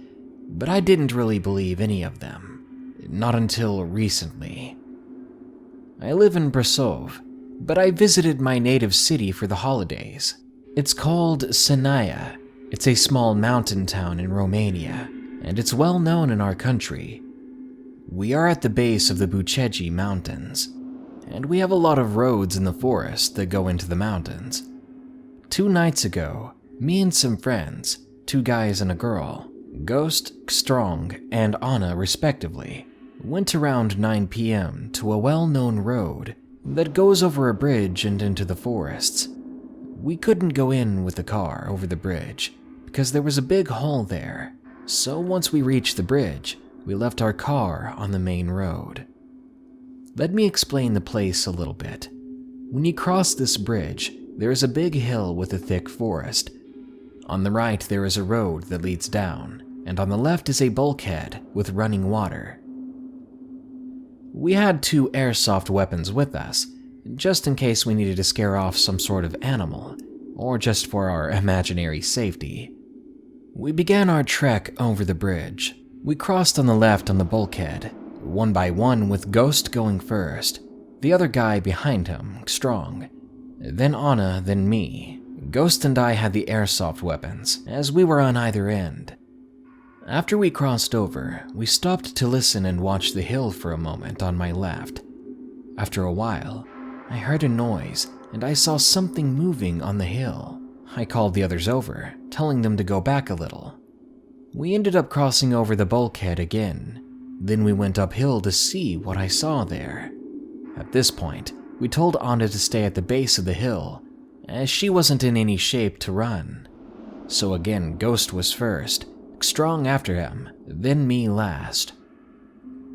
but I didn't really believe any of them, not until recently. I live in Brasov, but I visited my native city for the holidays. It's called Sinaia. It's a small mountain town in Romania, and it's well known in our country. We are at the base of the Bucegi Mountains, and we have a lot of roads in the forest that go into the mountains. 2 nights ago, me and some friends, 2 guys and a girl, Ghost, Strong, and Anna respectively, went around 9 p.m. to a well-known road that goes over a bridge and into the forests. We couldn't go in with the car over the bridge because there was a big hole there, so once we reached the bridge, we left our car on the main road. Let me explain the place a little bit. When you cross this bridge, there is a big hill with a thick forest. On the right, there is a road that leads down, and on the left is a bulkhead with running water. We had 2 airsoft weapons with us, just in case we needed to scare off some sort of animal, or just for our imaginary safety. We began our trek over the bridge. We crossed on the left on the bulkhead, 1 by 1 with Ghost going first, the other guy behind him, Strong, then Anna, then me. Ghost and I had the airsoft weapons, as we were on either end. After we crossed over, we stopped to listen and watch the hill for a moment on my left. After a while, I heard a noise and I saw something moving on the hill. I called the others over, telling them to go back a little. We ended up crossing over the bulkhead again. Then we went uphill to see what I saw there. At this point, we told Anna to stay at the base of the hill, as she wasn't in any shape to run. So again, Ghost was first, Strong after him, then me last.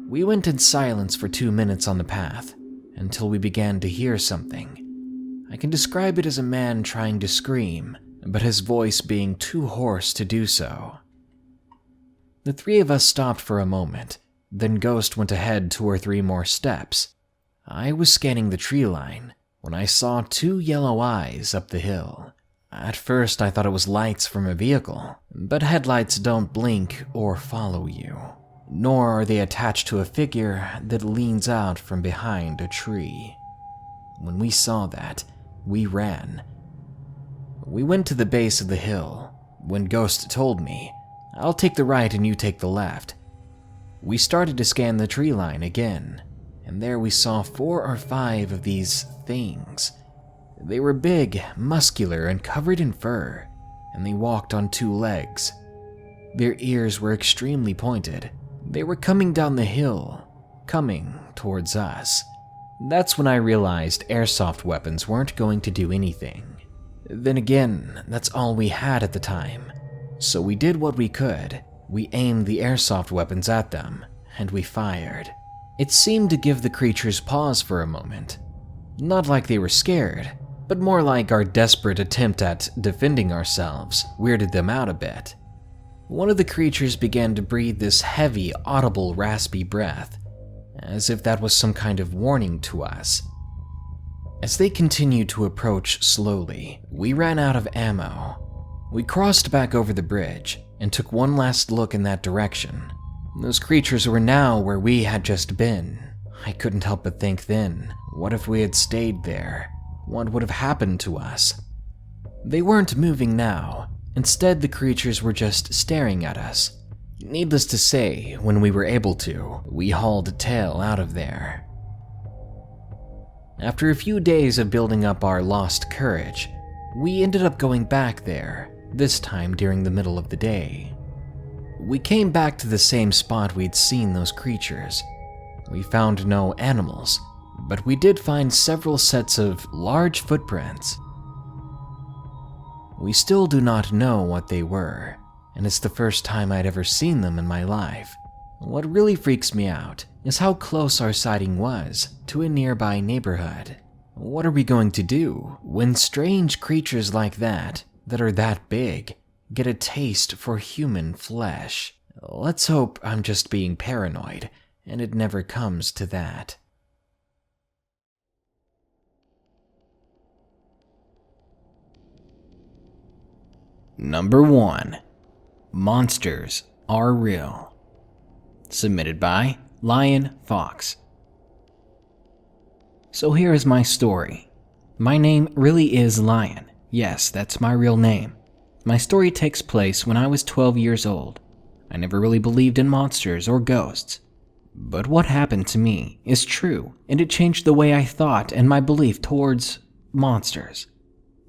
We went in silence for 2 minutes on the path, until we began to hear something. I can describe it as a man trying to scream, but his voice being too hoarse to do so. The 3 of us stopped for a moment, then Ghost went ahead 2 or 3 more steps. I was scanning the tree line when I saw 2 yellow eyes up the hill. At first I thought it was lights from a vehicle, but headlights don't blink or follow you, nor are they attached to a figure that leans out from behind a tree. When we saw that, we ran. We went to the base of the hill, when Ghost told me, "I'll take the right and you take the left." We started to scan the tree line again, and there we saw 4 or 5 of these things. They were big, muscular, and covered in fur, and they walked on 2 legs. Their ears were extremely pointed. They were coming down the hill, coming towards us. That's when I realized airsoft weapons weren't going to do anything. Then again, that's all we had at the time. So we did what we could. We aimed the airsoft weapons at them, and we fired. It seemed to give the creatures pause for a moment. Not like they were scared, but more like our desperate attempt at defending ourselves weirded them out a bit. One of the creatures began to breathe this heavy, audible, raspy breath, as if that was some kind of warning to us. As they continued to approach slowly, we ran out of ammo. We crossed back over the bridge and took one last look in that direction. Those creatures were now where we had just been. I couldn't help but think then, what if we had stayed there? What would have happened to us? They weren't moving now. Instead, the creatures were just staring at us. Needless to say, when we were able to, we hauled tail out of there. After a few days of building up our lost courage, we ended up going back there, this time during the middle of the day. We came back to the same spot we'd seen those creatures. We found no animals, but we did find several sets of large footprints. We still do not know what they were, and it's the first time I'd ever seen them in my life. What really freaks me out is how close our sighting was to a nearby neighborhood. What are we going to do when strange creatures like that are that big, get a taste for human flesh? Let's hope I'm just being paranoid, and it never comes to that. Number 1. Monsters Are Real. Submitted by Lion Fox. So here is my story. My name really is Lion. Yes, that's my real name. My story takes place when I was 12 years old. I never really believed in monsters or ghosts. But what happened to me is true, and it changed the way I thought and my belief towards monsters.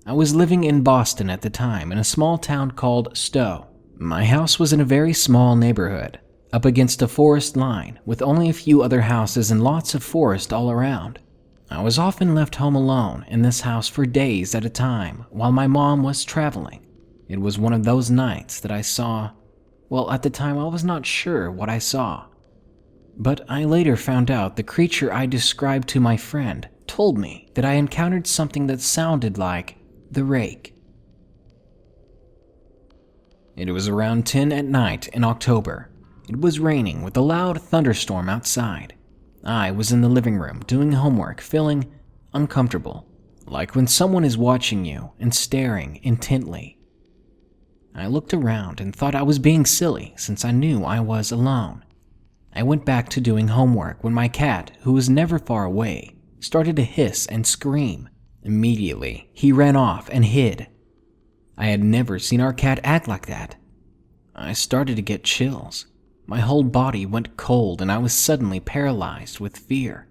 I was living in Boston at the time in a small town called Stowe. My house was in a very small neighborhood, up against a forest line with only a few other houses and lots of forest all around. I was often left home alone in this house for days at a time while my mom was traveling. It was one of those nights that I saw, well, at the time I was not sure what I saw. But I later found out the creature I described to my friend told me that I encountered something that sounded like the rake. It was around 10 at night in October. It was raining with a loud thunderstorm outside. I was in the living room doing homework, feeling uncomfortable, like when someone is watching you and staring intently. I looked around and thought I was being silly since I knew I was alone. I went back to doing homework when my cat, who was never far away, started to hiss and scream. Immediately, he ran off and hid. I had never seen our cat act like that. I started to get chills. My whole body went cold and I was suddenly paralyzed with fear.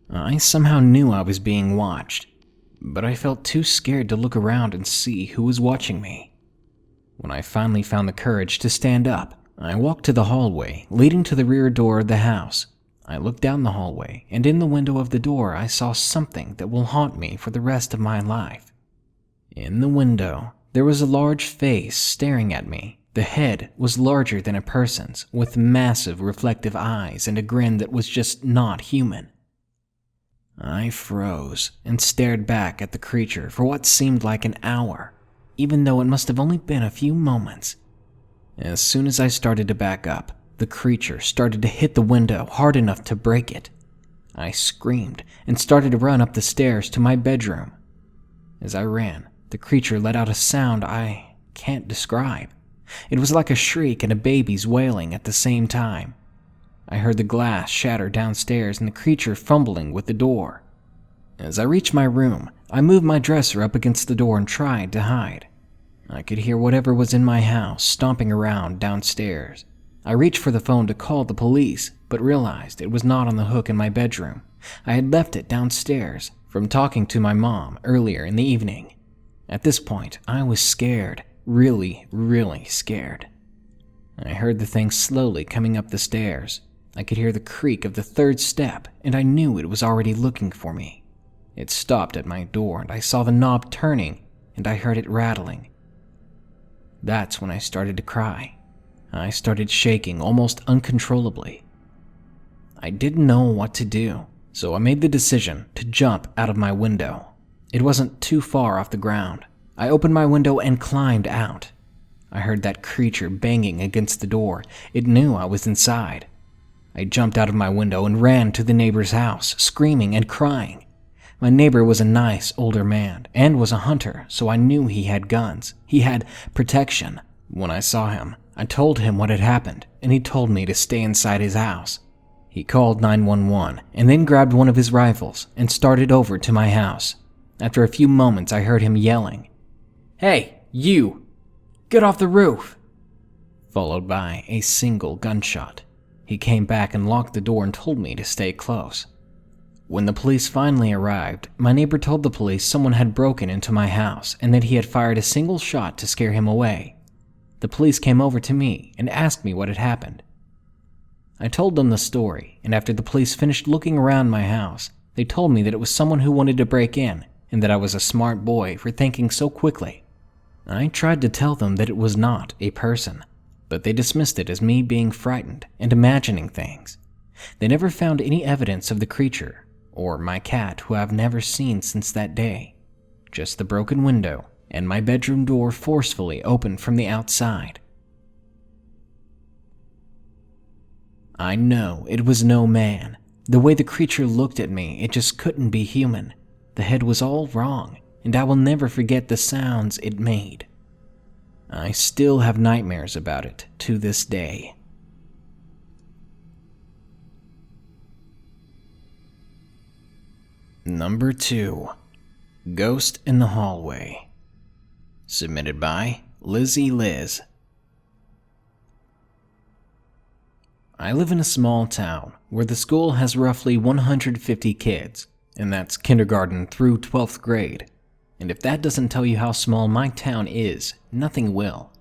I somehow knew I was being watched. but I felt too scared to look around and see who was watching me. When I finally found the courage to stand up, I walked to the hallway leading to the rear door of the house. I looked down the hallway, and in the window of the door I saw something that will haunt me for the rest of my life. In the window, there was a large face staring at me. The head was larger than a person's, with massive reflective eyes and a grin that was just not human. I froze and stared back at the creature for what seemed like an hour, even though it must have only been a few moments. As soon as I started to back up, the creature started to hit the window hard enough to break it. I screamed and started to run up the stairs to my bedroom. As I ran, the creature let out a sound I can't describe. It was like a shriek and a baby's wailing at the same time. I heard the glass shatter downstairs and the creature fumbling with the door. As I reached my room, I moved my dresser up against the door and tried to hide. I could hear whatever was in my house stomping around downstairs. I reached for the phone to call the police, but realized it was not on the hook in my bedroom. I had left it downstairs from talking to my mom earlier in the evening. At this point, I was scared, really scared. I heard the thing slowly coming up the stairs. I could hear the creak of the third step, and I knew it was already looking for me. It stopped at my door, and I saw the knob turning, and I heard it rattling. That's when I started to cry. I started shaking almost uncontrollably. I didn't know what to do, so I made the decision to jump out of my window. It wasn't too far off the ground. I opened my window and climbed out. I heard that creature banging against the door. It knew I was inside. I jumped out of my window and ran to the neighbor's house, screaming and crying. My neighbor was a nice older man and was a hunter, so I knew he had guns. He had protection. When I saw him, I told him what had happened, and he told me to stay inside his house. He called 911 and then grabbed one of his rifles and started over to my house. After a few moments, I heard him yelling, "Hey, you! Get off the roof!" Followed by a single gunshot. He came back and locked the door and told me to stay close. When the police finally arrived, my neighbor told the police someone had broken into my house and that he had fired a single shot to scare him away. The police came over to me and asked me what had happened. I told them the story, and after the police finished looking around my house, they told me that it was someone who wanted to break in and that I was a smart boy for thinking so quickly. I tried to tell them that it was not a person, but they dismissed it as me being frightened and imagining things. They never found any evidence of the creature or my cat, who I've never seen since that day. Just the broken window and my bedroom door forcefully opened from the outside. I know it was no man. The way the creature looked at me, it just couldn't be human. The head was all wrong, and I will never forget the sounds it made. I still have nightmares about it to this day. Number 2. Ghost in the Hallway. Submitted by Lizzie Liz. I live in a small town where the school has roughly 150 kids, and that's kindergarten through 12th grade. And if that doesn't tell you how small my town is, nothing will.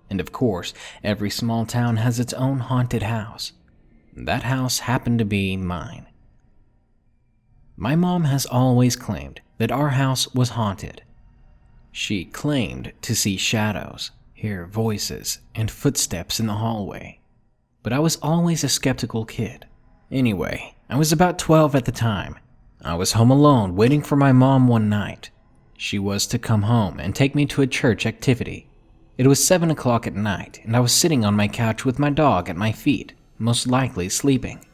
And of course, every small town has its own haunted house. That house happened to be mine. My mom has always claimed that our house was haunted. She claimed to see shadows, hear voices, and footsteps in the hallway. But I was always a skeptical kid. Anyway, I was about 12 at the time. I was home alone waiting for my mom one night. She was to come home and take me to a church activity. It was 7 o'clock at night, and I was sitting on my couch with my dog at my feet, most likely sleeping.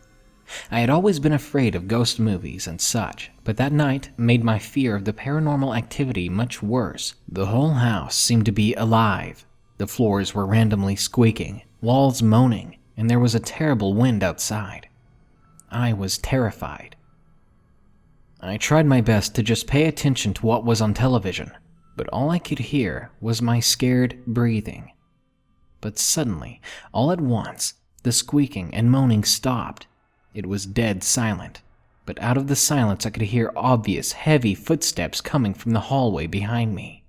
I had always been afraid of ghost movies and such, but that night made my fear of the paranormal activity much worse. The whole house seemed to be alive. The floors were randomly squeaking, walls moaning, and there was a terrible wind outside. I was terrified. I tried my best to just pay attention to what was on television, but all I could hear was my scared breathing. But suddenly, all at once, the squeaking and moaning stopped. It was dead silent, but out of the silence I could hear obvious, heavy footsteps coming from the hallway behind me.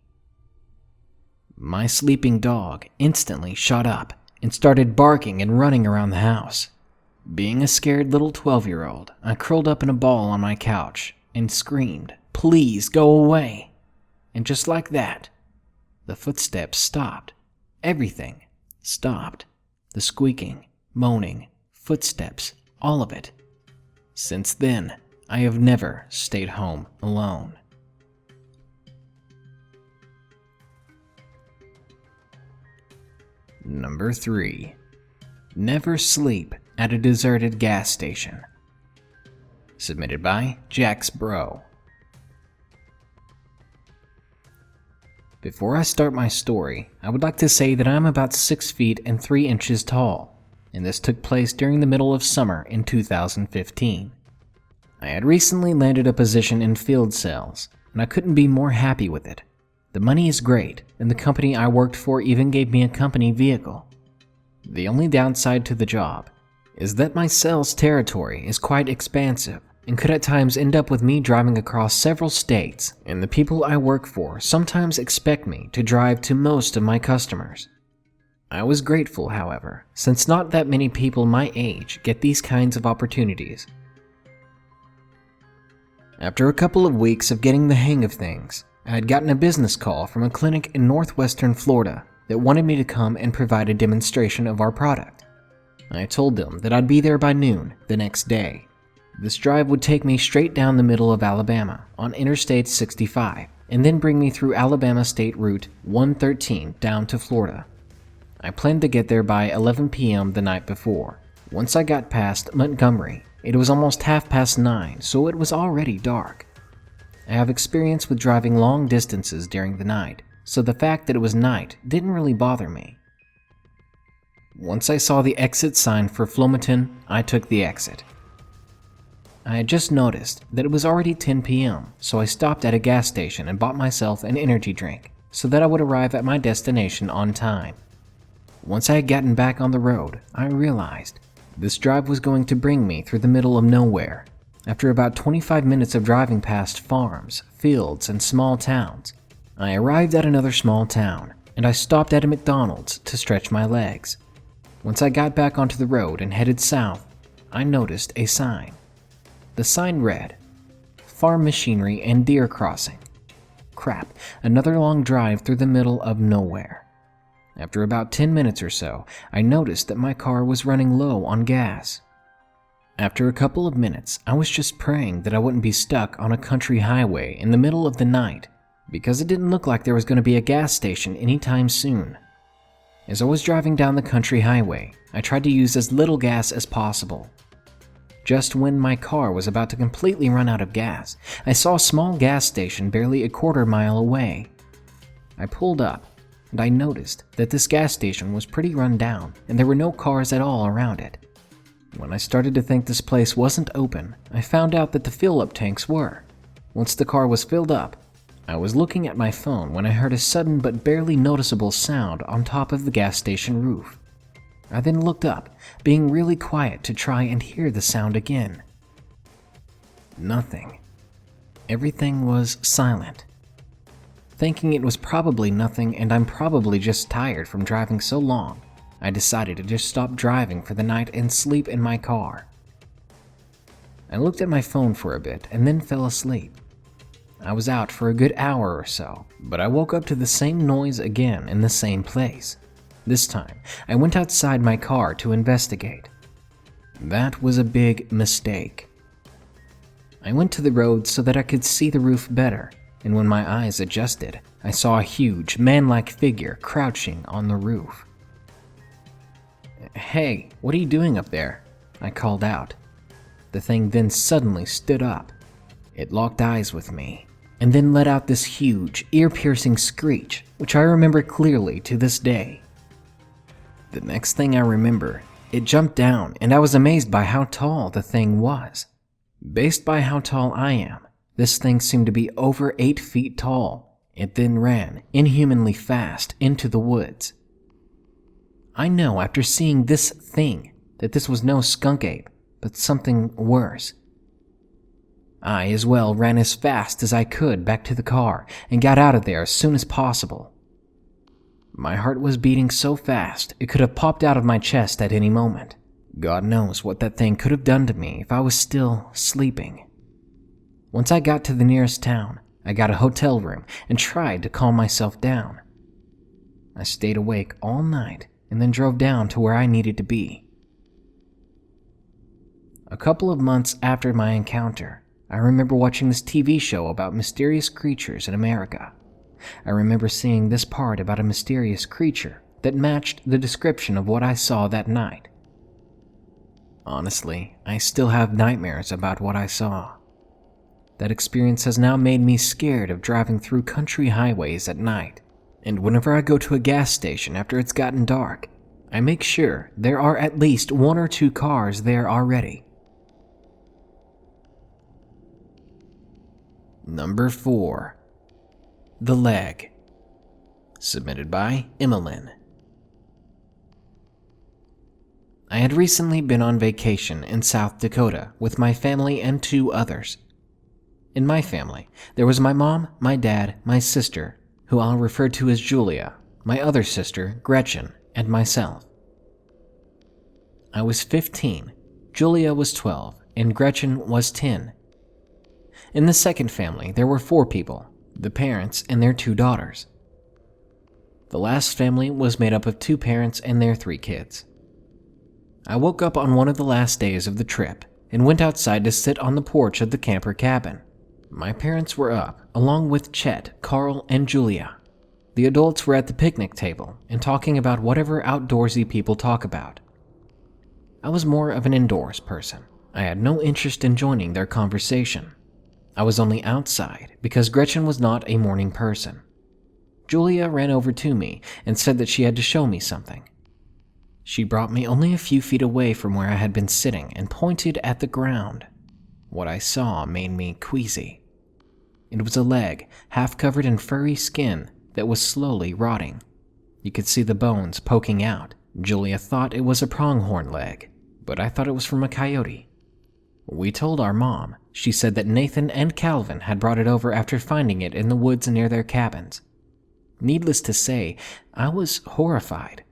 My sleeping dog instantly shot up and started barking and running around the house. Being a scared little 12-year-old, I curled up in a ball on my couch and screamed, "Please go away!" And just like that, the footsteps stopped. Everything stopped. The squeaking, moaning, footsteps, all of it. Since then, I have never stayed home alone. Number 3. Never sleep at a deserted gas station. Submitted by Jack's Bro. Before I start my story, I would like to say that I'm about 6 feet and 3 inches tall, and this took place during the middle of summer in 2015. I had recently landed a position in field sales, and I couldn't be more happy with it. The money is great, and the company I worked for even gave me a company vehicle. The only downside to the job is that my sales territory is quite expansive and could at times end up with me driving across several states, and the people I work for sometimes expect me to drive to most of my customers. I was grateful, however, since not that many people my age get these kinds of opportunities. After a couple of weeks of getting the hang of things, I had gotten a business call from a clinic in northwestern Florida that wanted me to come and provide a demonstration of our product. I told them that I'd be there by noon the next day. This drive would take me straight down the middle of Alabama on Interstate 65 and then bring me through Alabama State Route 113 down to Florida. I planned to get there by 11 p.m. the night before. Once I got past Montgomery, it was almost 9:30, so it was already dark. I have experience with driving long distances during the night, so the fact that it was night didn't really bother me. Once I saw the exit sign for Flomaton, I took the exit. I had just noticed that it was already 10 p.m., so I stopped at a gas station and bought myself an energy drink so that I would arrive at my destination on time. Once I had gotten back on the road, I realized this drive was going to bring me through the middle of nowhere. After about 25 minutes of driving past farms, fields, and small towns, I arrived at another small town, and I stopped at a McDonald's to stretch my legs. Once I got back onto the road and headed south, I noticed a sign. The sign read, "Farm Machinery and Deer Crossing." Crap, another long drive through the middle of nowhere. After about 10 minutes or so, I noticed that my car was running low on gas. After a couple of minutes, I was just praying that I wouldn't be stuck on a country highway in the middle of the night, because it didn't look like there was going to be a gas station anytime soon. As I was driving down the country highway, I tried to use as little gas as possible. Just when my car was about to completely run out of gas, I saw a small gas station barely a quarter mile away. I pulled up, and I noticed that this gas station was pretty run down, and there were no cars at all around it. When I started to think this place wasn't open, I found out that the fill-up tanks were. Once the car was filled up, I was looking at my phone when I heard a sudden but barely noticeable sound on top of the gas station roof. I then looked up, being really quiet to try and hear the sound again. Nothing. Everything was silent. Thinking it was probably nothing and I'm probably just tired from driving so long, I decided to just stop driving for the night and sleep in my car. I looked at my phone for a bit and then fell asleep. I was out for a good hour or so, but I woke up to the same noise again in the same place. This time, I went outside my car to investigate. That was a big mistake. I went to the road so that I could see the roof better, and when my eyes adjusted, I saw a huge, man-like figure crouching on the roof. "Hey, what are you doing up there?" I called out. The thing then suddenly stood up. It locked eyes with me, and then let out this huge, ear-piercing screech, which I remember clearly to this day. The next thing I remember, it jumped down, and I was amazed by how tall the thing was. Based by how tall I am, this thing seemed to be over 8 feet tall. It then ran inhumanly fast into the woods. I know after seeing this thing that this was no skunk ape, but something worse. I as well ran as fast as I could back to the car and got out of there as soon as possible. My heart was beating so fast it could have popped out of my chest at any moment. God knows what that thing could have done to me if I was still sleeping. Once I got to the nearest town, I got a hotel room and tried to calm myself down. I stayed awake all night and then drove down to where I needed to be. A couple of months after my encounter, I remember watching this TV show about mysterious creatures in America. I remember seeing this part about a mysterious creature that matched the description of what I saw that night. Honestly, I still have nightmares about what I saw. That experience has now made me scared of driving through country highways at night, and whenever I go to a gas station after it's gotten dark, I make sure there are at least 1 or 2 cars there already. Number 4. The Leg. Submitted by Emmeline. I had recently been on vacation in South Dakota with my family and 2 others. In my family, there was my mom, my dad, my sister, who I'll refer to as Julia, my other sister, Gretchen, and myself. I was 15, Julia was 12, and Gretchen was 10. In the second family, there were 4 people, the parents and their 2 daughters. The last family was made up of 2 parents and their 3 kids. I woke up on one of the last days of the trip and went outside to sit on the porch of the camper cabin. My parents were up, along with Chet, Carl, and Julia. The adults were at the picnic table and talking about whatever outdoorsy people talk about. I was more of an indoors person. I had no interest in joining their conversation. I was only outside because Gretchen was not a morning person. Julia ran over to me and said that she had to show me something. She brought me only a few feet away from where I had been sitting and pointed at the ground. What I saw made me queasy. It was a leg, half covered in furry skin, that was slowly rotting. You could see the bones poking out. Julia thought it was a pronghorn leg, but I thought it was from a coyote. We told our mom. She said that Nathan and Calvin had brought it over after finding it in the woods near their cabins. Needless to say, I was horrified.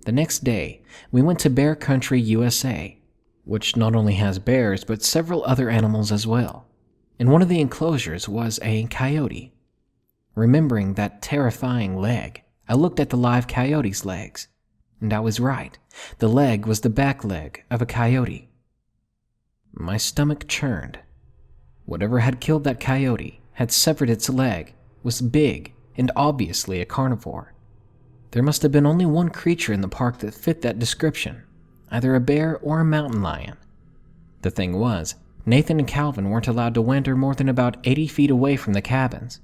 The next day, we went to Bear Country, USA, which not only has bears but several other animals as well. In one of the enclosures was a coyote. Remembering that terrifying leg, I looked at the live coyote's legs, and I was right. The leg was the back leg of a coyote. My stomach churned. Whatever had killed that coyote had severed its leg, was big, and obviously a carnivore. There must have been only one creature in the park that fit that description, either a bear or a mountain lion. The thing was, Nathan and Calvin weren't allowed to wander more than about 80 feet away from the cabins.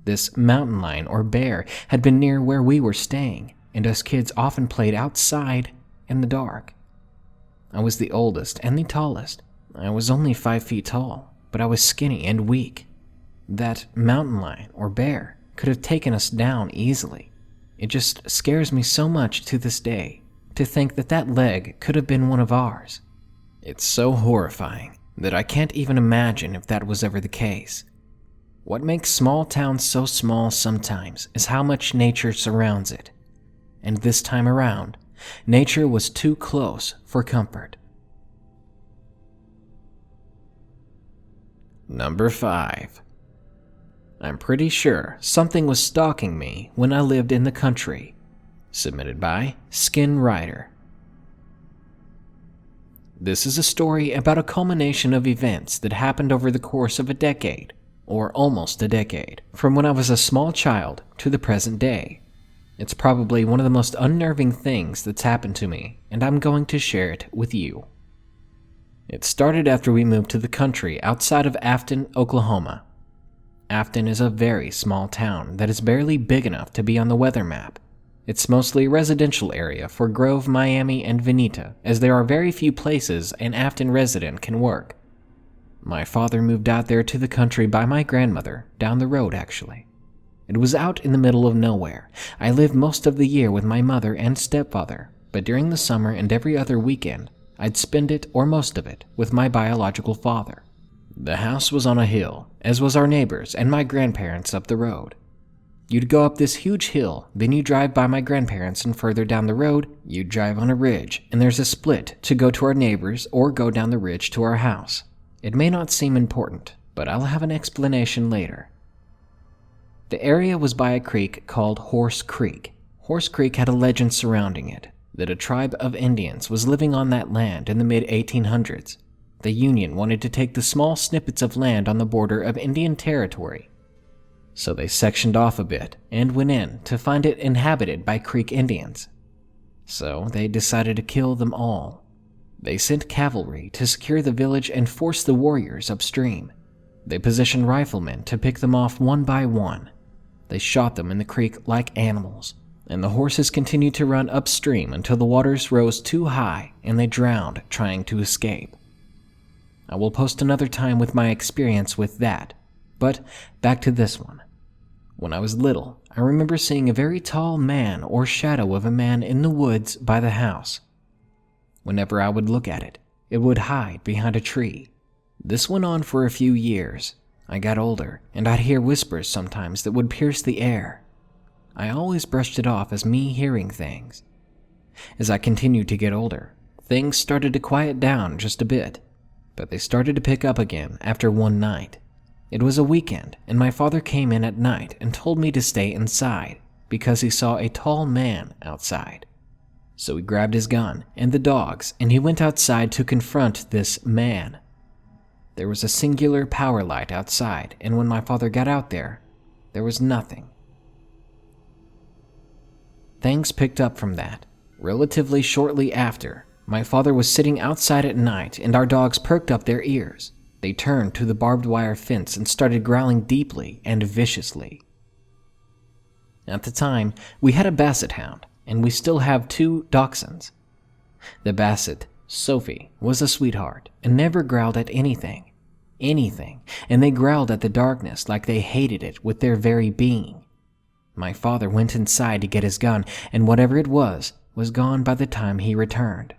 This mountain lion or bear had been near where we were staying, and us kids often played outside in the dark. I was the oldest and the tallest. I was only 5 feet tall, but I was skinny and weak. That mountain lion or bear could have taken us down easily. It just scares me so much to this day to think that that leg could have been one of ours. It's so horrifying that I can't even imagine if that was ever the case. What makes small towns so small sometimes is how much nature surrounds it. And this time around, nature was too close for comfort. Number 5. I'm pretty sure something was stalking me when I lived in the country. Submitted by Skin Rider. This is a story about a culmination of events that happened over the course of a decade, or almost a decade, from when I was a small child to the present day. It's probably one of the most unnerving things that's happened to me, and I'm going to share it with you. It started after we moved to the country outside of Afton, Oklahoma. Afton is a very small town that is barely big enough to be on the weather map. It's mostly a residential area for Grove, Miami, and Veneta, as there are very few places an Afton resident can work. My father moved out there to the country by my grandmother, down the road actually. It was out in the middle of nowhere. I lived most of the year with my mother and stepfather, but during the summer and every other weekend, I'd spend it, or most of it, with my biological father. The house was on a hill, as was our neighbors and my grandparents up the road. You'd go up this huge hill, then you drive by my grandparents, and further down the road, you'd drive on a ridge, and there's a split to go to our neighbors or go down the ridge to our house. It may not seem important, but I'll have an explanation later. The area was by a creek called Horse Creek. Horse Creek had a legend surrounding it, that a tribe of Indians was living on that land in the mid-1800s. The Union wanted to take the small snippets of land on the border of Indian Territory, so they sectioned off a bit and went in to find it inhabited by Creek Indians. So they decided to kill them all. They sent cavalry to secure the village and force the warriors upstream. They positioned riflemen to pick them off one by one. They shot them in the creek like animals, and the horses continued to run upstream until the waters rose too high and they drowned trying to escape. I will post another time with my experience with that, but back to this one. When I was little, I remember seeing a very tall man or shadow of a man in the woods by the house. Whenever I would look at it, it would hide behind a tree. This went on for a few years. I got older, and I'd hear whispers sometimes that would pierce the air. I always brushed it off as me hearing things. As I continued to get older, things started to quiet down just a bit, but they started to pick up again after one night. It was a weekend, and my father came in at night and told me to stay inside because he saw a tall man outside. So he grabbed his gun and the dogs, and he went outside to confront this man. There was a singular power light outside, and when my father got out there was nothing. Things picked up from that. Relatively shortly after, my father was sitting outside at night, and our dogs perked up their ears. They turned to the barbed wire fence and started growling deeply and viciously. At the time, we had a basset hound, and we still have 2 dachshunds. The basset, Sophie, was a sweetheart and never growled at anything, and they growled at the darkness like they hated it with their very being. My father went inside to get his gun, and whatever it was gone by the time he returned.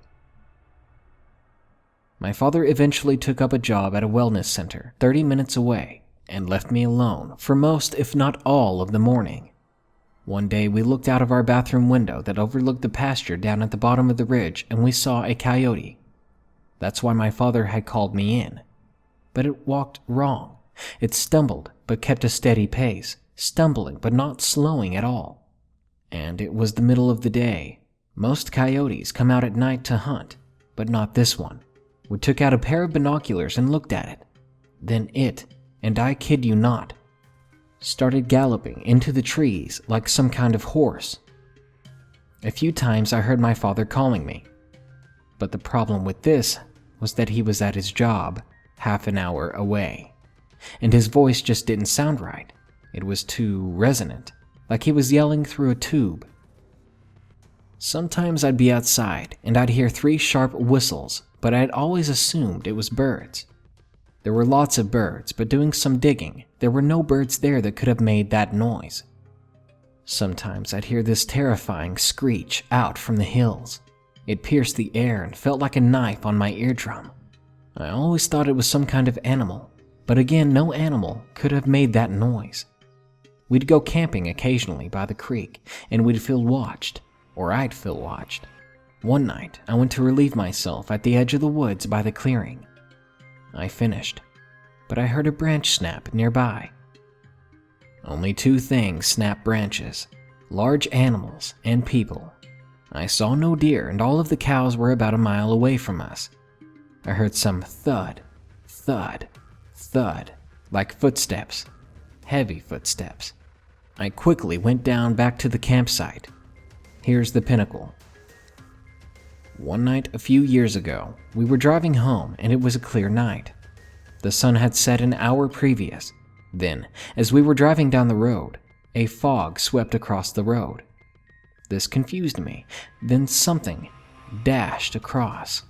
My father eventually took up a job at a wellness center 30 minutes away and left me alone for most, if not all, of the morning. One day we looked out of our bathroom window that overlooked the pasture down at the bottom of the ridge, and we saw a coyote. That's why my father had called me in. But it walked wrong. It stumbled but kept a steady pace, stumbling but not slowing at all. And it was the middle of the day. Most coyotes come out at night to hunt, but not this one. We took out a pair of binoculars and looked at it. Then it, and I kid you not, started galloping into the trees like some kind of horse. A few times I heard my father calling me, but the problem with this was that he was at his job half an hour away, and his voice just didn't sound right. It was too resonant, like he was yelling through a tube. Sometimes I'd be outside and I'd hear 3 sharp whistles, but I'd always assumed it was birds. There were lots of birds, but doing some digging, there were no birds there that could have made that noise. Sometimes I'd hear this terrifying screech out from the hills. It pierced the air and felt like a knife on my eardrum. I always thought it was some kind of animal, but again, no animal could have made that noise. We'd go camping occasionally by the creek, and we'd feel watched, or I'd feel watched. One night, I went to relieve myself at the edge of the woods by the clearing. I finished, but I heard a branch snap nearby. Only 2 things snap branches: large animals and people. I saw no deer, and all of the cows were about a mile away from us. I heard some thud, thud, thud, like footsteps, heavy footsteps. I quickly went down back to the campsite. Here's the pinnacle. One night a few years ago, we were driving home and it was a clear night. The sun had set an hour previous. Then, as we were driving down the road, a fog swept across the road. This confused me. Then something dashed across.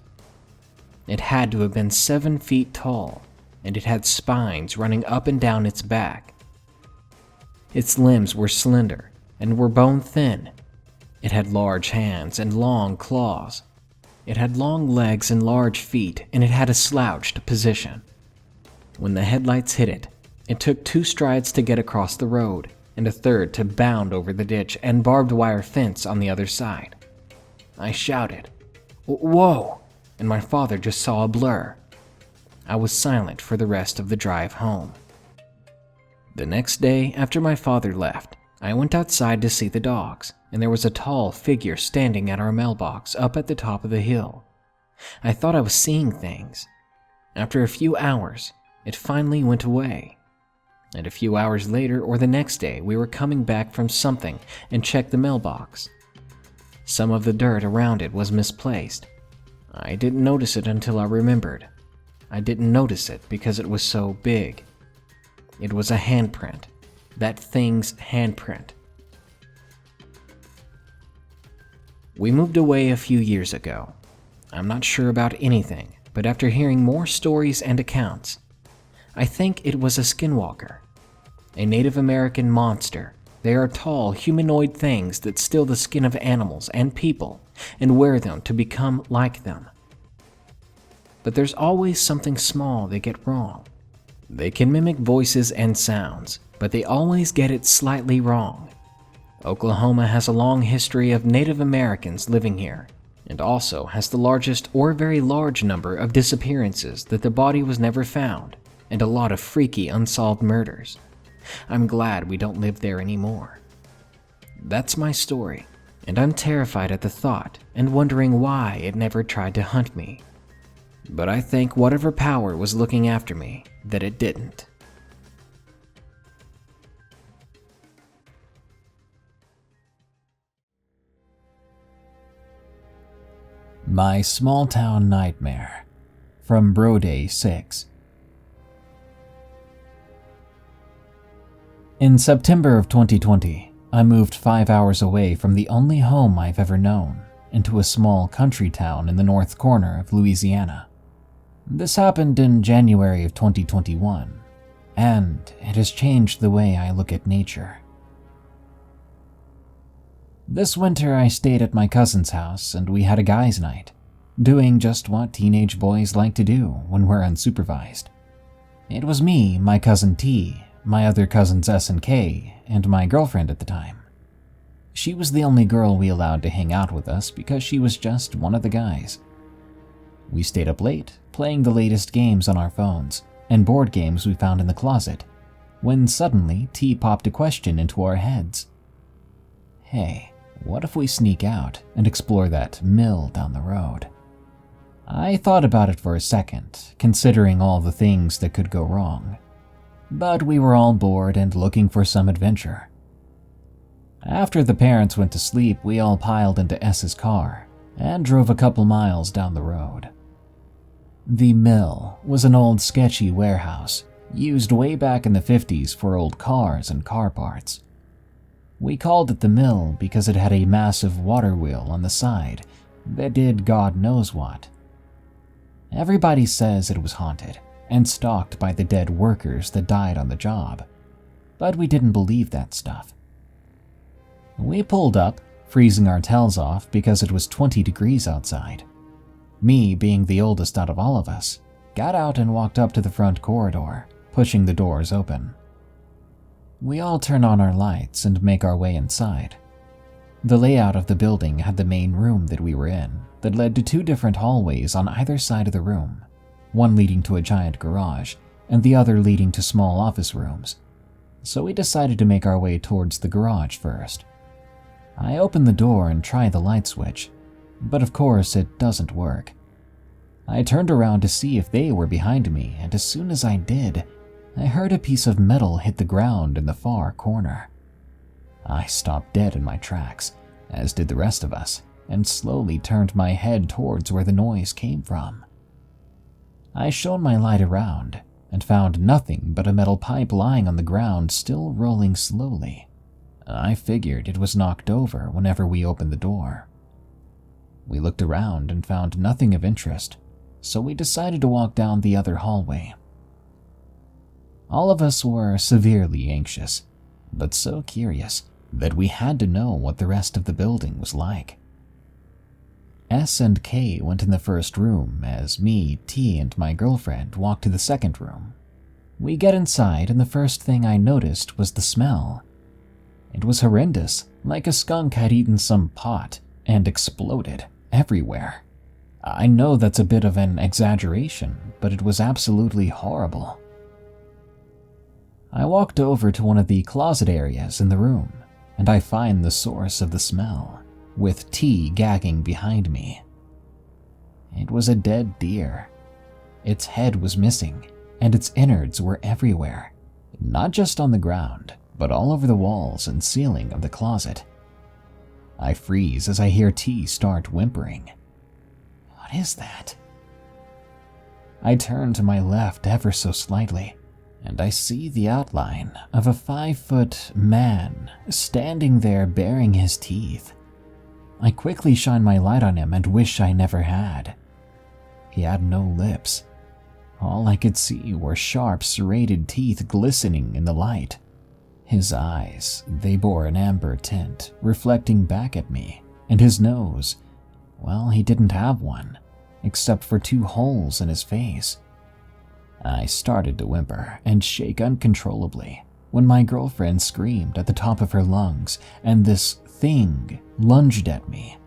It had to have been 7 feet tall, and it had spines running up and down its back. Its limbs were slender and were bone thin. It had large hands and long claws. It had long legs and large feet, and it had a slouched position. When the headlights hit it, it took 2 strides to get across the road and a third to bound over the ditch and barbed wire fence on the other side. I shouted, "Whoa!" and my father just saw a blur. I was silent for the rest of the drive home. The next day, after my father left, I went outside to see the dogs, and there was a tall figure standing at our mailbox up at the top of the hill. I thought I was seeing things. After a few hours, it finally went away. And a few hours later or the next day, we were coming back from something and checked the mailbox. Some of the dirt around it was misplaced. I didn't notice it until I remembered. I didn't notice it because it was so big. It was a handprint. That thing's handprint. We moved away a few years ago. I'm not sure about anything, but after hearing more stories and accounts, I think it was a skinwalker, a Native American monster. They are tall, humanoid things that steal the skin of animals and people and wear them to become like them. But there's always something small they get wrong. They can mimic voices and sounds, but they always get it slightly wrong. Oklahoma has a long history of Native Americans living here, and also has the largest or very large number of disappearances that the body was never found, and a lot of freaky unsolved murders. I'm glad we don't live there anymore. That's my story, and I'm terrified at the thought and wondering why it never tried to hunt me. But I thank whatever power was looking after me that it didn't. My Small Town Nightmare from Broday 6. In September of 2020, I moved 5 hours away from the only home I've ever known, into a small country town in the north corner of Louisiana. This happened in January of 2021, and it has changed the way I look at nature. This winter I stayed at my cousin's house and we had a guys' night, doing just what teenage boys like to do when we're unsupervised. It was me, my cousin T, my other cousins S and K, and my girlfriend at the time. She was the only girl we allowed to hang out with us because she was just one of the guys. We stayed up late, playing the latest games on our phones and board games we found in the closet, when suddenly T popped a question into our heads. Hey, what if we sneak out and explore that mill down the road? I thought about it for a second, considering all the things that could go wrong. But we were all bored and looking for some adventure. After the parents went to sleep, we all piled into S's car and drove a couple miles down the road. The mill was an old sketchy warehouse used way back in the 50s for old cars and car parts. We called it the mill because it had a massive water wheel on the side that did God knows what. Everybody says it was haunted and stalked by the dead workers that died on the job, but we didn't believe that stuff. We pulled up, freezing our tails off because it was 20 degrees outside. Me, being the oldest out of all of us, got out and walked up to the front corridor, pushing the doors open. We all turn on our lights and make our way inside. The layout of the building had the main room that we were in that led to 2 different hallways on either side of the room, one leading to a giant garage and the other leading to small office rooms. So we decided to make our way towards the garage first. I open the door and try the light switch, but of course it doesn't work. I turned around to see if they were behind me, and as soon as I did, I heard a piece of metal hit the ground in the far corner. I stopped dead in my tracks, as did the rest of us, and slowly turned my head towards where the noise came from. I shone my light around and found nothing but a metal pipe lying on the ground, still rolling slowly. I figured it was knocked over whenever we opened the door. We looked around and found nothing of interest, so we decided to walk down the other hallway. All of us were severely anxious, but so curious that we had to know what the rest of the building was like. S and K went in the first room as me, T, and my girlfriend walked to the second room, We get inside, and the first thing I noticed was the smell. It was horrendous, like a skunk had eaten some pot and exploded everywhere. I know that's a bit of an exaggeration, but it was absolutely horrible. I walked over to one of the closet areas in the room, and I find the source of the smell, with T gagging behind me. It was a dead deer. Its head was missing, and its innards were everywhere, not just on the ground, but all over the walls and ceiling of the closet. I freeze as I hear T start whimpering. What is that? I turn to my left ever so slightly, and I see the outline of a 5-foot man standing there baring his teeth. I quickly shine my light on him and wish I never had. He had no lips. All I could see were sharp, serrated teeth glistening in the light. His eyes, they bore an amber tint, reflecting back at me, and his nose, well, he didn't have one, except for 2 holes in his face. I started to whimper and shake uncontrollably when my girlfriend screamed at the top of her lungs, and this thing lunged at me.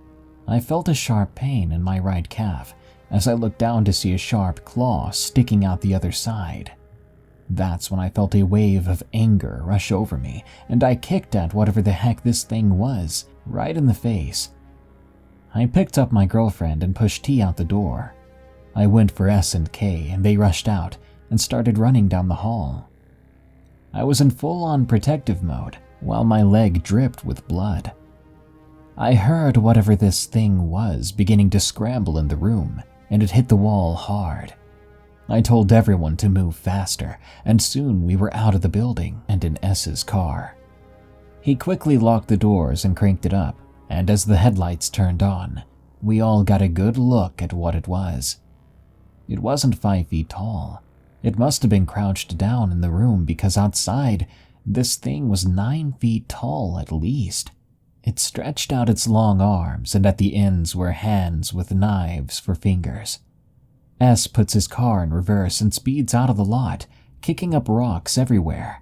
I felt a sharp pain in my right calf as I looked down to see a sharp claw sticking out the other side. That's when I felt a wave of anger rush over me, and I kicked at whatever the heck this thing was, right in the face. I picked up my girlfriend and pushed T out the door. I went for S and K, and they rushed out and started running down the hall. I was in full-on protective mode while my leg dripped with blood. I heard whatever this thing was beginning to scramble in the room, and it hit the wall hard. I told everyone to move faster, and soon we were out of the building and in S's car. He quickly locked the doors and cranked it up, and as the headlights turned on, we all got a good look at what it was. It wasn't 5 feet tall. It must have been crouched down in the room because outside, this thing was 9 feet tall at least. It stretched out its long arms, and at the ends were hands with knives for fingers. S puts his car in reverse and speeds out of the lot, kicking up rocks everywhere.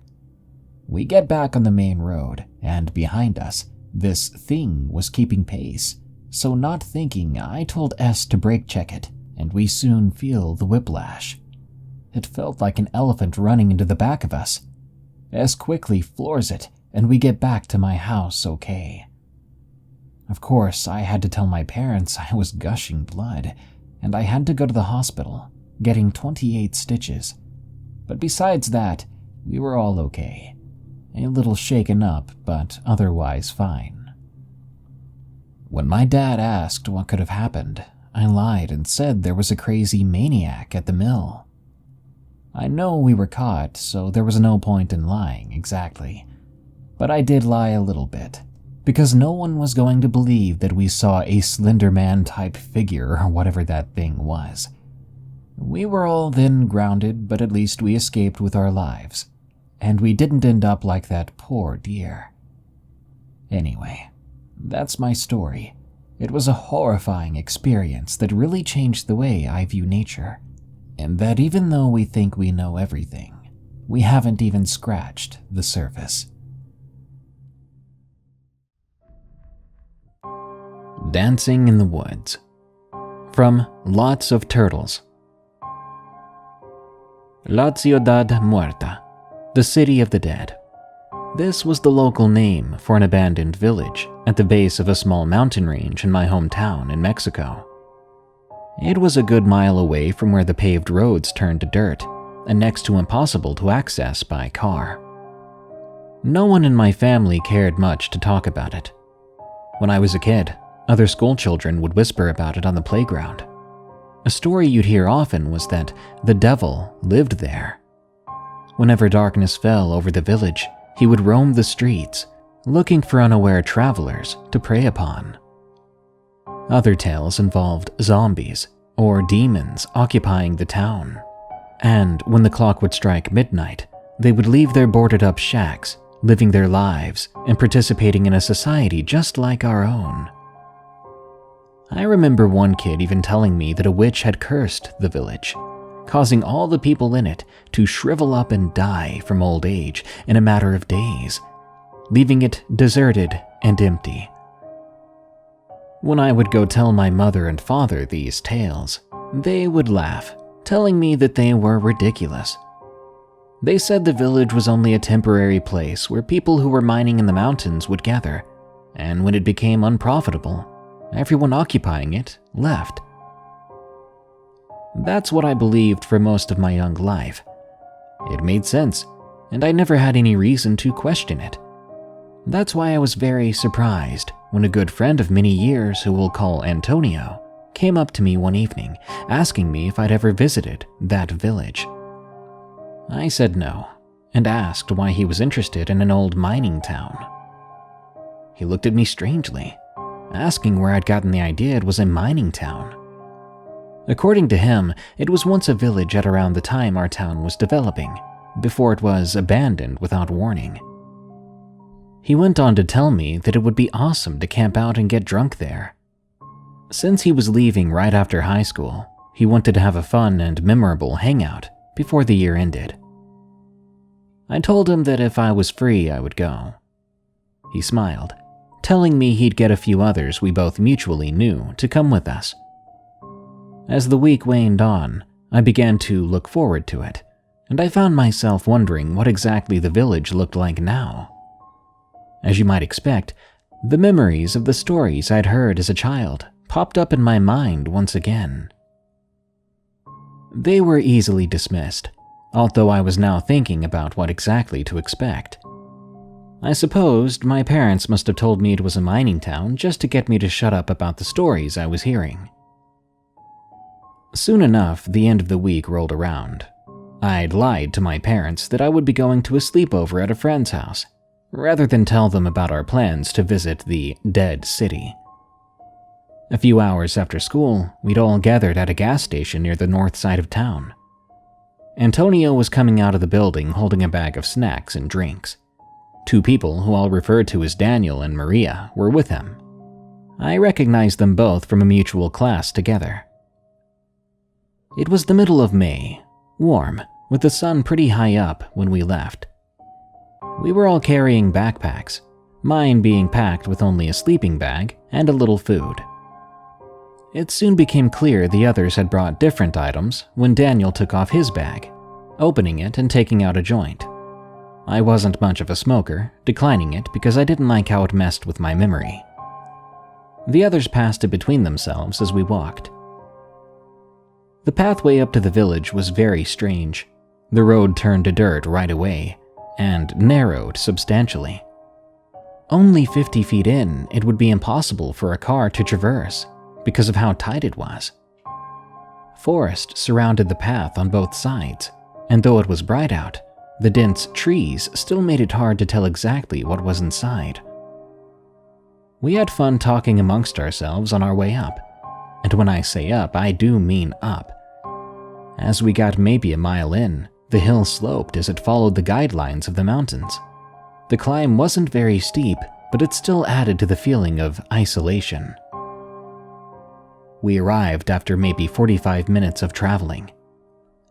We get back on the main road, and behind us, this thing was keeping pace, so not thinking, I told S to brake check it, and we soon feel the whiplash. It felt like an elephant running into the back of us. S quickly floors it, and we get back to my house okay. Of course, I had to tell my parents I was gushing blood, and I had to go to the hospital, getting 28 stitches. But besides that, we were all okay. A little shaken up, but otherwise fine. When my dad asked what could have happened, I lied and said there was a crazy maniac at the mill. I know we were caught, so there was no point in lying exactly. But I did lie a little bit, because no one was going to believe that we saw a Slender Man-type figure or whatever that thing was. We were all then grounded, but at least we escaped with our lives, and we didn't end up like that poor deer. Anyway, that's my story. It was a horrifying experience that really changed the way I view nature, and that even though we think we know everything, we haven't even scratched the surface. Dancing in the Woods. From Lots of Turtles. La Ciudad Muerta, the City of the Dead. This was the local name for an abandoned village at the base of a small mountain range in my hometown in Mexico. It was a good mile away from where the paved roads turned to dirt, and next to impossible to access by car. No one in my family cared much to talk about it. When I was a kid, other school children would whisper about it on the playground. A story you'd hear often was that the devil lived there. Whenever darkness fell over the village, he would roam the streets, looking for unaware travelers to prey upon. Other tales involved zombies or demons occupying the town. And when the clock would strike midnight, they would leave their boarded-up shacks, living their lives and participating in a society just like our own. I remember one kid even telling me that a witch had cursed the village, causing all the people in it to shrivel up and die from old age in a matter of days, leaving it deserted and empty. When I would go tell my mother and father these tales, they would laugh, telling me that they were ridiculous. They said the village was only a temporary place where people who were mining in the mountains would gather, and when it became unprofitable, everyone occupying it left. That's what I believed for most of my young life. It made sense, and I never had any reason to question it. That's why I was very surprised when a good friend of many years, who we'll call Antonio, came up to me one evening, asking me if I'd ever visited that village. I said no, and asked why he was interested in an old mining town. He looked at me strangely, asking where I'd gotten the idea it was a mining town. According to him, it was once a village at around the time our town was developing, before it was abandoned without warning. He went on to tell me that it would be awesome to camp out and get drunk there. Since he was leaving right after high school, he wanted to have a fun and memorable hangout before the year ended. I told him that if I was free, I would go. He smiled, telling me he'd get a few others we both mutually knew to come with us. As the week waned on, I began to look forward to it, and I found myself wondering what exactly the village looked like now. As you might expect, the memories of the stories I'd heard as a child popped up in my mind once again. They were easily dismissed, although I was now thinking about what exactly to expect. I supposed my parents must have told me it was a mining town just to get me to shut up about the stories I was hearing. Soon enough, the end of the week rolled around. I'd lied to my parents that I would be going to a sleepover at a friend's house, rather than tell them about our plans to visit the dead city. A few hours after school, we'd all gathered at a gas station near the north side of town. Antonio was coming out of the building holding a bag of snacks and drinks. Two people, who I'll refer to as Daniel and Maria, were with him. I recognized them both from a mutual class together. It was the middle of May, warm, with the sun pretty high up when we left. We were all carrying backpacks, mine being packed with only a sleeping bag and a little food. It soon became clear the others had brought different items when Daniel took off his bag, opening it and taking out a joint. I wasn't much of a smoker, declining it because I didn't like how it messed with my memory. The others passed it between themselves as we walked. The pathway up to the village was very strange. The road turned to dirt right away, and narrowed substantially. Only 50 feet in, it would be impossible for a car to traverse because of how tight it was. Forest surrounded the path on both sides, and though it was bright out, the dense trees still made it hard to tell exactly what was inside. We had fun talking amongst ourselves on our way up, and when I say up, I do mean up. As we got maybe a mile in, the hill sloped as it followed the guidelines of the mountains. The climb wasn't very steep, but it still added to the feeling of isolation. We arrived after maybe 45 minutes of traveling.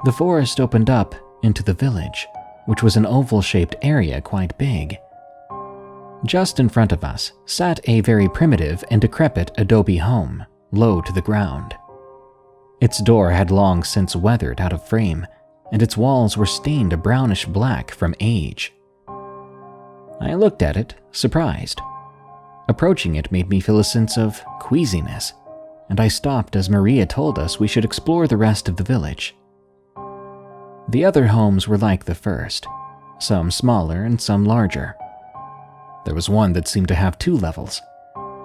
The forest opened up into the village, which was an oval-shaped area quite big. Just in front of us sat a very primitive and decrepit adobe home, low to the ground. Its door had long since weathered out of frame, and its walls were stained a brownish black from age. I looked at it, surprised. Approaching it made me feel a sense of queasiness, and I stopped as Maria told us we should explore the rest of the village. The other homes were like the first, some smaller and some larger. There was one that seemed to have 2 levels.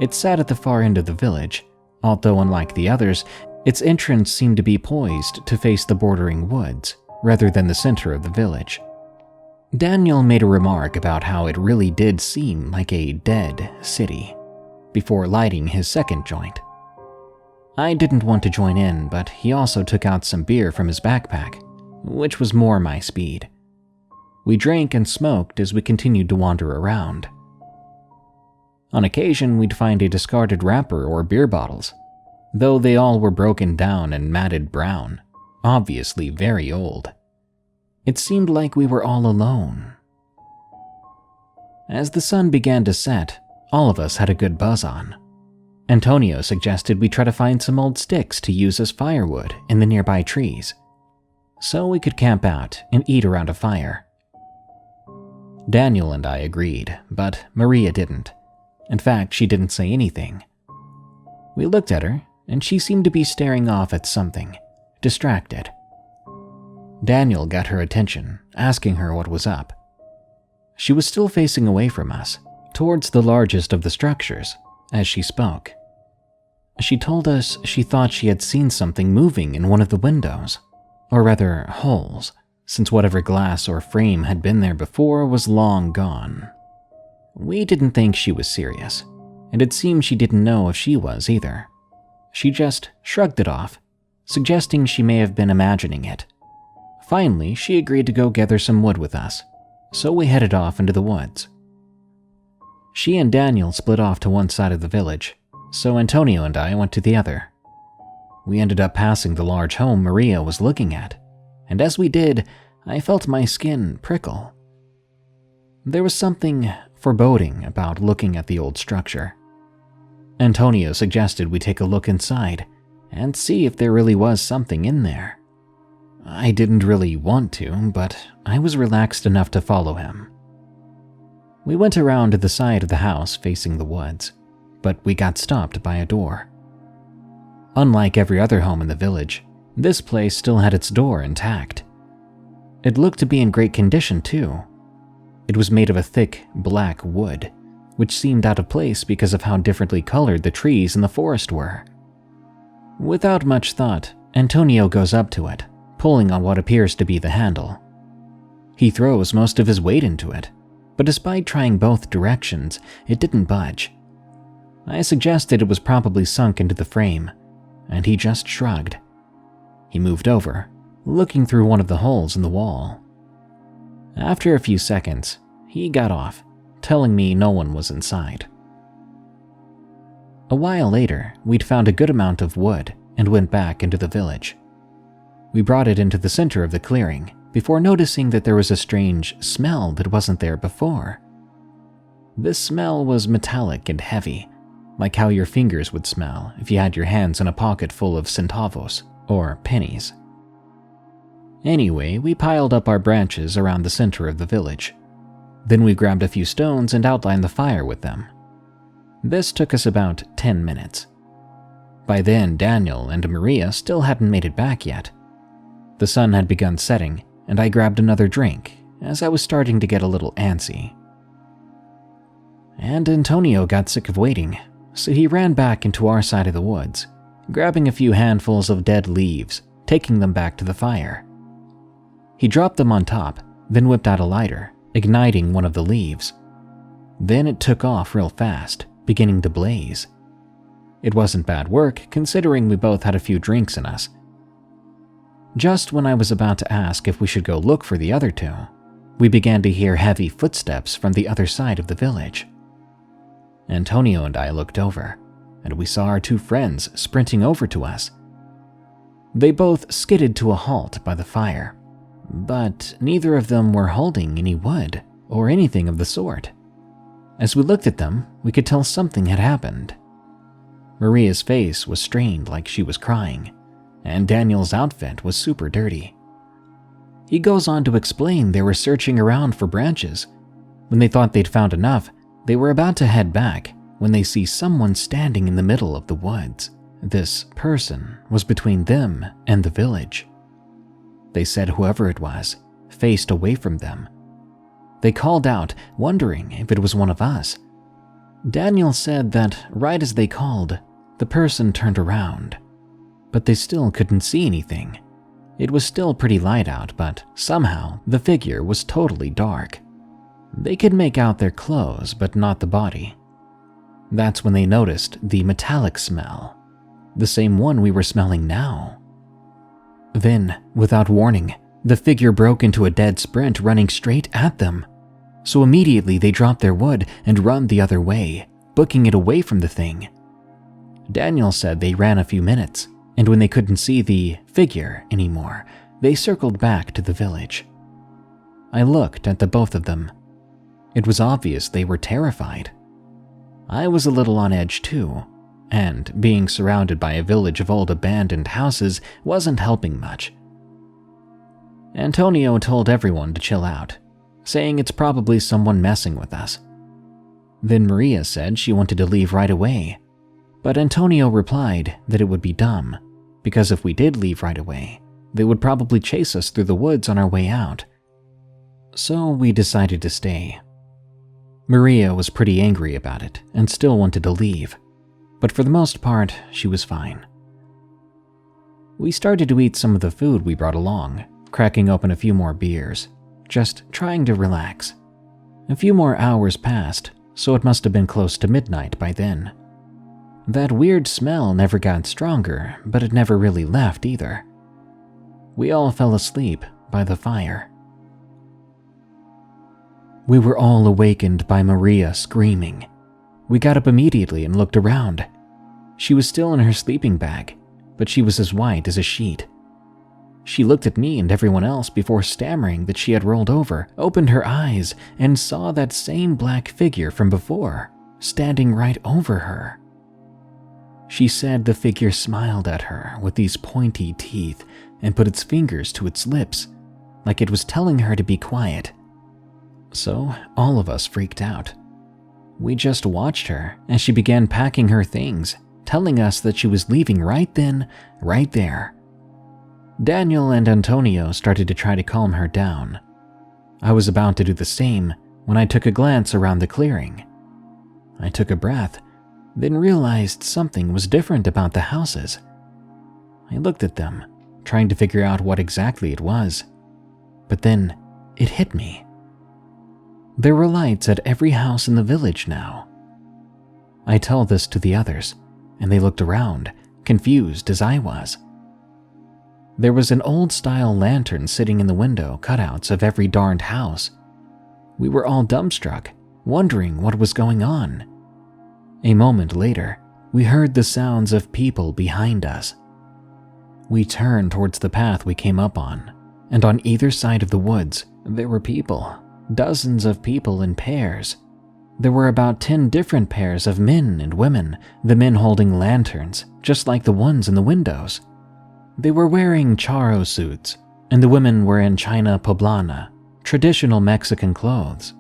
It sat at the far end of the village, although unlike the others, its entrance seemed to be poised to face the bordering woods, rather than the center of the village. Daniel made a remark about how it really did seem like a dead city, before lighting his second joint. I didn't want to join in, but he also took out some beer from his backpack, which was more my speed. We drank and smoked as we continued to wander around. On occasion, we'd find a discarded wrapper or beer bottles, though they all were broken down and matted brown, obviously very old. It seemed like we were all alone. As the sun began to set, all of us had a good buzz on. Antonio suggested we try to find some old sticks to use as firewood in the nearby trees, so we could camp out and eat around a fire. Daniel and I agreed, but Maria didn't. In fact, she didn't say anything. We looked at her, and she seemed to be staring off at something, distracted. Daniel got her attention, asking her what was up. She was still facing away from us, towards the largest of the structures, as she spoke. She told us she thought she had seen something moving in one of the windows, or rather holes, since whatever glass or frame had been there before was long gone. We didn't think she was serious, and it seemed she didn't know if she was either. She just shrugged it off, suggesting she may have been imagining it. Finally, she agreed to go gather some wood with us, so we headed off into the woods. She and Daniel split off to one side of the village, so Antonio and I went to the other. We ended up passing the large home Maria was looking at, and as we did, I felt my skin prickle. There was something foreboding about looking at the old structure. Antonio suggested we take a look inside and see if there really was something in there. I didn't really want to, but I was relaxed enough to follow him. We went around to the side of the house facing the woods, but we got stopped by a door. Unlike every other home in the village, this place still had its door intact. It looked to be in great condition too. It was made of a thick, black wood, which seemed out of place because of how differently colored the trees in the forest were. Without much thought, Antonio goes up to it, pulling on what appears to be the handle. He throws most of his weight into it, but despite trying both directions, it didn't budge. I suggested it was probably sunk into the frame, and he just shrugged. He moved over, looking through one of the holes in the wall. After a few seconds, he got off, telling me no one was inside. A while later, we'd found a good amount of wood and went back into the village. We brought it into the center of the clearing before noticing that there was a strange smell that wasn't there before. This smell was metallic and heavy, like how your fingers would smell if you had your hands in a pocket full of centavos, or pennies. Anyway, we piled up our branches around the center of the village. Then we grabbed a few stones and outlined the fire with them. This took us about 10 minutes. By then, Daniel and Maria still hadn't made it back yet. The sun had begun setting, and I grabbed another drink, as I was starting to get a little antsy. And Antonio got sick of waiting, so he ran back into our side of the woods, grabbing a few handfuls of dead leaves, taking them back to the fire. He dropped them on top, then whipped out a lighter, igniting one of the leaves. Then it took off real fast, beginning to blaze. It wasn't bad work, considering we both had a few drinks in us. Just when I was about to ask if we should go look for the other two, we began to hear heavy footsteps from the other side of the village. Antonio and I looked over, and we saw our two friends sprinting over to us. They both skidded to a halt by the fire, but neither of them were holding any wood or anything of the sort. As we looked at them, we could tell something had happened. Maria's face was strained like she was crying, and Daniel's outfit was super dirty. He goes on to explain they were searching around for branches. When they thought they'd found enough, they were about to head back when they see someone standing in the middle of the woods. This person was between them and the village. They said whoever it was faced away from them. They called out, wondering if it was one of us. Daniel said that right as they called, the person turned around, but they still couldn't see anything. It was still pretty light out, but somehow the figure was totally dark. They could make out their clothes, but not the body. That's when they noticed the metallic smell, the same one we were smelling now. Then, without warning, the figure broke into a dead sprint running straight at them. So immediately they dropped their wood and run the other way, booking it away from the thing. Daniel said they ran a few minutes, and when they couldn't see the figure anymore, they circled back to the village. I looked at the both of them. It was obvious they were terrified. I was a little on edge too, and being surrounded by a village of old abandoned houses wasn't helping much. Antonio told everyone to chill out, saying it's probably someone messing with us. Then Maria said she wanted to leave right away, but Antonio replied that it would be dumb, because if we did leave right away, they would probably chase us through the woods on our way out. So we decided to stay. Maria was pretty angry about it and still wanted to leave, but for the most part, she was fine. We started to eat some of the food we brought along, cracking open a few more beers, just trying to relax. A few more hours passed, so it must have been close to midnight by then. That weird smell never got stronger, but it never really left either. We all fell asleep by the fire. We were all awakened by Maria screaming. We got up immediately and looked around. She was still in her sleeping bag, but she was as white as a sheet. She looked at me and everyone else before stammering that she had rolled over, opened her eyes, and saw that same black figure from before, standing right over her. She said the figure smiled at her with these pointy teeth and put its fingers to its lips, like it was telling her to be quiet. So all of us freaked out. We just watched her as she began packing her things, telling us that she was leaving right then, right there. Daniel and Antonio started to try to calm her down. I was about to do the same when I took a glance around the clearing. I took a breath, then realized something was different about the houses. I looked at them, trying to figure out what exactly it was. But then it hit me. There were lights at every house in the village now. I told this to the others, and they looked around, confused as I was. There was an old-style lantern sitting in the window cutouts of every darned house. We were all dumbstruck, wondering what was going on. A moment later, we heard the sounds of people behind us. We turned towards the path we came up on, and on either side of the woods, there were people, dozens of people in pairs. There were about 10 different pairs of men and women, the men holding lanterns, just like the ones in the windows. They were wearing charro suits, and the women were in China poblana, traditional Mexican clothes.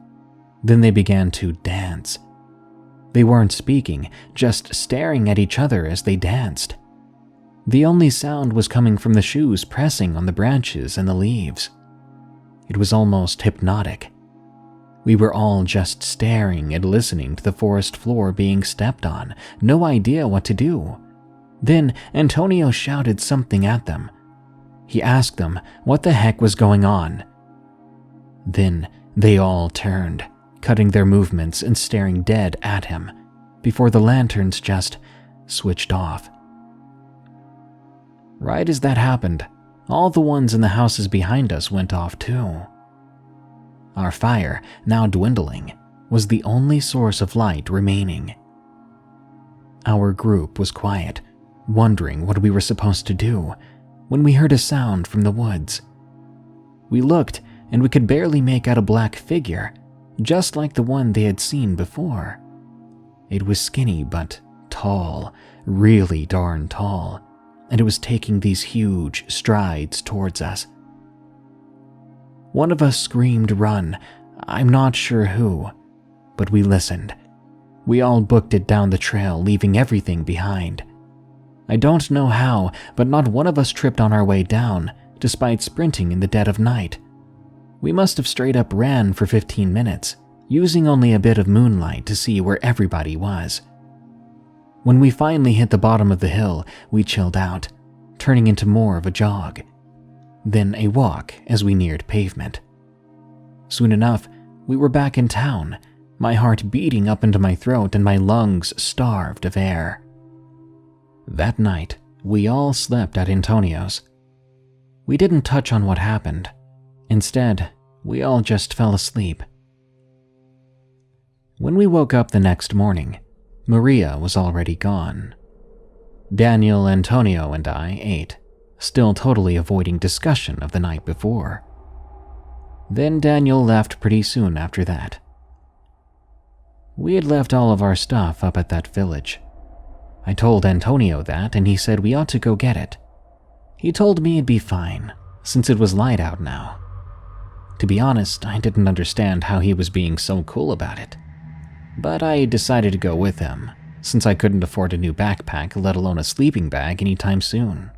Then they began to dance. They weren't speaking, just staring at each other as they danced. The only sound was coming from the shoes pressing on the branches and the leaves. It was almost hypnotic. We were all just staring and listening to the forest floor being stepped on, no idea what to do. Then Antonio shouted something at them. He asked them what the heck was going on. Then they all turned, cutting their movements and staring dead at him, before the lanterns just switched off. Right as that happened, all the ones in the houses behind us went off too. Our fire, now dwindling, was the only source of light remaining. Our group was quiet, wondering what we were supposed to do, when we heard a sound from the woods. We looked, and we could barely make out a black figure, just like the one they had seen before. It was skinny but tall, really darn tall, and it was taking these huge strides towards us. One of us screamed run, I'm not sure who, but we listened. We all booked it down the trail, leaving everything behind. I don't know how, but not one of us tripped on our way down, despite sprinting in the dead of night. We must have straight up ran for 15 minutes, using only a bit of moonlight to see where everybody was. When we finally hit the bottom of the hill, we chilled out, turning into more of a jog, then a walk as we neared pavement. Soon enough, we were back in town, my heart beating up into my throat and my lungs starved of air. That night, we all slept at Antonio's. We didn't touch on what happened. Instead, we all just fell asleep. When we woke up the next morning, Maria was already gone. Daniel, Antonio, and I ate, still totally avoiding discussion of the night before. Then Daniel left pretty soon after that. We had left all of our stuff up at that village. I told Antonio that, and he said we ought to go get it. He told me it'd be fine, since it was light out now. To be honest, I didn't understand how he was being so cool about it. But I decided to go with him, since I couldn't afford a new backpack, let alone a sleeping bag, anytime soon.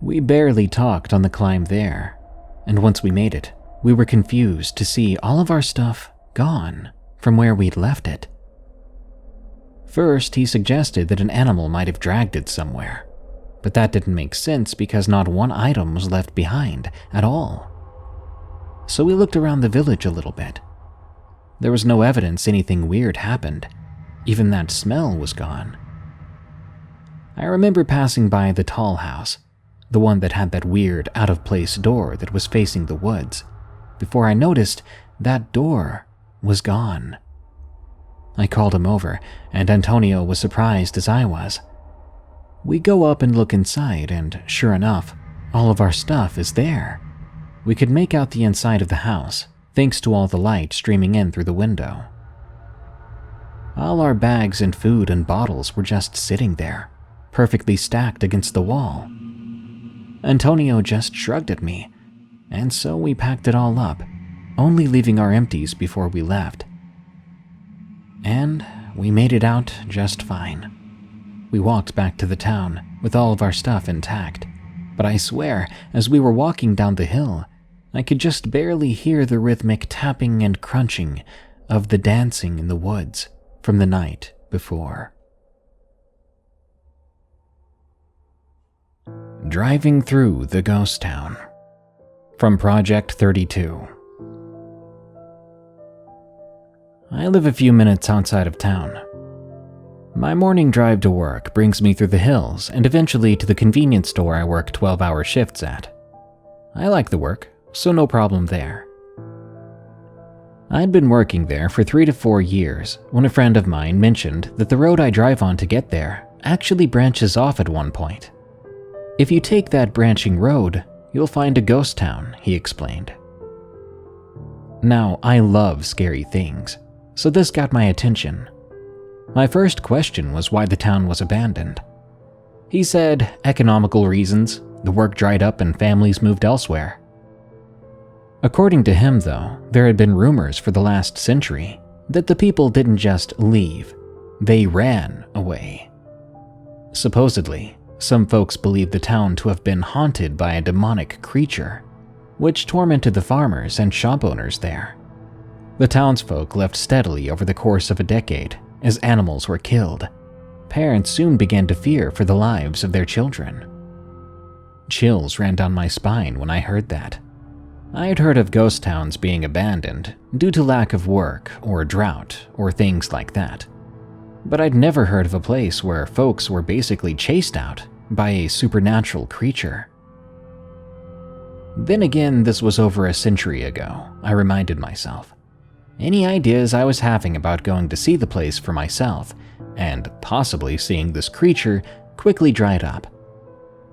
We barely talked on the climb there, and once we made it, we were confused to see all of our stuff gone from where we'd left it. First, he suggested that an animal might have dragged it somewhere, but that didn't make sense because not one item was left behind at all. So we looked around the village a little bit. There was no evidence anything weird happened. Even that smell was gone. I remember passing by the tall house, the one that had that weird, out-of-place door that was facing the woods, before I noticed that door was gone. I called him over, and Antonio was surprised as I was. We go up and look inside, and sure enough, all of our stuff is there. We could make out the inside of the house, thanks to all the light streaming in through the window. All our bags and food and bottles were just sitting there, perfectly stacked against the wall. Antonio just shrugged at me, and so we packed it all up, only leaving our empties before we left. And we made it out just fine. We walked back to the town with all of our stuff intact, but I swear, as we were walking down the hill, I could just barely hear the rhythmic tapping and crunching of the dancing in the woods from the night before. Driving through the ghost town. From Project 32. I live a few minutes outside of town. My morning drive to work brings me through the hills and eventually to the convenience store I work 12-hour shifts at. I like the work, so no problem there. I'd been working there for 3 to 4 years when a friend of mine mentioned that the road I drive on to get there actually branches off at one point. If you take that branching road, you'll find a ghost town, he explained. Now, I love scary things, so this got my attention. My first question was why the town was abandoned. He said economical reasons, the work dried up and families moved elsewhere. According to him, though, there had been rumors for the last century that the people didn't just leave, they ran away. Supposedly, some folks believed the town to have been haunted by a demonic creature, which tormented the farmers and shop owners there. The townsfolk left steadily over the course of a decade as animals were killed. Parents soon began to fear for the lives of their children. Chills ran down my spine when I heard that. I had heard of ghost towns being abandoned due to lack of work or drought or things like that. But I'd never heard of a place where folks were basically chased out by a supernatural creature. Then again, this was over a century ago, I reminded myself. Any ideas I was having about going to see the place for myself, and possibly seeing this creature, quickly dried up.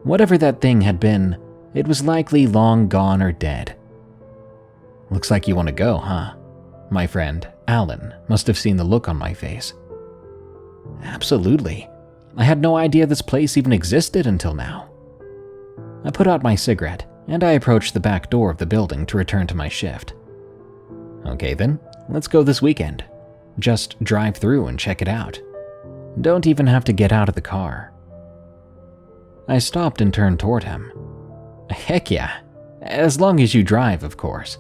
Whatever that thing had been, it was likely long gone or dead. Looks like you want to go, huh? My friend, Alan, must have seen the look on my face. Absolutely. I had no idea this place even existed until now. I put out my cigarette, and I approached the back door of the building to return to my shift. Okay then, let's go this weekend. Just drive through and check it out. Don't even have to get out of the car. I stopped and turned toward him. Heck yeah, as long as you drive, of course.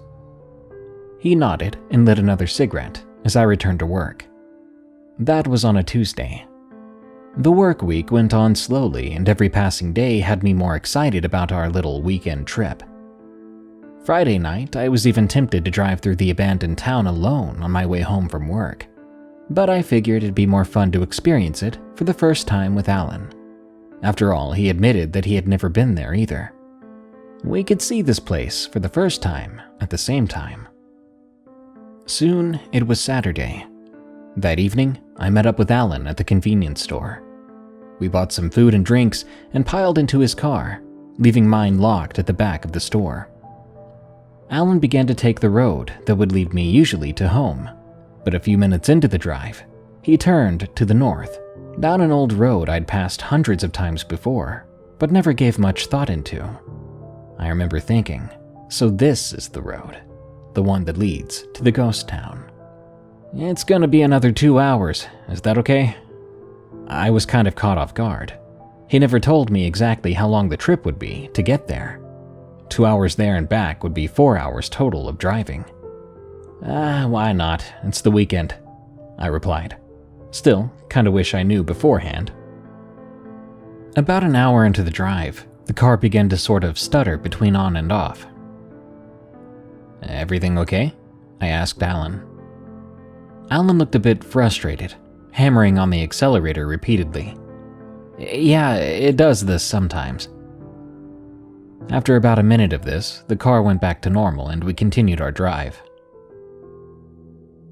He nodded and lit another cigarette as I returned to work. That was on a Tuesday. The work week went on slowly, and every passing day had me more excited about our little weekend trip. Friday night, I was even tempted to drive through the abandoned town alone on my way home from work, but I figured it'd be more fun to experience it for the first time with Alan. After all, he admitted that he had never been there either. We could see this place for the first time at the same time. Soon, it was Saturday. That evening, I met up with Alan at the convenience store. We bought some food and drinks and piled into his car, leaving mine locked at the back of the store. Alan began to take the road that would lead me usually to home, but a few minutes into the drive, he turned to the north, down an old road I'd passed hundreds of times before, but never gave much thought into. I remember thinking, so this is the road, the one that leads to the ghost town. It's gonna be another 2 hours, is that okay? I was kind of caught off guard. He never told me exactly how long the trip would be to get there. 2 hours there and back would be 4 hours total of driving. Why not? It's the weekend, I replied. Still, kinda wish I knew beforehand. About an hour into the drive, the car began to sort of stutter between on and off. Everything okay? I asked Alan. Alan looked a bit frustrated, hammering on the accelerator repeatedly. Yeah, it does this sometimes. After about a minute of this, the car went back to normal and we continued our drive.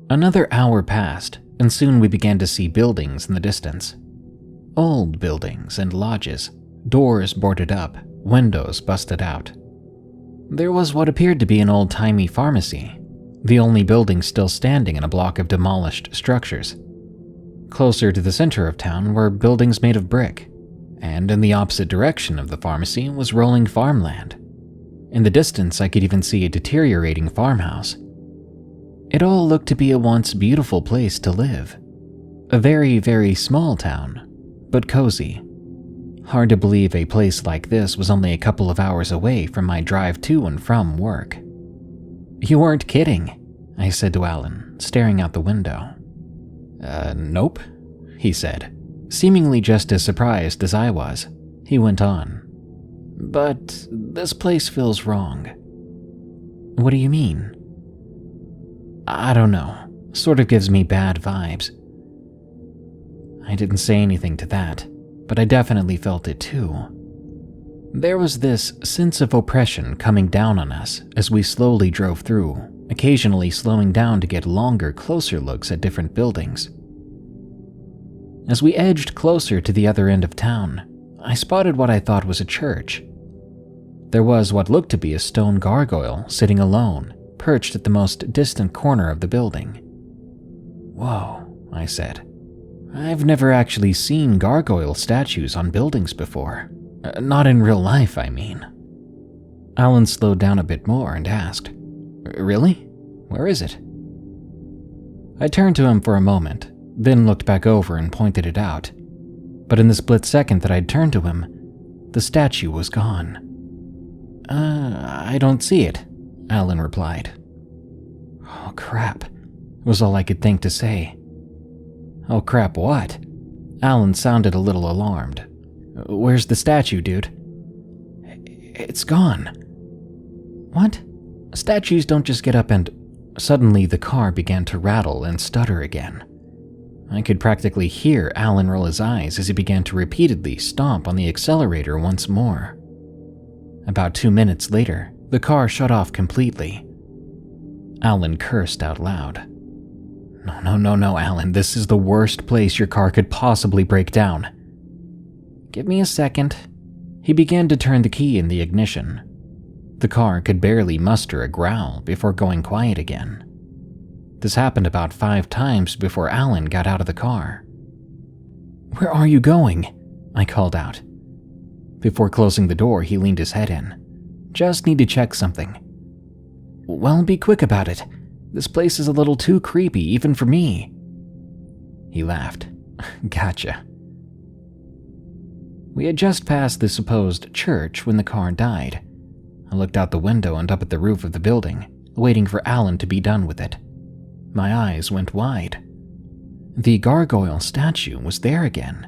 Another hour passed, and soon we began to see buildings in the distance. Old buildings and lodges, doors boarded up, windows busted out. There was what appeared to be an old-timey pharmacy, the only building still standing in a block of demolished structures. Closer to the center of town were buildings made of brick, and in the opposite direction of the pharmacy was rolling farmland. In the distance, I could even see a deteriorating farmhouse. It all looked to be a once beautiful place to live. A very, very small town, but cozy. Hard to believe a place like this was only a couple of hours away from my drive to and from work. You weren't kidding, I said to Alan, staring out the window. Nope, he said, seemingly just as surprised as I was. He went on. But this place feels wrong. What do you mean? I don't know. Sort of gives me bad vibes. I didn't say anything to that, but I definitely felt it too. There was this sense of oppression coming down on us as we slowly drove through, occasionally slowing down to get longer, closer looks at different buildings. As we edged closer to the other end of town, I spotted what I thought was a church. There was what looked to be a stone gargoyle sitting alone, perched at the most distant corner of the building. Whoa, I said. I've never actually seen gargoyle statues on buildings before. Not in real life, I mean. Alan slowed down a bit more and asked, Really? Where is it? I turned to him for a moment, then looked back over and pointed it out. But in the split second that I'd turned to him, the statue was gone. I don't see it, Alan replied. Oh crap, was all I could think to say. Oh crap, what? Alan sounded a little alarmed. Where's the statue, dude? It's gone. What? Statues don't just get up and... Suddenly the car began to rattle and stutter again. I could practically hear Alan roll his eyes as he began to repeatedly stomp on the accelerator once more. About 2 minutes later, the car shut off completely. Alan cursed out loud. No, Alan, this is the worst place your car could possibly break down. Give me a second. He began to turn the key in the ignition. The car could barely muster a growl before going quiet again. This happened about 5 times before Alan got out of the car. Where are you going? I called out. Before closing the door, he leaned his head in. Just need to check something. Well, be quick about it. This place is a little too creepy, even for me. He laughed. Gotcha. We had just passed the supposed church when the car died. I looked out the window and up at the roof of the building, waiting for Alan to be done with it. My eyes went wide. The gargoyle statue was there again,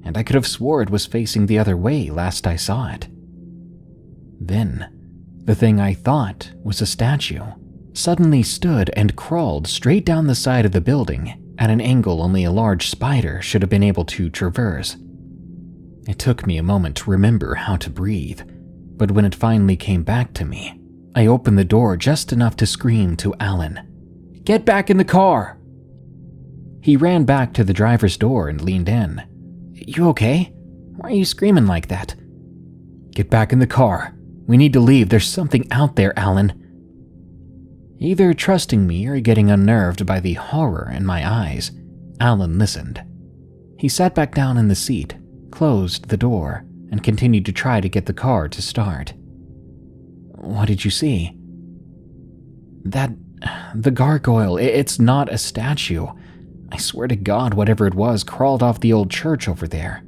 and I could have swore it was facing the other way last I saw it. Then, the thing I thought was a statue suddenly stood and crawled straight down the side of the building at an angle only a large spider should have been able to traverse. It took me a moment to remember how to breathe, but when it finally came back to me, I opened the door just enough to scream to Alan, "Get back in the car!" He ran back to the driver's door and leaned in. You okay? Why are you screaming like that? Get back in the car. We need to leave. There's something out there, Alan. Either trusting me or getting unnerved by the horror in my eyes, Alan listened. He sat back down in the seat, closed the door, and continued to try to get the car to start. What did you see? The gargoyle, it's not a statue. I swear to God, whatever it was crawled off the old church over there.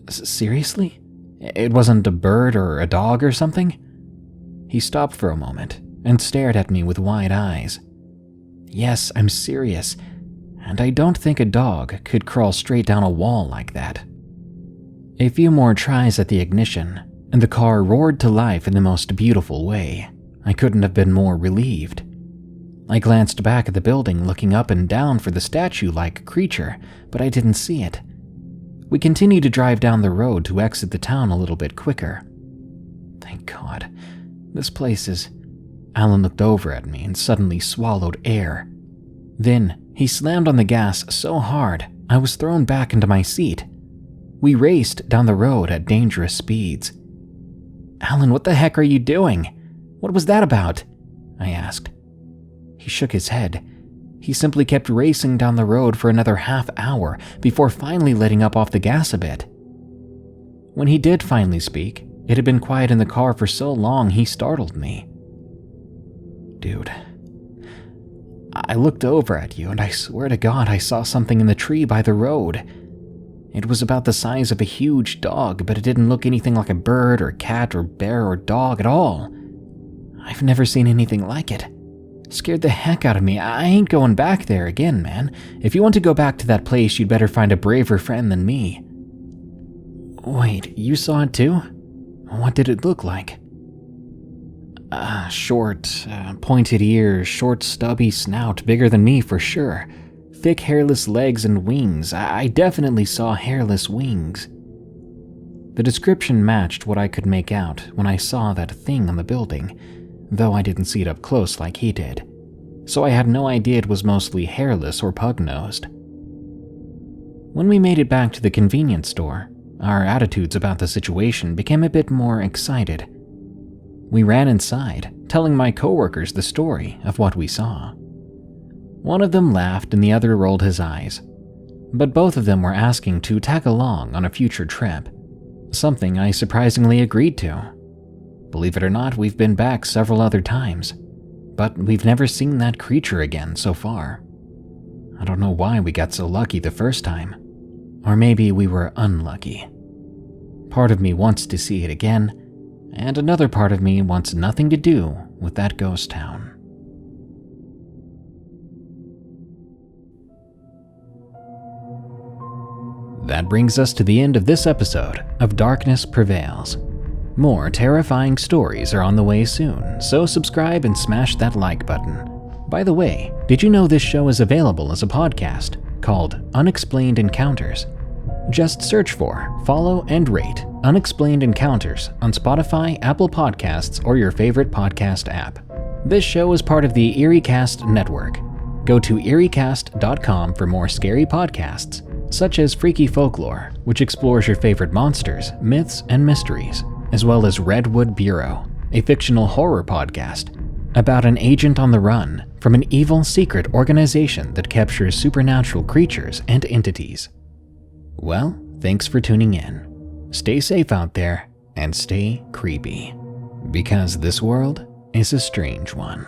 Seriously? It wasn't a bird or a dog or something? He stopped for a moment and stared at me with wide eyes. Yes, I'm serious, and I don't think a dog could crawl straight down a wall like that. A few more tries at the ignition, and the car roared to life in the most beautiful way. I couldn't have been more relieved. I glanced back at the building, looking up and down for the statue-like creature, but I didn't see it. We continued to drive down the road to exit the town a little bit quicker. Thank God. This place is... Alan looked over at me and suddenly swallowed air. Then he slammed on the gas so hard I was thrown back into my seat. We raced down the road at dangerous speeds. Alan, what the heck are you doing? What was that about? I asked. He shook his head. He simply kept racing down the road for another half hour before finally letting up off the gas a bit. When he did finally speak, it had been quiet in the car for so long he startled me. Dude, I looked over at you and I swear to God I saw something in the tree by the road. It was about the size of a huge dog, but it didn't look anything like a bird or cat or bear or dog at all. I've never seen anything like it. Scared the heck out of me. I ain't going back there again, man. If you want to go back to that place, you'd better find a braver friend than me. Wait, you saw it too? What did it look like? Short, pointed ears, short stubby snout, bigger than me for sure. Thick hairless legs and wings. I definitely saw hairless wings. The description matched what I could make out when I saw that thing on the building, though I didn't see it up close like he did, so I had no idea it was mostly hairless or pug-nosed. When we made it back to the convenience store, our attitudes about the situation became a bit more excited. We ran inside, telling my coworkers the story of what we saw. One of them laughed and the other rolled his eyes, but both of them were asking to tag along on a future trip, something I surprisingly agreed to. Believe it or not, we've been back several other times, but we've never seen that creature again so far. I don't know why we got so lucky the first time, or maybe we were unlucky. Part of me wants to see it again, and another part of me wants nothing to do with that ghost town. That brings us to the end of this episode of Darkness Prevails. More terrifying stories are on the way soon, so subscribe and smash that like button. By the way, did you know this show is available as a podcast called Unexplained Encounters? Just search for, follow, and rate Unexplained Encounters on Spotify, Apple Podcasts, or your favorite podcast app. This show is part of the EerieCast network. Go to EerieCast.com for more scary podcasts, such as Freaky Folklore, which explores your favorite monsters, myths, and mysteries, as well as Redwood Bureau, a fictional horror podcast about an agent on the run from an evil secret organization that captures supernatural creatures and entities. Well, thanks for tuning in. Stay safe out there and stay creepy, because this world is a strange one.